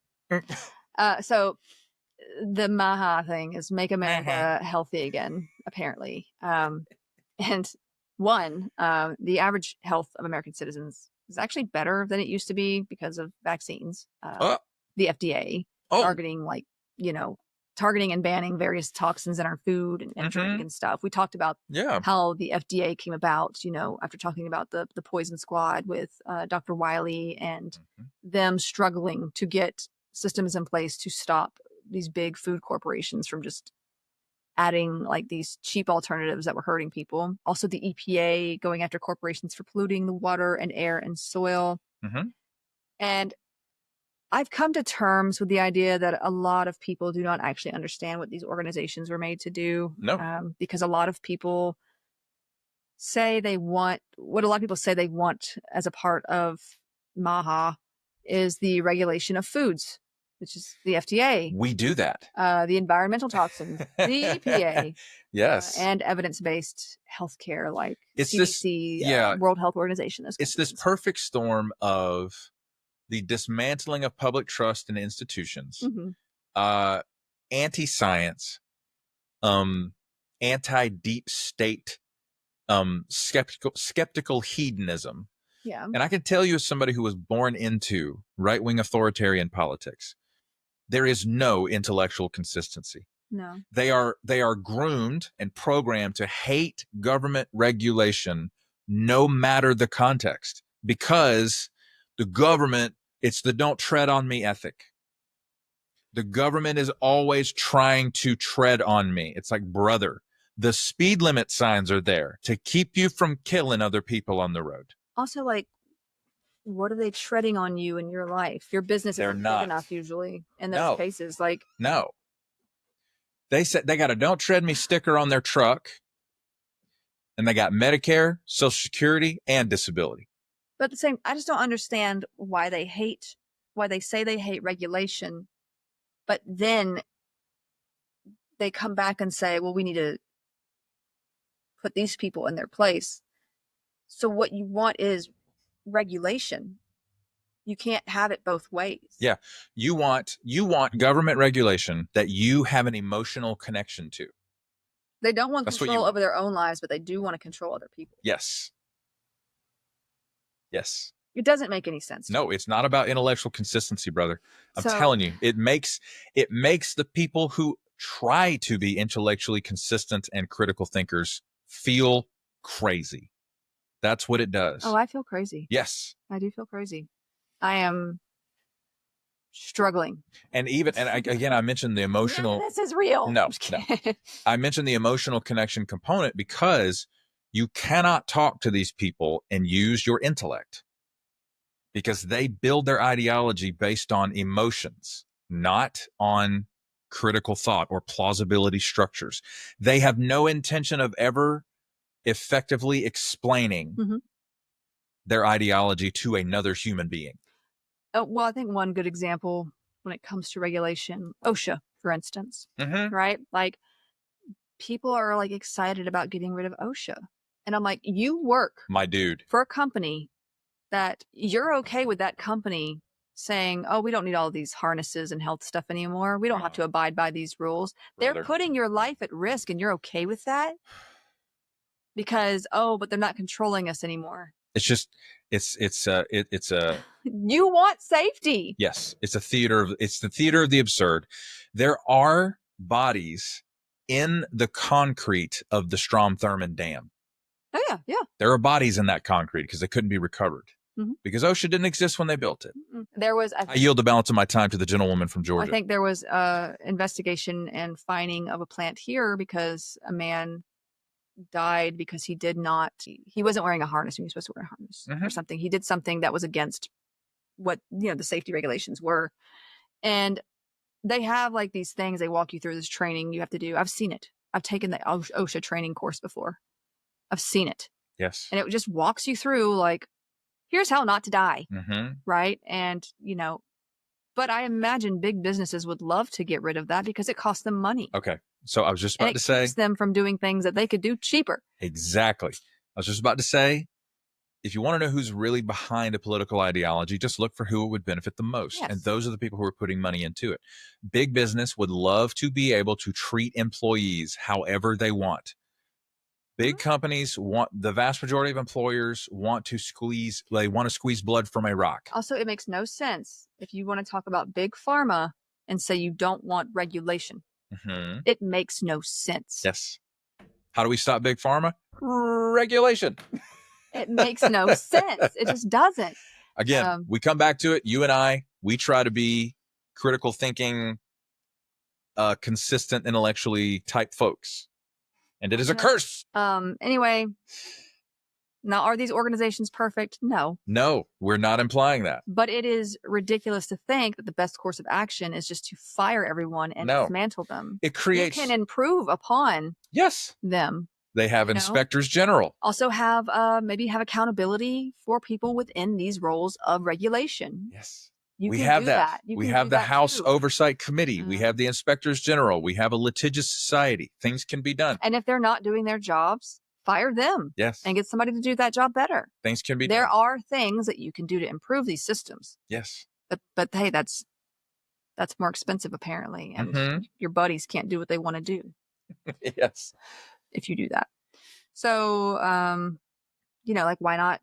So the Maha thing is make America healthy again, apparently. And the average health of American citizens is actually better than it used to be because of vaccines. The FDA targeting and banning various toxins in our food and drink and stuff. We talked about how the FDA came about, after talking about the Poison Squad with Dr. Wiley and them struggling to get systems in place to stop these big food corporations from just adding like these cheap alternatives that were hurting people. Also, the EPA going after corporations for polluting the water and air and soil. And I've come to terms with the idea that a lot of people do not actually understand what these organizations were made to do.
No.
Because a lot of people say they want as a part of MAHA is the regulation of foods, which is the FDA.
We do that.
The environmental toxins, the EPA.
Yes.
And evidence-based healthcare like
it's
CDC, World Health Organization.
It's this perfect storm of the dismantling of public trust in institutions, anti-science, anti-deep state, skeptical hedonism.
Yeah.
And I can tell you, as somebody who was born into right-wing authoritarian politics, there is no intellectual consistency.
No.
They are groomed and programmed to hate government regulation no matter the context, because the government, it's the don't tread on me ethic. The government is always trying to tread on me. It's like, brother, the speed limit signs are there to keep you from killing other people on the road.
Also, like, what are they treading on you in your life? Your business isn't big enough usually in those cases. Like,
no. They said they got a don't tread me sticker on their truck, and they got Medicare, Social Security, and disability.
But at the same, I just don't understand why they say they hate regulation, but then they come back and say, well, we need to put these people in their place. So what you want is regulation. You can't have it both ways.
Yeah. You want government regulation that you have an emotional connection to.
They don't want control over their own lives, but they do want to control other people.
Yes. Yes.
It doesn't make any sense.
No, it's not about intellectual consistency, brother. I'm telling you, it makes the people who try to be intellectually consistent and critical thinkers feel crazy. That's what it does.
Oh, I feel crazy.
Yes.
I do feel crazy. I am struggling.
And again, I mentioned the emotional.
This is real.
No. I mentioned the emotional connection component because you cannot talk to these people and use your intellect, because they build their ideology based on emotions, not on critical thought or plausibility structures. They have no intention of ever effectively explaining their ideology to another human being.
Well, I think one good example when it comes to regulation, OSHA, for instance, right? Like, people are like excited about getting rid of OSHA. And I'm like, you work,
my dude,
for a company that you're okay with that company saying, oh, we don't need all these harnesses and health stuff anymore. We don't have to abide by these rules. They're putting your life at risk, and you're okay with that because, but they're not controlling us anymore.
It's just, it's a
you want safety.
Yes. It's the theater of the absurd. There are bodies in the concrete of the Strom-Thurmond Dam.
Oh yeah. Yeah.
There are bodies in that concrete because they couldn't be recovered because OSHA didn't exist when they built it.
There was,
I yield the balance of my time to the gentlewoman from Georgia.
I think there was investigation and fining of a plant here because a man died because he wasn't wearing a harness. He was supposed to wear a harness or something. He did something that was against what, the safety regulations were. And they have like these things they walk you through, this training you have to do. I've seen it. I've taken the OSHA training course before. I've seen it.
Yes.
And it just walks you through like, here's how not to die. Right. And, but I imagine big businesses would love to get rid of that because it costs them money.
Okay. So I was just about to say,
keeps them from doing things that they could do cheaper.
Exactly. I was just about to say, if you want to know who's really behind a political ideology, just look for who it would benefit the most. Yes. And those are the people who are putting money into it. Big business would love to be able to treat employees however they want. Big companies the vast majority of employers want to squeeze blood from a rock.
Also, it makes no sense if you want to talk about big pharma and say you don't want regulation. It makes no sense.
Yes. How do we stop big pharma? Regulation.
It makes no sense. It just doesn't.
Again, we come back to it. You and I, we try to be critical thinking, consistent, intellectually type folks. And it is a curse.
Anyway, now, are these organizations perfect? No.
No, we're not implying that.
But it is ridiculous to think that the best course of action is just to fire everyone and dismantle them.
It creates...
You can improve upon them.
They have inspectors general.
Also have maybe have accountability for people within these roles of regulation.
Yes.
We have that.
We have the House Oversight Committee. We have the inspectors general. We have a litigious society. Things can be done.
And if they're not doing their jobs, fire them.
Yes.
And get somebody to do that job better.
Things can be done.
There are things that you can do to improve these systems.
Yes.
But hey, that's more expensive apparently. And your buddies can't do what they want to do.
Yes.
If you do that. So, like why not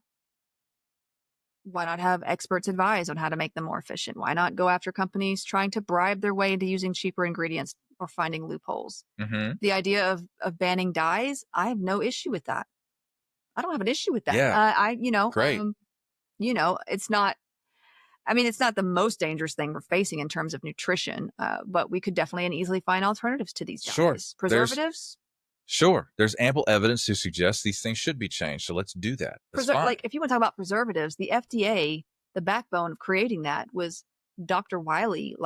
have experts advise on how to make them more efficient? Why not go after companies trying to bribe their way into using cheaper ingredients? or finding loopholes.
Mm-hmm.
The idea of banning dyes, I have no issue with that. I don't have an issue with that.
Yeah. Great.
It's not, I mean, it's not the most dangerous thing we're facing in terms of nutrition, but we could definitely and easily find alternatives to these dyes.
Sure.
Preservatives.
There's ample evidence to suggest these things should be changed. So let's do that. That's fine.
Like, if you want to talk about preservatives, the FDA, the backbone of creating that was Dr. Wiley,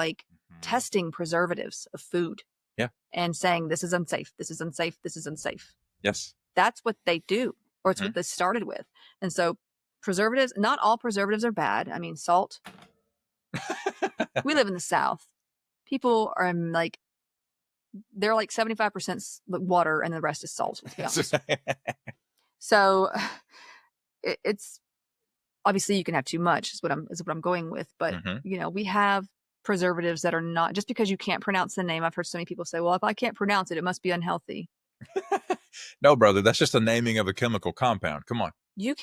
testing preservatives of food.
Yeah.
And saying, this is unsafe, this is unsafe, this is unsafe.
Yes.
That's what they do, or it's what they started with. And so preservatives, not all preservatives are bad. I mean, salt. We live in the South. People are they're 75% water and the rest is salt, to be honest. So it's obviously you can have too much is what I'm going with. But we have preservatives that are not, just because you can't pronounce the name. I've heard so many people say, well, if I can't pronounce it, it must be unhealthy.
No, brother, that's just the naming of a chemical compound. Come on.
You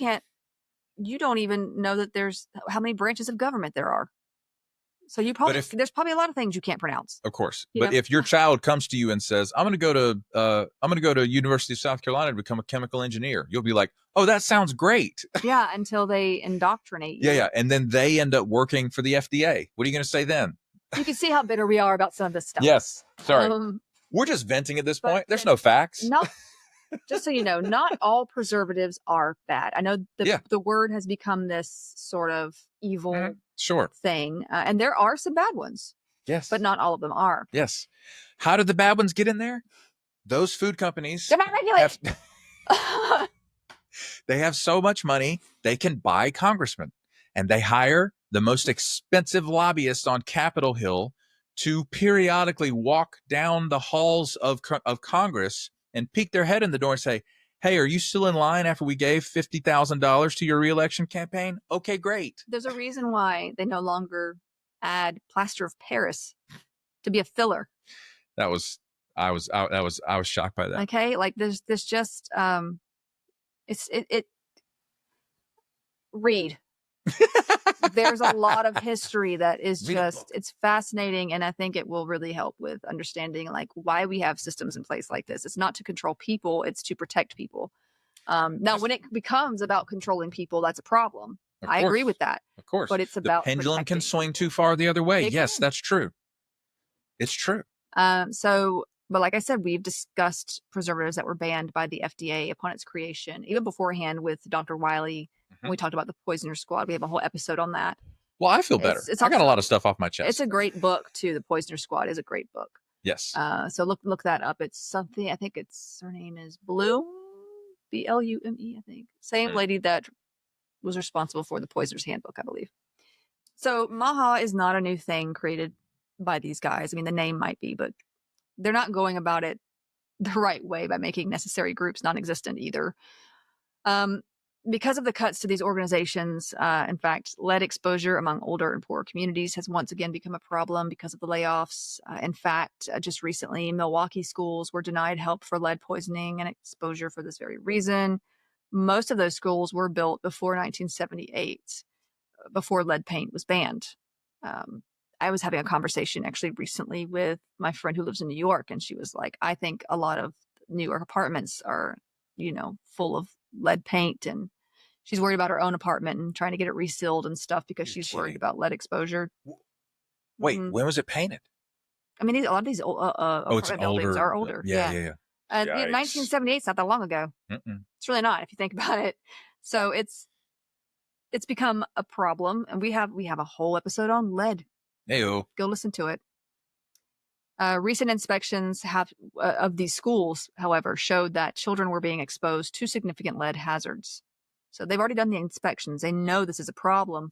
don't even know that there's how many branches of government there are. So there's probably a lot of things you can't pronounce.
Of course. But if your child comes to you and says, I'm going to go to University of South Carolina to become a chemical engineer, you'll be like, oh, that sounds great.
Yeah. Until they indoctrinate you.
Yeah. And then they end up working for the FDA. What are you going to say then?
You can see how bitter we are about some of this stuff.
Yes. Sorry. We're just venting at this point. There's no facts.
Just so you know, not all preservatives are bad. I know the word has become this sort of evil thing. And there are some bad ones.
Yes.
But not all of them are.
Yes. How did the bad ones get in there? Those food companies.
They're not regulated.
They have so much money, they can buy congressmen. And they hire the most expensive lobbyists on Capitol Hill to periodically walk down the halls of Congress and peek their head in the door and say, hey, are you still in line after we gave $50,000 to your reelection campaign? Okay, great. There's
a reason why they no longer add plaster of Paris to be a filler.
I was shocked by that.
Okay. There's just, read. There's a lot of history that is it's fascinating. And I think it will really help with understanding why we have systems in place like this. It's not to control people, it's to protect people. Now, when it becomes about controlling people, that's a problem. I agree with that.
Of course.
But it's about
the pendulum
protecting.
Can swing too far the other way. Yes, that's true. It's true.
But like I said, we've discussed preservatives that were banned by the FDA upon its creation, even beforehand with Dr. Wiley. When we talked about the Poisoner Squad, we have a whole episode on that.
Well, I feel better. I got a lot of stuff off my chest.
It's a great book too. The Poisoner Squad is a great book.
Yes.
So look that up. It's something. I think her name is Bloom, Blume. I think same lady that was responsible for the Poisoner's Handbook, I believe. So MAHA is not a new thing created by these guys. I mean, the name might be, but they're not going about it the right way by making necessary groups non-existent either. Because of the cuts to these organizations, in fact, lead exposure among older and poorer communities has once again become a problem because of the layoffs. In fact, just recently, Milwaukee schools were denied help for lead poisoning and exposure for this very reason. Most of those schools were built before 1978, before lead paint was banned. I was having a conversation actually recently with my friend who lives in New York, and she was like, I think a lot of New York apartments are, full of lead paint, and she's worried about her own apartment and trying to get it resealed and stuff because she's worried about lead exposure.
Wait, when was it painted?
I mean, a lot of these apartment buildings are older.
Yeah.
1978 is not that long ago. It's really not, if you think about it. So it's become a problem, and we have a whole episode on lead.
Heyo.
Go listen to it. Recent inspections of these schools, however, showed that children were being exposed to significant lead hazards. So they've already done the inspections. They know this is a problem.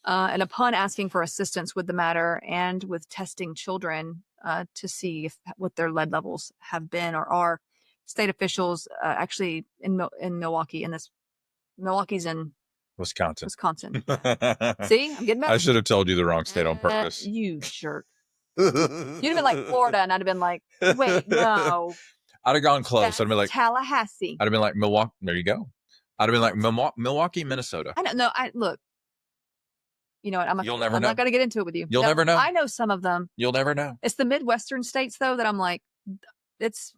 And upon asking for assistance with the matter and with testing children to see what their lead levels have been or are, state officials actually in Milwaukee, Milwaukee's in Wisconsin. See, I'm getting better.
I should have told you the wrong state on purpose.
You jerk. You'd have been like Florida, and I'd have been like, wait, no.
I'd have gone close. I'd have been like
Tallahassee.
I'd have been like Milwaukee. There you go. I'd have been like Milwaukee, Minnesota.
I don't know. Look, you know what?
You'll never
I'm
know.
not going to get into it with you.
You'll never know.
I know some of them.
You'll never know.
It's the Midwestern states, though, that I'm like, it's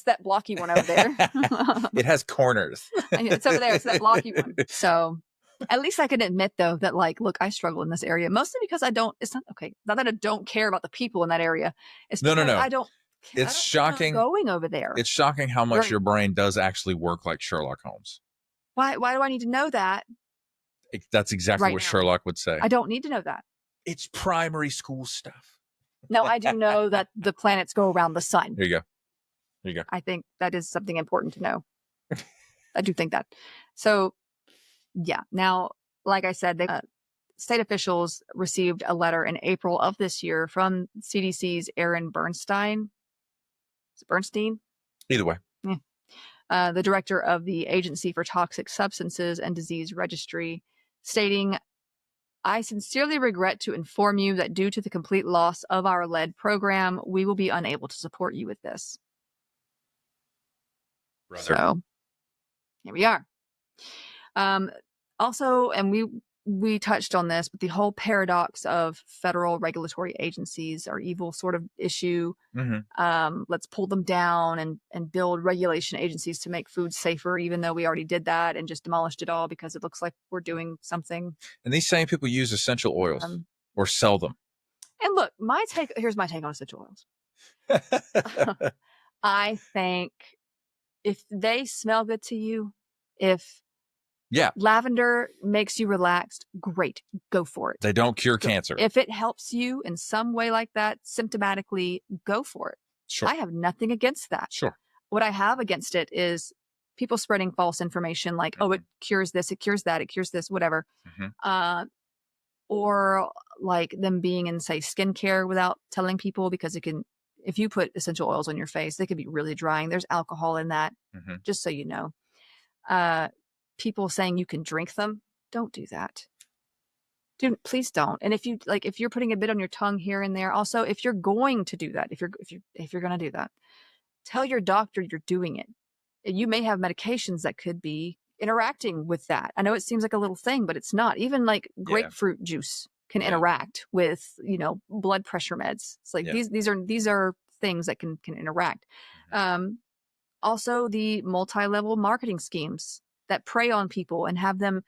that blocky one over there.
It has corners.
It's over there. It's that blocky one. So at least I can admit, though, that like, look, I struggle in this area, mostly because it's not okay. Not that I don't care about the people in that area. It's
No.
I don't.
It's shocking
going over there.
It's shocking how much your brain does actually work like Sherlock Holmes.
Why do I need to know that?
That's exactly what Sherlock would say.
I don't need to know that.
It's primary school stuff.
No, I do know that the planets go around the sun.
There you go.
I think that is something important to know. I do think that. So, yeah. Now, like I said, state officials received a letter in April of this year from CDC's Aaron Bernstein. Is it Bernstein?
Either way.
Yeah. The director of the Agency for Toxic Substances and Disease Registry, stating, I sincerely regret to inform you that due to the complete loss of our lead program, we will be unable to support you with this.
Brother.
So here we are. Also, and we touched on this, but the whole paradox of federal regulatory agencies are evil sort of issue.
Mm-hmm.
Let's pull them down and build regulation agencies to make food safer, even though we already did that and just demolished it all because it looks like we're doing something.
And these same people use essential oils or sell them.
And look, here's my take on essential oils. I think if they smell good to you, if lavender makes you relaxed, great, go for it.
They don't cure cancer.
If it helps you in some way like that, symptomatically, go for it.
Sure.
I have nothing against that.
Sure.
What I have against it is people spreading false information like, oh, it cures this, it cures that, it cures this, whatever. Mm-hmm. Or like them being in, say, skincare without telling people, because if you put essential oils on your face, they could be really drying. There's alcohol in that, just so you know. People saying you can drink them, don't do that. Dude, please don't. And if you're putting a bit on your tongue here and there, also, if you're going to do that, if you're going to do that, tell your doctor you're doing it. You may have medications that could be interacting with that. I know it seems like a little thing, but it's not. Even like grapefruit juice can interact with, blood pressure meds. It's like these are things that can interact. Also, the multi-level marketing schemes that prey on people and have them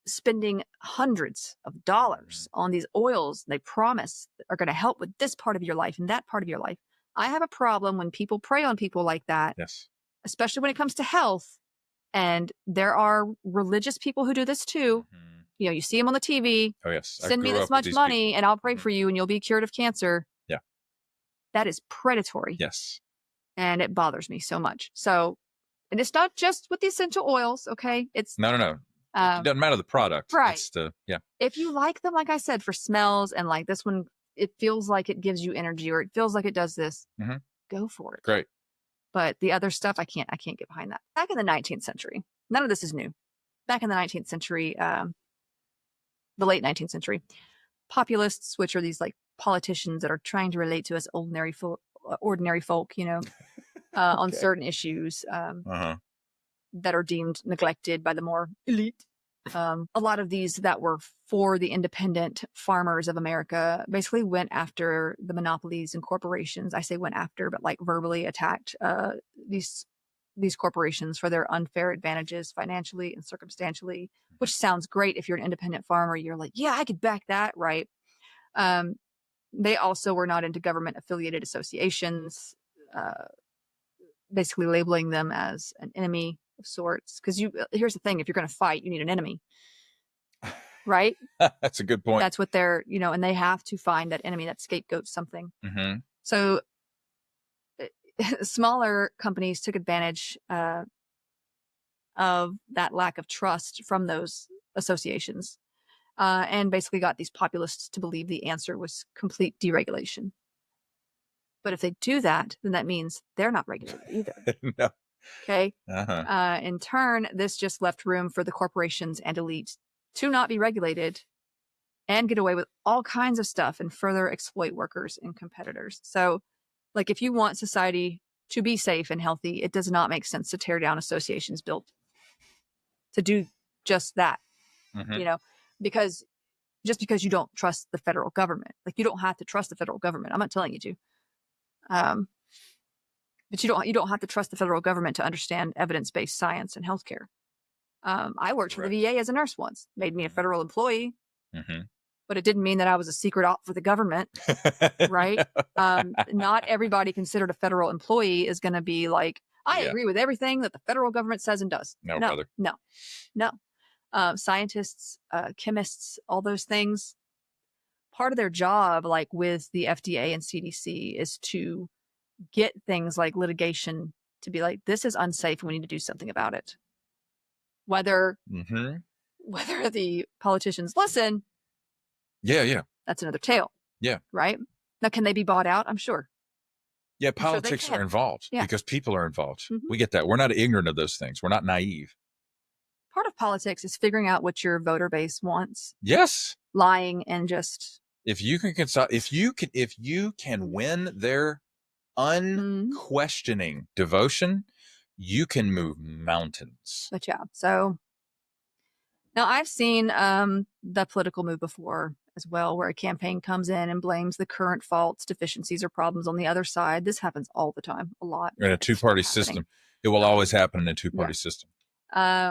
spending hundreds of dollars on these oils they promise are going to help with this part of your life and that part of your life. I have a problem when people prey on people like that, especially when it comes to health. And there are religious people who do this too. You see them on the TV.
Oh, yes.
Send me this much money and I'll pray for you and you'll be cured of cancer.
Yeah.
That is predatory.
Yes.
And it bothers me so much. So, and it's not just with the essential oils, okay? It's
no. It doesn't matter the product.
Right.
It's
if you like them, like I said, for smells and like this one, it feels like it gives you energy or it feels like it does this, go for it.
Great.
But the other stuff, I can't get behind that. Back in the 19th century, none of this is new. Back in the 19th century, the late 19th century, populists, which are these like politicians that are trying to relate to us ordinary folk, on certain issues that are deemed neglected by the more elite. A lot of these that were for the independent farmers of America basically went after the monopolies and corporations. I say went after, but like verbally attacked these corporations for their unfair advantages financially and circumstantially, which sounds great if you're an independent farmer. You're like, yeah, I could back that, right? They also were not into government affiliated associations, basically labeling them as an enemy of sorts. Because here's the thing: if you're going to fight, you need an enemy, right?
That's a good point.
That's what they're, and they have to find that enemy, that scapegoat, something. So smaller companies took advantage of that lack of trust from those associations, and basically got these populists to believe the answer was complete deregulation. But if they do that, then that means they're not regulated either.
No.
Okay. In turn, this just left room for the corporations and elites to not be regulated and get away with all kinds of stuff and further exploit workers and competitors. So, like, if you want society to be safe and healthy, it does not make sense to tear down associations built to do just that, because just because you don't trust the federal government. Like, you don't have to trust the federal government. I'm not telling you to. But you don't have to trust the federal government to understand evidence-based science and healthcare. I worked for the VA as a nurse once. Made me a federal employee. Mm-hmm. But it didn't mean that I was a secret op for the government, right? Not everybody considered a federal employee is going to be like, I agree with everything that the federal government says and does.
No, brother.
No. Scientists, chemists, all those things, part of their job, like with the FDA and CDC, is to get things like litigation to be like, this is unsafe and we need to do something about it. Whether the politicians listen, that's another tale.
Yeah.
Right? Now, can they be bought out? I'm sure.
Yeah, politics are involved because people are involved. Mm-hmm. We get that. We're not ignorant of those things. We're not naive.
Part of politics is figuring out what your voter base wants.
Yes.
Lying and just...
If you can win their unquestioning devotion, you can move mountains.
But yeah, so... Now, I've seen the political move before as well, where a campaign comes in and blames the current faults, deficiencies, or problems on the other side. This happens all the time, a lot.
In a two-party system. It will always happen in a two-party system.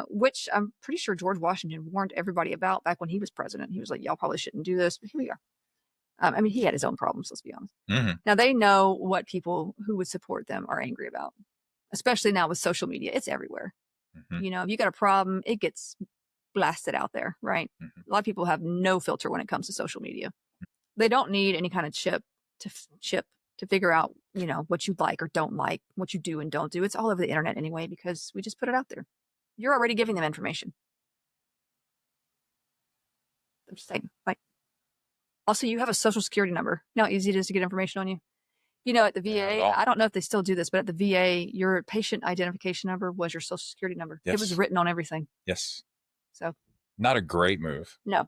Which I'm pretty sure George Washington warned everybody about back when he was president. He was like, y'all probably shouldn't do this, but here we are. I mean, he had his own problems, let's be honest. Mm-hmm. Now, they know what people who would support them are angry about, especially now with social media. It's everywhere. Mm-hmm. You know, if you got a problem, it gets blasted out there, right? Mm-hmm. A lot of people have no filter when it comes to social media. They don't need any kind of chip to figure out, you know, what you like or don't like, what you do and don't do. It's all over the internet anyway, because we just put it out there. You're already giving them information. I'm just saying, like, also, you have a social security number. You know how easy it is to get information on you? You know, at the VA, I don't know if they still do this, but at the VA, your patient identification number was your social security number. Yes. It was written on everything.
Yes.
So,
not a great move.
No.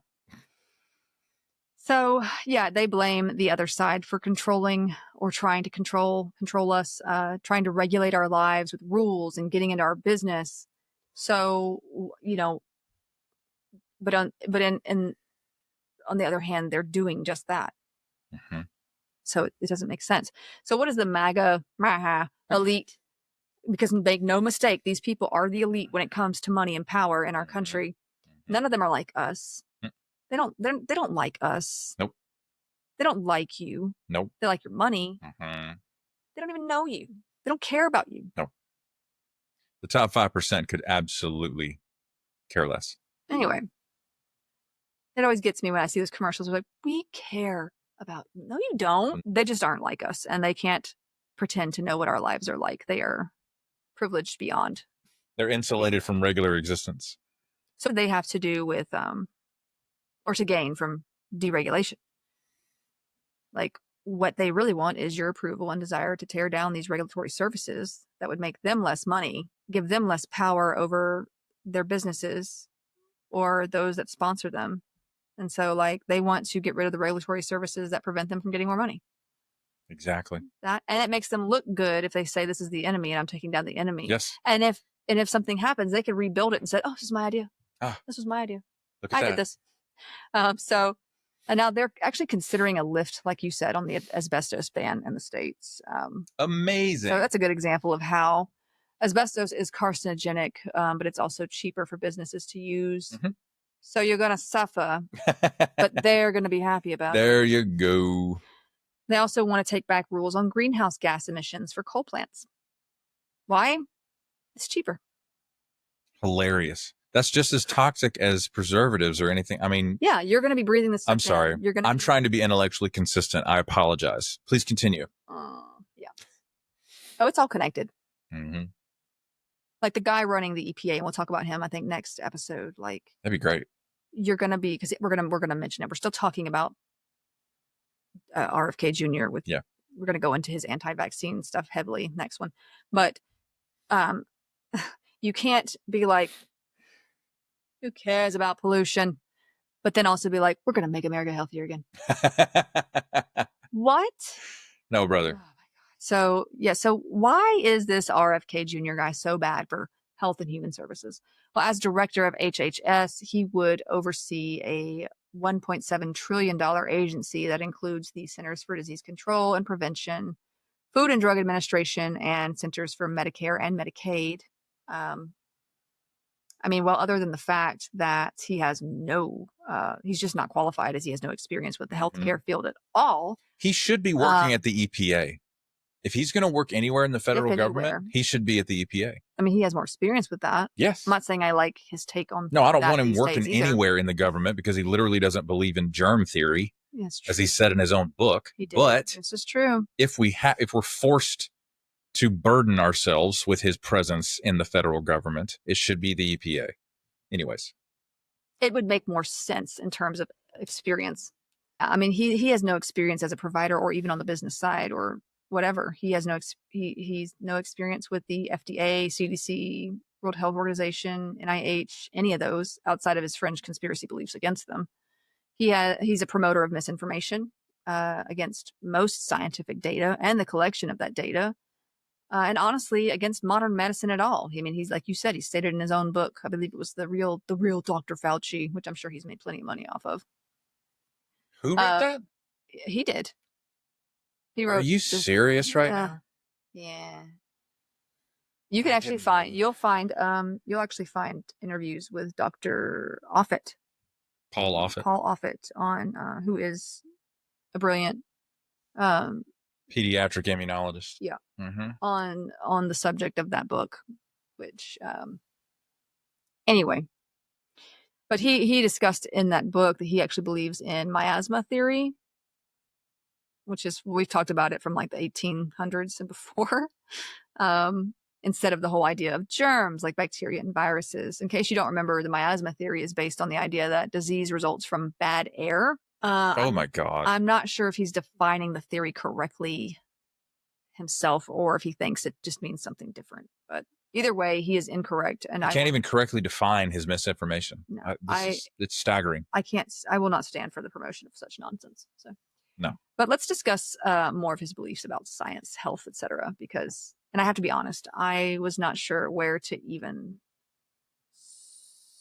So, yeah, they blame the other side for controlling or trying to control us, trying to regulate our lives with rules and getting into our business. So, you know, but on the other hand, they're doing just that. Mm-hmm. So it doesn't make sense. So what is the MAGA elite? Because make no mistake, these people are the elite when it comes to money and power in our country. None of them are like us. They don't like us.
Nope.
They don't like you.
Nope.
They like your money. Mm-hmm. They don't even know you. They don't care about you.
No. The top 5% could absolutely care less.
Anyway, it always gets me when I see those commercials. Like, we care about you. No, you don't. They just aren't like us, and they can't pretend to know what our lives are like. They are privileged beyond.
They're insulated from regular existence.
So they have to do with, or to gain from deregulation. Like, what they really want is your approval and desire to tear down these regulatory services that would make them less money, give them less power over their businesses or those that sponsor them. And so, like, they want to get rid of the regulatory services that prevent them from getting more money.
Exactly.
And it makes them look good if they say this is the enemy and I'm taking down the enemy.
Yes.
And if something happens, they could rebuild it and say, oh, this is my idea. This was my idea. I did this. And now they're actually considering a lift, like you said, on the asbestos ban in the States.
Amazing.
So that's a good example of how asbestos is carcinogenic, but it's also cheaper for businesses to use. Mm-hmm. So you're going to suffer, but they're going to be happy about it.
There you go.
They also want to take back rules on greenhouse gas emissions for coal plants. Why? It's cheaper.
Hilarious. That's just as toxic as preservatives or anything. I mean,
yeah, you're going to be breathing this.
I'm sorry. I'm trying to be intellectually consistent. I apologize. Please continue.
Yeah. Oh, it's all connected. Mm-hmm. Like the guy running the EPA, and we'll talk about him, I think, next episode. Like,
that'd be great.
You're going to be, because we're going to mention it. We're still talking about RFK Jr. We're going to go into his anti-vaccine stuff heavily next one. But you can't be like, who cares about pollution? But then also be like, we're going to make America healthier again. What?
No, brother.
Oh, my God. So, yeah. So why is this RFK Jr. guy so bad for Health and Human Services? Well, as director of HHS, he would oversee a $1.7 trillion agency that includes the Centers for Disease Control and Prevention, Food and Drug Administration, and Centers for Medicare and Medicaid. I mean, well, other than the fact that he has he's just not qualified, as he has no experience with the healthcare field at all.
He should be working at the EPA. If he's going to work anywhere in the federal government, he should be at the EPA.
I mean, he has more experience with that.
Yes.
I'm not saying I like his take on
No, I don't want him working anywhere in the government because he literally doesn't believe in germ theory, as he said in his own book.
He did.
But
this is true.
If we're forced to burden ourselves with his presence in the federal government, it should be the EPA. Anyways.
It would make more sense in terms of experience. I mean, he has no experience as a provider or even on the business side or whatever. He has he's no experience with the FDA, CDC, World Health Organization, NIH, any of those outside of his fringe conspiracy beliefs against them. He's a promoter of misinformation against most scientific data and the collection of that data. And honestly, against modern medicine at all. I mean, he's, like you said, he stated in his own book, I believe it was the real Dr. Fauci, which I'm sure he's made plenty of money off of.
Who wrote that?
He did. He wrote.
Are you serious right now?
Yeah. You can actually you'll actually find interviews with Dr. Offit.
Paul Offit.
Paul Offit on who is a brilliant
pediatric immunologist.
Yeah. On the subject of that book, which anyway. But he discussed in that book that he actually believes in miasma theory, which is, we've talked about it from like the 1800s and before, instead of the whole idea of germs like bacteria and viruses. In case you don't remember, the miasma theory is based on the idea that disease results from bad air.
Oh my God.
I'm not sure if he's defining the theory correctly himself or if he thinks it just means something different. But either way, he is incorrect. And
I can't even correctly define his misinformation.
No,
it's staggering.
I will not stand for the promotion of such nonsense. So
no.
But let's discuss more of his beliefs about science, health, etc. Because, and I have to be honest, I was not sure where to even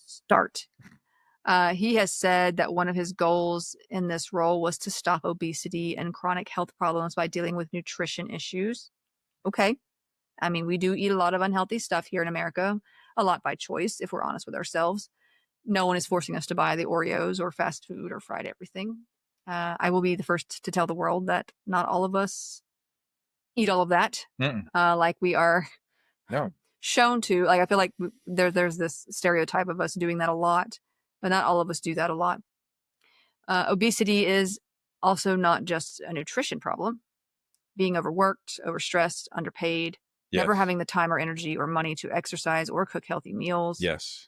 start. He has said that one of his goals in this role was to stop obesity and chronic health problems by dealing with nutrition issues. Okay. I mean, we do eat a lot of unhealthy stuff here in America, a lot by choice, if we're honest with ourselves. No one is forcing us to buy the Oreos or fast food or fried everything. I will be the first to tell the world that not all of us eat all of that, like we are shown to. Like, I feel like there's this stereotype of us doing that a lot, but not all of us do that a lot. Obesity is also not just a nutrition problem. Being overworked, overstressed, underpaid, never having the time or energy or money to exercise or cook healthy meals.
Yes.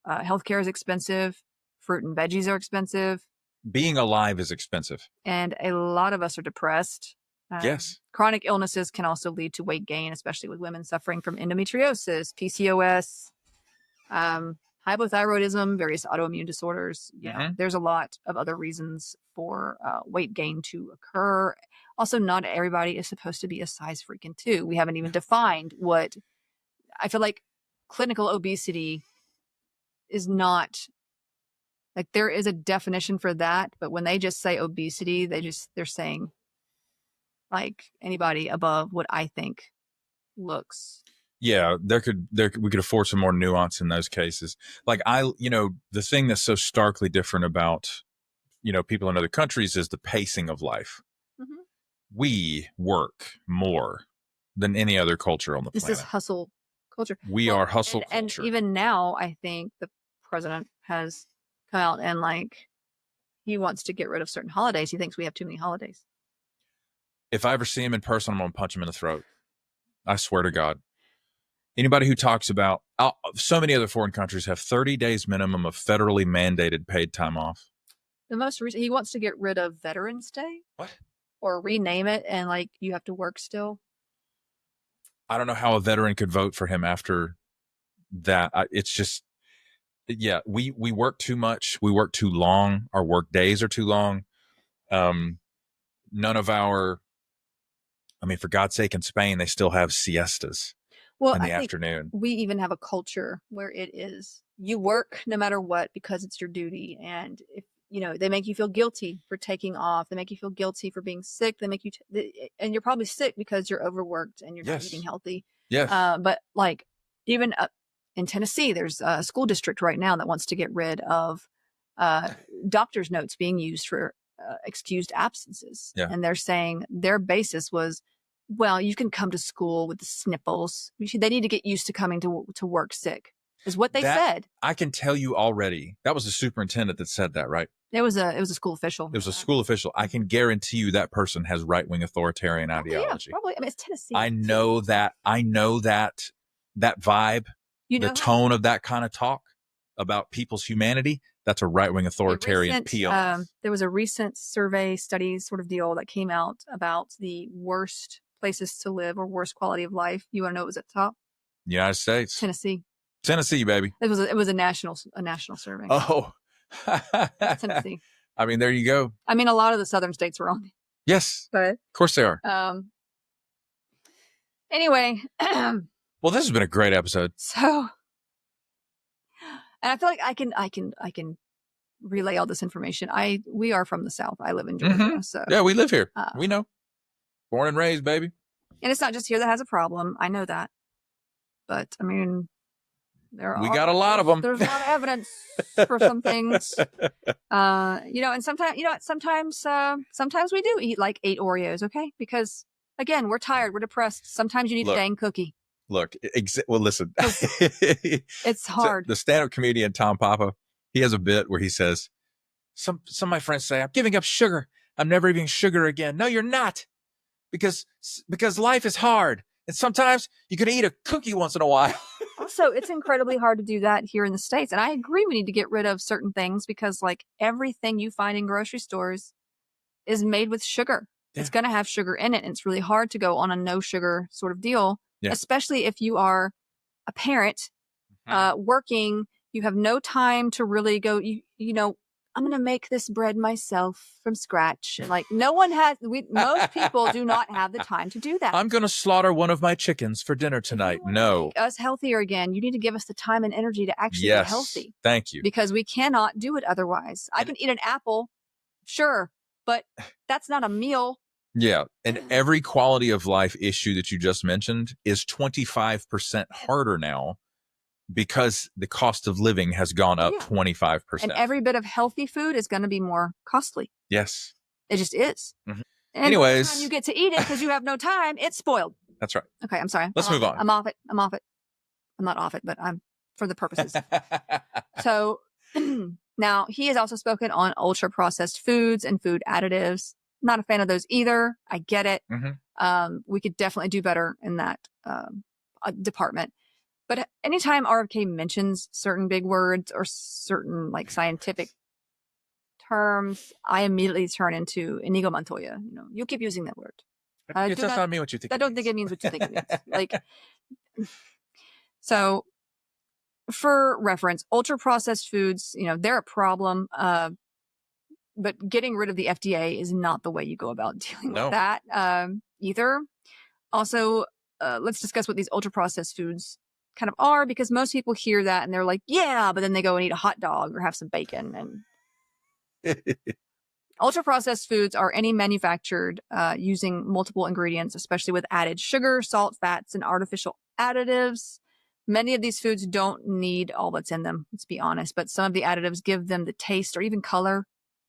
Healthcare is expensive. Fruit and veggies are expensive.
Being alive is expensive.
And a lot of us are depressed.
Yes.
Chronic illnesses can also lead to weight gain, especially with women suffering from endometriosis, PCOS, hypothyroidism, various autoimmune disorders. There's a lot of other reasons for weight gain to occur. Also, not everybody is supposed to be a size freaking 2. We haven't even defined what, I feel like clinical obesity is not, like, there is a definition for that, but when they just say obesity, they're saying like anybody above what I think looks.
Yeah, we could afford some more nuance in those cases. Like, the thing that's so starkly different about, people in other countries is the pacing of life. Mm-hmm. We work more than any other culture on the planet.
This is hustle culture.
We are hustle culture.
And even now, I think the president has come out and he wants to get rid of certain holidays. He thinks we have too many holidays.
If I ever see him in person, I'm going to punch him in the throat. I swear to God. Anybody who talks about, so many other foreign countries have 30 days minimum of federally mandated paid time off.
The most recent, he wants to get rid of Veterans Day.
What?
Or rename it and you have to work still.
I don't know how a veteran could vote for him after that. It's just, we work too much. We work too long. Our work days are too long. None of our, for God's sake, in Spain, they still have siestas in the afternoon.
We even have a culture where it is, you work no matter what because it's your duty. And they make you feel guilty for taking off. They make you feel guilty for being sick. They make you, and you're probably sick because you're overworked and you're not eating healthy.
Yes.
But like even in Tennessee, there's a school district right now that wants to get rid of doctor's notes being used for excused absences.
Yeah.
And they're saying their basis was, well, you can come to school with the sniffles. They need to get used to coming to work sick, is what they said.
I can tell you already. That was the superintendent that said that, right?
It was a school official.
It was a school official. I can guarantee you that person has right-wing authoritarian ideology.
Yeah, probably. I mean, it's Tennessee.
I know that vibe, the tone of that kind of talk about people's humanity. That's a right-wing authoritarian PR.
There was a recent survey study sort of deal that came out about the worst places to live or worst quality of life. You want to know what was at the top?
United States. Tennessee, baby.
It was a national survey.
Oh.
Tennessee.
I mean, there you go.
I mean, a lot of the southern states were on it.
Yes.
But
of course they are.
Anyway.
Well, this has been a great episode.
So, and I feel like I can relay all this information. We are from the South. I live in Georgia. So
yeah, we live here. We know. Born and raised, baby.
And it's not just here that has a problem. I know that. But I mean,
we got a lot of them.
There's a lot of evidence for some things. And sometimes we do eat like 8 Oreos, okay? Because again, we're tired, we're depressed. Sometimes you need a dang cookie.
Look, well, listen.
It's hard.
The stand-up comedian Tom Papa, he has a bit where he says, some of my friends say, I'm giving up sugar. I'm never eating sugar again. No, you're not. Because life is hard. And sometimes you can eat a cookie once in a while.
Also, it's incredibly hard to do that here in the States. And I agree we need to get rid of certain things because like everything you find in grocery stores is made with sugar. Yeah. It's going to have sugar in it. And it's really hard to go on a no sugar sort of deal, especially if you are a parent working. You have no time to really go, I'm going to make this bread myself from scratch. And like most people do not have the time to do that.
I'm going to slaughter one of my chickens for dinner tonight. No.
Make us healthier again. You need to give us the time and energy to actually be healthy.
Thank you.
Because we cannot do it otherwise. I can eat an apple, sure, but that's not a meal.
Yeah. And every quality of life issue that you just mentioned is 25% harder now. Because the cost of living has gone up 25%.
And every bit of healthy food is going to be more costly.
Yes.
It just is.
Mm-hmm.
And anyways. By the time you get to eat it because you have no time, it's spoiled.
That's right.
Okay, I'm sorry.
Let's move on.
I'm off it. I'm not off it, but I'm for the purposes. So now he has also spoken on ultra processed foods and food additives. Not a fan of those either. I get it. Mm-hmm. We could definitely do better in that department. But anytime RFK mentions certain big words or certain like scientific terms, I immediately turn into Inigo Montoya. You keep using that word.
It does not mean what you think.
I don't think it means what you think it means. So for reference, ultra processed foods, they're a problem. But getting rid of the FDA is not the way you go about dealing with that either. Also, let's discuss what these ultra processed foods kind of are, because most people hear that and they're like, yeah, but then they go and eat a hot dog or have some bacon. And ultra processed foods are any manufactured using multiple ingredients, especially with added sugar, salt, fats, and artificial additives. Many of these foods don't need all that's in them, let's be honest, but some of the additives give them the taste or even color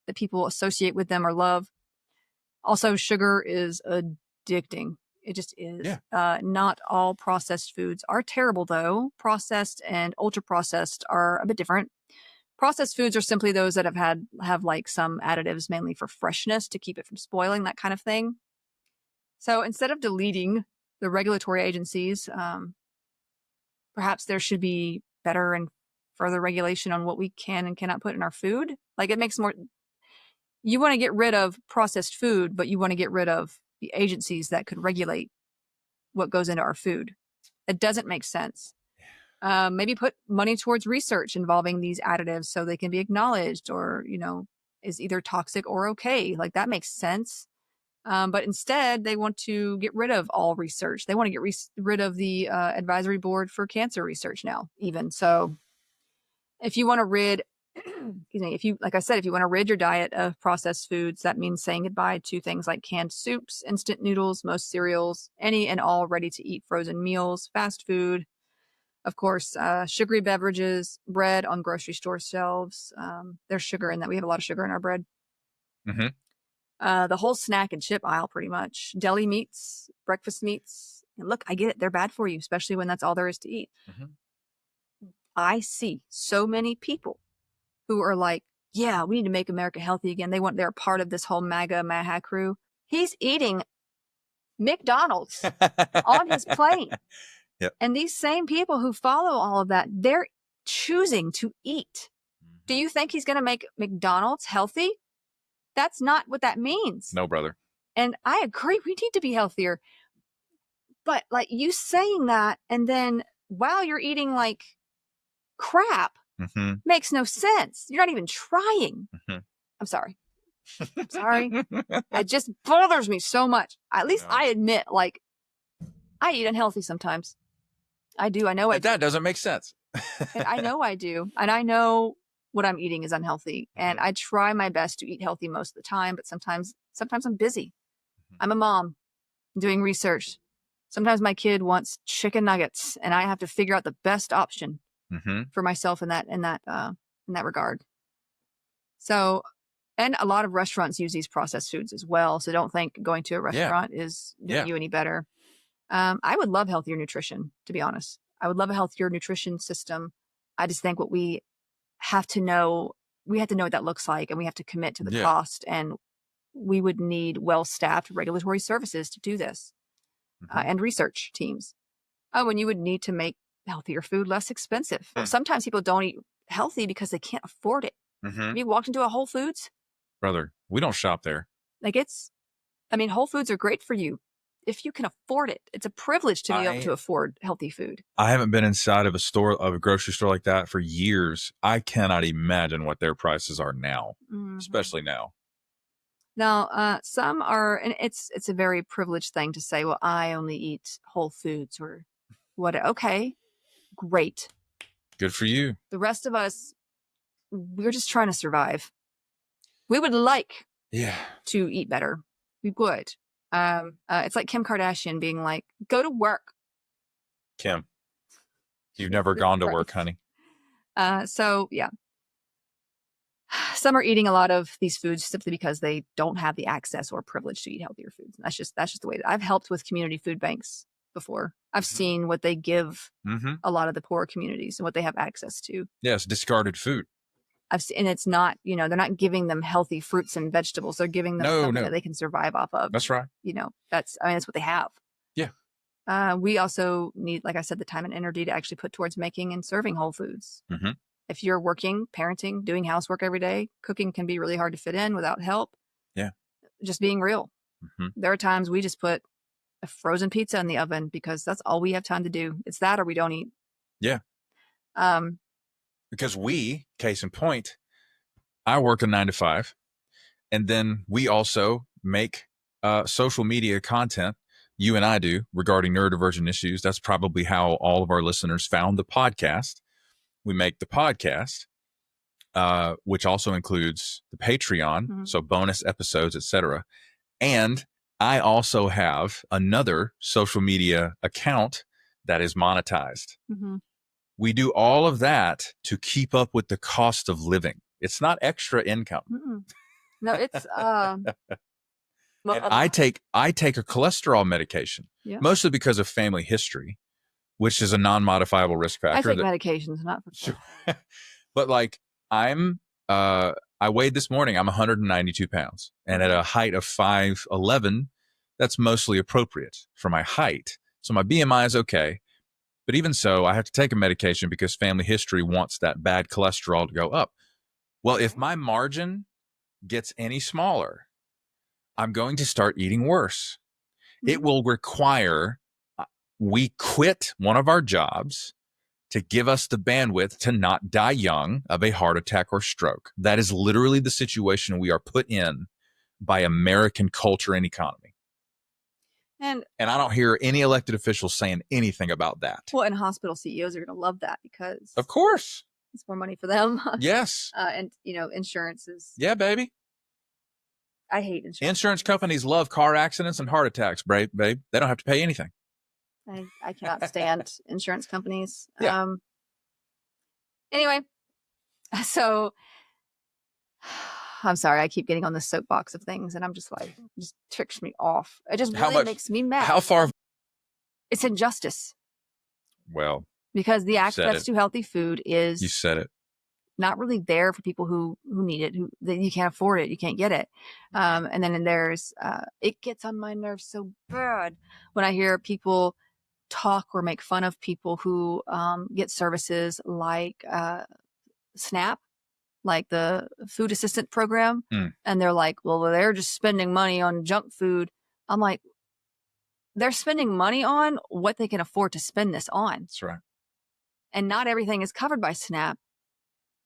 that people associate with them or love. Also, sugar is addicting. It just is. Yeah. Not all processed foods are terrible, though. Processed and ultra processed are a bit different. Processed foods are simply those that have like some additives, mainly for freshness to keep it from spoiling, that kind of thing. So instead of deleting the regulatory agencies, perhaps there should be better and further regulation on what we can and cannot put in our food. Like it makes more. You want to get rid of processed food, but you want to get rid of the agencies that could regulate what goes into our food. It doesn't make sense. Maybe put money towards research involving these additives so they can be acknowledged or, is either toxic or okay. Like that makes sense. But instead they want to get rid of all research. They want to get rid of the advisory board for cancer research now, even. So if you want to rid excuse me, if you, like I said, if you want to rid your diet of processed foods, that means saying goodbye to things like canned soups, instant noodles, most cereals, any and all ready-to-eat frozen meals, fast food, of course, sugary beverages, bread on grocery store shelves. There's sugar in that. We have a lot of sugar in our bread.
Mm-hmm.
The whole snack and chip aisle, pretty much. Deli meats, breakfast meats. And look, I get it. They're bad for you, especially when that's all there is to eat.
Mm-hmm.
I see so many people who are like, yeah, we need to make America healthy again. They're a part of this whole MAGA crew. He's eating McDonald's on his plane.
Yep.
And these same people who follow all of that, they're choosing to eat. Do you think he's going to make McDonald's healthy? That's not what that means.
No, brother.
And I agree. We need to be healthier. But like you saying that, and then while you're eating like crap, makes no sense. You're not even trying. I'm sorry. Sorry. It just bothers me so much. At least I admit, like, I eat unhealthy sometimes. I do. I know
that doesn't make sense.
And I know I do. And I know what I'm eating is unhealthy. And I try my best to eat healthy most of the time. But sometimes I'm busy. I'm a mom doing research. Sometimes my kid wants chicken nuggets and I have to figure out the best option for myself in that regard. So, and a lot of restaurants use these processed foods as well. So don't think going to a restaurant is doing you any better. I would love healthier nutrition, to be honest. I would love a healthier nutrition system. I just think what we have to know what that looks like, and we have to commit to the cost, and we would need well-staffed regulatory services to do this, and research teams. Oh, and you would need to make healthier food less expensive. Sometimes people don't eat healthy because they can't afford it. Have you walked into a Whole Foods?
Brother, we don't shop there.
Like Whole Foods are great for you if you can afford it. It's a privilege to be able to afford healthy food. I
haven't been inside of a grocery store like that for years. I cannot imagine what their prices are now, especially now.
Now, some are, and it's a very privileged thing to say, well, I only eat Whole Foods or what. Okay, great.
Good for you.
The rest of us, we're just trying to survive. We would like to eat better. We would. It's like Kim Kardashian being like, go to work.
Kim, you've never gone to work, honey.
So yeah. Some are eating a lot of these foods simply because they don't have the access or privilege to eat healthier foods. And that's just the way that I've helped with community food banks before. I've seen what they give a lot of the poor communities and what they have access to.
Yes, discarded food.
I've seen, and it's not, they're not giving them healthy fruits and vegetables. They're giving them something that they can survive off of.
That's right.
That's what they have.
Yeah.
We also need, like I said, the time and energy to actually put towards making and serving whole foods. If you're working, parenting, doing housework every day, cooking can be really hard to fit in without help.
Yeah.
Just being real. There are times we just put a frozen pizza in the oven because that's all we have time to do. It's that or we don't eat.
Yeah. Because case in point, I work a 9 to 5, and then we also make social media content. You and I do regarding neurodivergent issues. That's probably how all of our listeners found the podcast. We make the podcast, which also includes the Patreon, so bonus episodes, etc. And I also have another social media account that is monetized. We do all of that to keep up with the cost of living. It's not extra income.
No, it's
and I take a cholesterol medication, mostly because of family history, which is a non-modifiable risk factor.
I take medications, not for sure.
But like I weighed this morning, I'm 192 pounds, and at a height of 5'11", that's mostly appropriate for my height. So my BMI is okay. But even so, I have to take a medication because family history wants that bad cholesterol to go up. Well, if my margin gets any smaller, I'm going to start eating worse. It will require we quit one of our jobs to give us the bandwidth to not die young of a heart attack or stroke. That is literally the situation we are put in by American culture and economy. And I don't hear any elected officials saying anything about that.
Well, and hospital CEOs are going to love that because...
Of course.
It's more money for them.
Yes.
And insurance is.
Yeah, baby.
I hate insurance.
Insurance companies love car accidents and heart attacks, babe. They don't have to pay anything.
I cannot stand insurance companies.
Yeah.
Anyway, so I'm sorry. I keep getting on the soapbox of things, and I'm just like, it just ticks me off. It just really makes me mad.
How far?
It's injustice.
Well,
because the access to healthy food is.
You said it.
Not really there for people who need it, that you can't afford it, you can't get it. And then there's, it gets on my nerves so bad when I hear people talk or make fun of people who get services like SNAP, like the food assistant program. And they're like, well, they're just spending money on junk food. I'm like, they're spending money on what they can afford to spend this on.
That's right.
And not everything is covered by SNAP.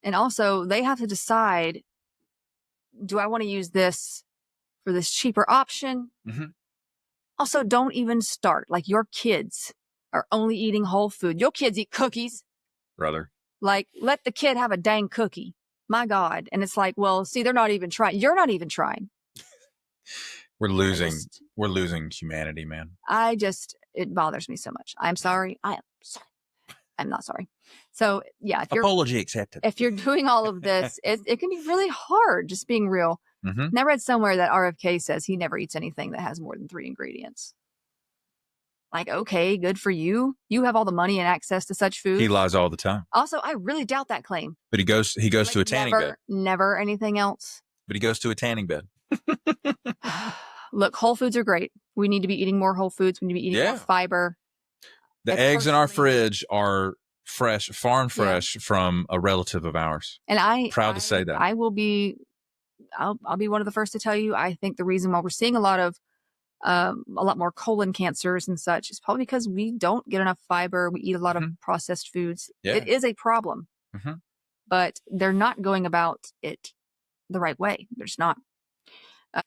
And also, they have to decide, do I want to use this for this cheaper option?
Mm-hmm.
Also, don't even start. Like, your kids are only eating whole food. Your kids eat cookies.
Brother.
Like, let the kid have a dang cookie. My God. And it's like, well, see, they're not even trying. You're not even trying.
We're losing humanity, man.
It bothers me so much. I'm sorry. I am sorry. I'm not sorry. So yeah,
apology accepted.
If you're doing all of this, it can be really hard, just being real.
Mm-hmm.
And I read somewhere that RFK says he never eats anything that has more than 3 ingredients. Like, okay, good for you. You have all the money and access to such food.
He lies all the time.
Also, I really doubt that claim.
But he goes to a tanning bed.
Never anything else.
But he goes to a tanning bed.
Look, whole foods are great. We need to be eating more whole foods. We need to be eating more fiber.
The eggs in our fridge are fresh, farm fresh from a relative of ours. And I'm proud to say that.
I'll be one of the first to tell you, I think the reason why we're seeing a lot more colon cancers and such is probably because we don't get enough fiber. We eat a lot of processed foods. Yeah. It is a problem, but they're not going about it the right way. There's not.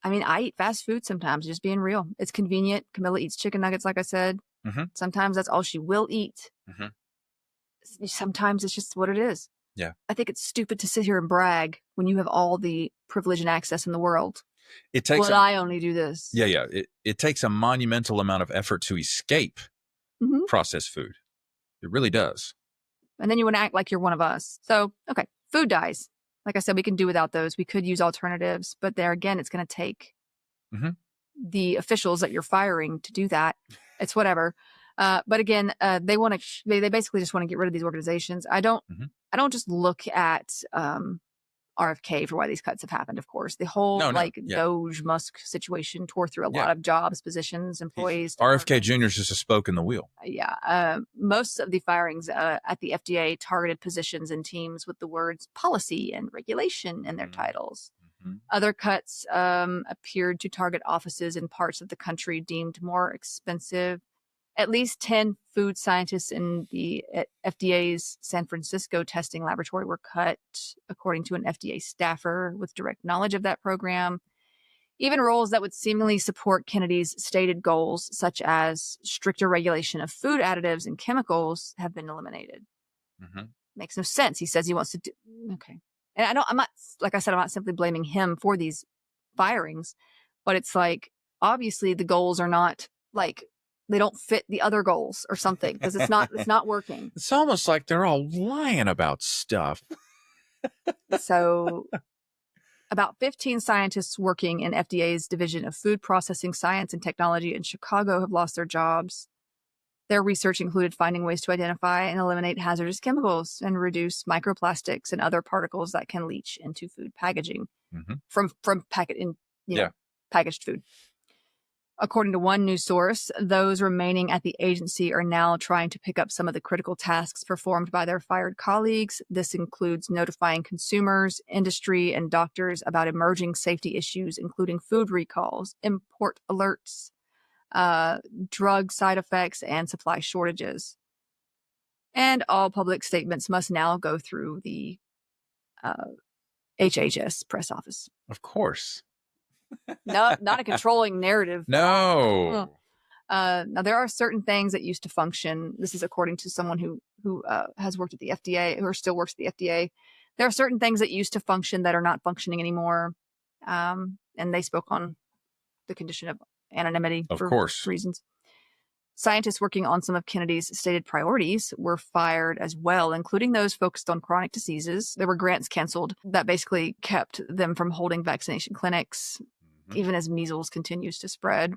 I eat fast food sometimes, just being real. It's convenient. Camilla eats chicken nuggets, like I said. Sometimes that's all she will eat. Sometimes it's just what it is.
Yeah.
I think it's stupid to sit here and brag when you have all the privilege and access in the world. I only do this.
Yeah. It takes a monumental amount of effort to escape processed food. It really does.
And then you want to act like you're one of us. So, okay, food dyes. Like I said, we can do without those. We could use alternatives, but there again, it's going to take the officials that you're firing to do that. It's whatever. But again, they basically just want to get rid of these organizations. I don't just look at RFK for why these cuts have happened. Of course, the whole Doge Musk situation tore through a lot of jobs, positions, employees.
RFK Jr. is just a spoke in the wheel.
Yeah. Most of the firings at the FDA targeted positions and teams with the words policy and regulation in their titles. Other cuts appeared to target offices in parts of the country deemed more expensive. At least 10 food scientists in the FDA's San Francisco testing laboratory were cut, according to an FDA staffer with direct knowledge of that program. Even roles that would seemingly support Kennedy's stated goals, such as stricter regulation of food additives and chemicals, have been eliminated. Makes no sense. He says he wants to do. Okay. And I'm not simply blaming him for these firings, but it's like, obviously the goals are not like, they don't fit the other goals or something, because it's not working.
It's almost like they're all lying about stuff.
So about 15 scientists working in FDA's Division of Food Processing Science and Technology in Chicago have lost their jobs. Their research included finding ways to identify and eliminate hazardous chemicals and reduce microplastics and other particles that can leach into food packaging from packaged food. According to one news source, those remaining at the agency are now trying to pick up some of the critical tasks performed by their fired colleagues. This includes notifying consumers, industry, and doctors about emerging safety issues, including food recalls, import alerts, drug side effects, and supply shortages. And all public statements must now go through the HHS press office.
Of course.
No, not a controlling narrative.
No.
Now, there are certain things that used to function. This is according to someone who has worked at the FDA, or still works at the FDA. There are certain things that used to function that are not functioning anymore. And they spoke on the condition of anonymity for reasons. Scientists working on some of Kennedy's stated priorities were fired as well, including those focused on chronic diseases. There were grants canceled that basically kept them from holding vaccination clinics, even as measles continues to spread.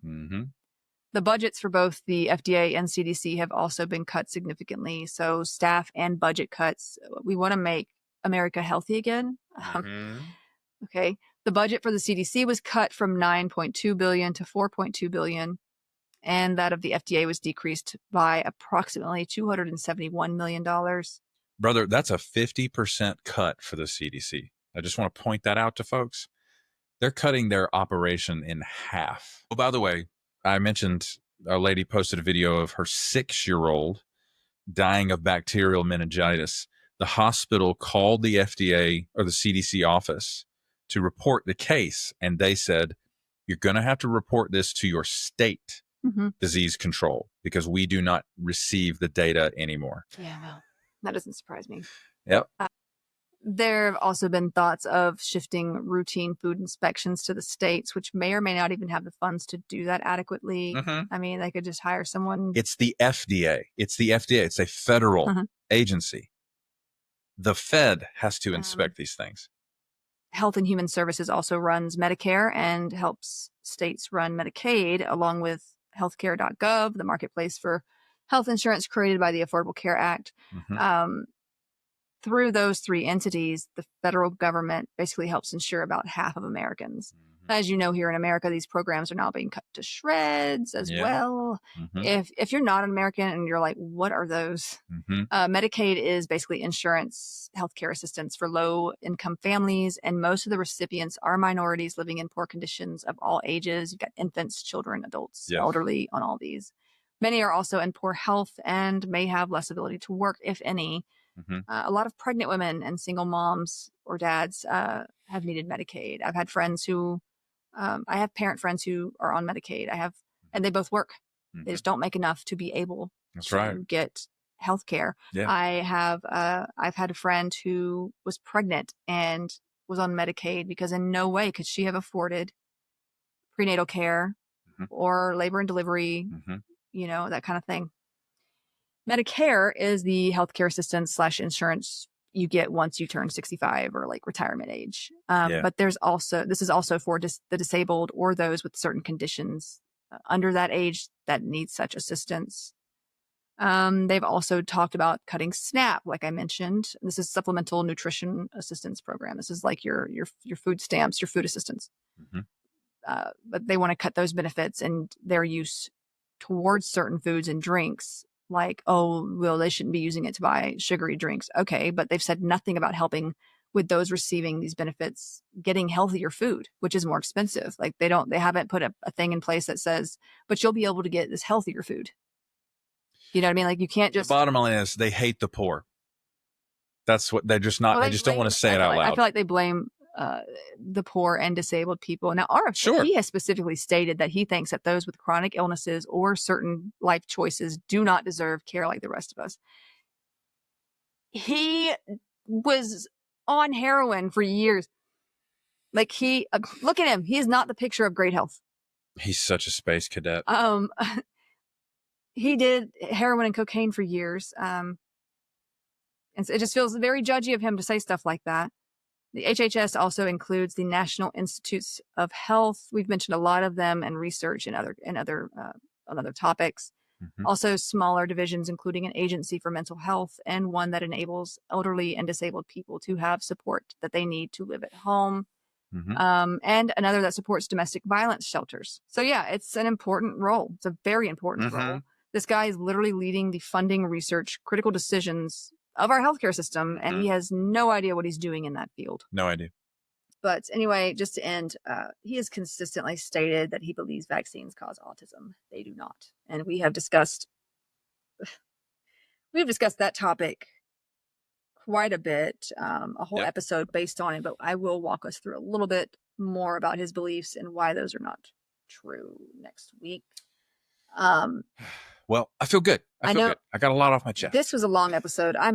The budgets for both the FDA and CDC have also been cut significantly. So staff and budget cuts. We want to make America healthy again. Okay. The budget for the CDC was cut from $9.2 billion to $4.2 billion. And that of the FDA was decreased by approximately $271 million.
Brother, that's a 50% cut for the CDC. I just want to point that out to folks. They're cutting their operation in half. Oh, by the way, I mentioned a lady posted a video of her 6-year-old dying of bacterial meningitis. The hospital called the FDA or the CDC office to report the case, and they said, you're going to have to report this to your state disease control because we do not receive the data anymore.
Yeah, well, that doesn't surprise me.
Yep.
There have also been thoughts of shifting routine food inspections to the states, which may or may not even have the funds to do that adequately. I mean, they could just hire someone.
It's the FDA. It's the FDA. It's a federal agency. The Fed has to inspect these things.
Health and Human Services also runs Medicare and helps states run Medicaid, along with healthcare.gov, the marketplace for health insurance created by the Affordable Care Act. Through those three entities, the federal government basically helps insure about half of Americans. As you know, here in America, these programs are now being cut to shreds as well. If you're not an American and you're like, what are those? Medicaid is basically insurance, healthcare assistance for low-income families, and most of the recipients are minorities living in poor conditions of all ages. You've got infants, children, adults, elderly on all these. Many are also in poor health and may have less ability to work, if any. A lot of pregnant women and single moms or dads have needed Medicaid. I've had friends who, I have parent friends who are on Medicaid. And they both work. They just don't make enough to be able to get health care. I've had a friend who was pregnant and was on Medicaid because in no way could she have afforded prenatal care or labor and delivery, that kind of thing. Medicare is the healthcare assistance / insurance you get once you turn 65 or like retirement age. But this is also for the disabled or those with certain conditions under that age that need such assistance. They've also talked about cutting SNAP, like I mentioned. This is Supplemental Nutrition Assistance Program. This is like your food stamps, your food assistance. But they want to cut those benefits and their use towards certain foods and drinks. Like, oh, well, they shouldn't be using it to buy sugary drinks. Okay, but they've said nothing about helping with those receiving these benefits getting healthier food, which is more expensive. Like they haven't put a thing in place that says, but you'll be able to get this healthier food. You know what I mean? Like you can't just.
The bottom line is they hate the poor. That's what they're just not. Well, they just don't want to say it out loud.
I feel like they blame the poor and disabled people. Now, RFK, he has specifically stated that he thinks that those with chronic illnesses or certain life choices do not deserve care like the rest of us. He was on heroin for years. Like look at him. He is not the picture of great health.
He's such a space cadet.
He did heroin and cocaine for years. And so it just feels very judgy of him to say stuff like that. The HHS also includes the National Institutes of Health. We've mentioned a lot of them and research and other topics. Also smaller divisions, including an agency for mental health and one that enables elderly and disabled people to have support that they need to live at home. And another that supports domestic violence shelters. So yeah, it's an important role. It's a very important role. This guy is literally leading the funding, research, critical decisions of our healthcare system, and he has no idea what he's doing in that field.
No idea.
But anyway, just to end, he has consistently stated that he believes vaccines cause autism. They do not. And we have discussed that topic quite a bit, a whole episode based on it, but I will walk us through a little bit more about his beliefs and why those are not true next week.
Well, I feel good. I feel good. I got a lot off my chest.
This was a long episode. I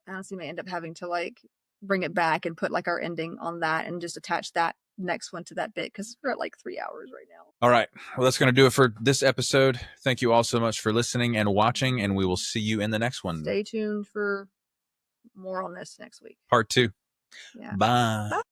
honestly may end up having to like bring it back and put like our ending on that and just attach that next one to that bit, because we're at like 3 hours right now.
All right. Well, that's going to do it for this episode. Thank you all so much for listening and watching, and we will see you in the next one.
Stay tuned for more on this next week.
Part 2.
Yeah.
Bye.
Bye.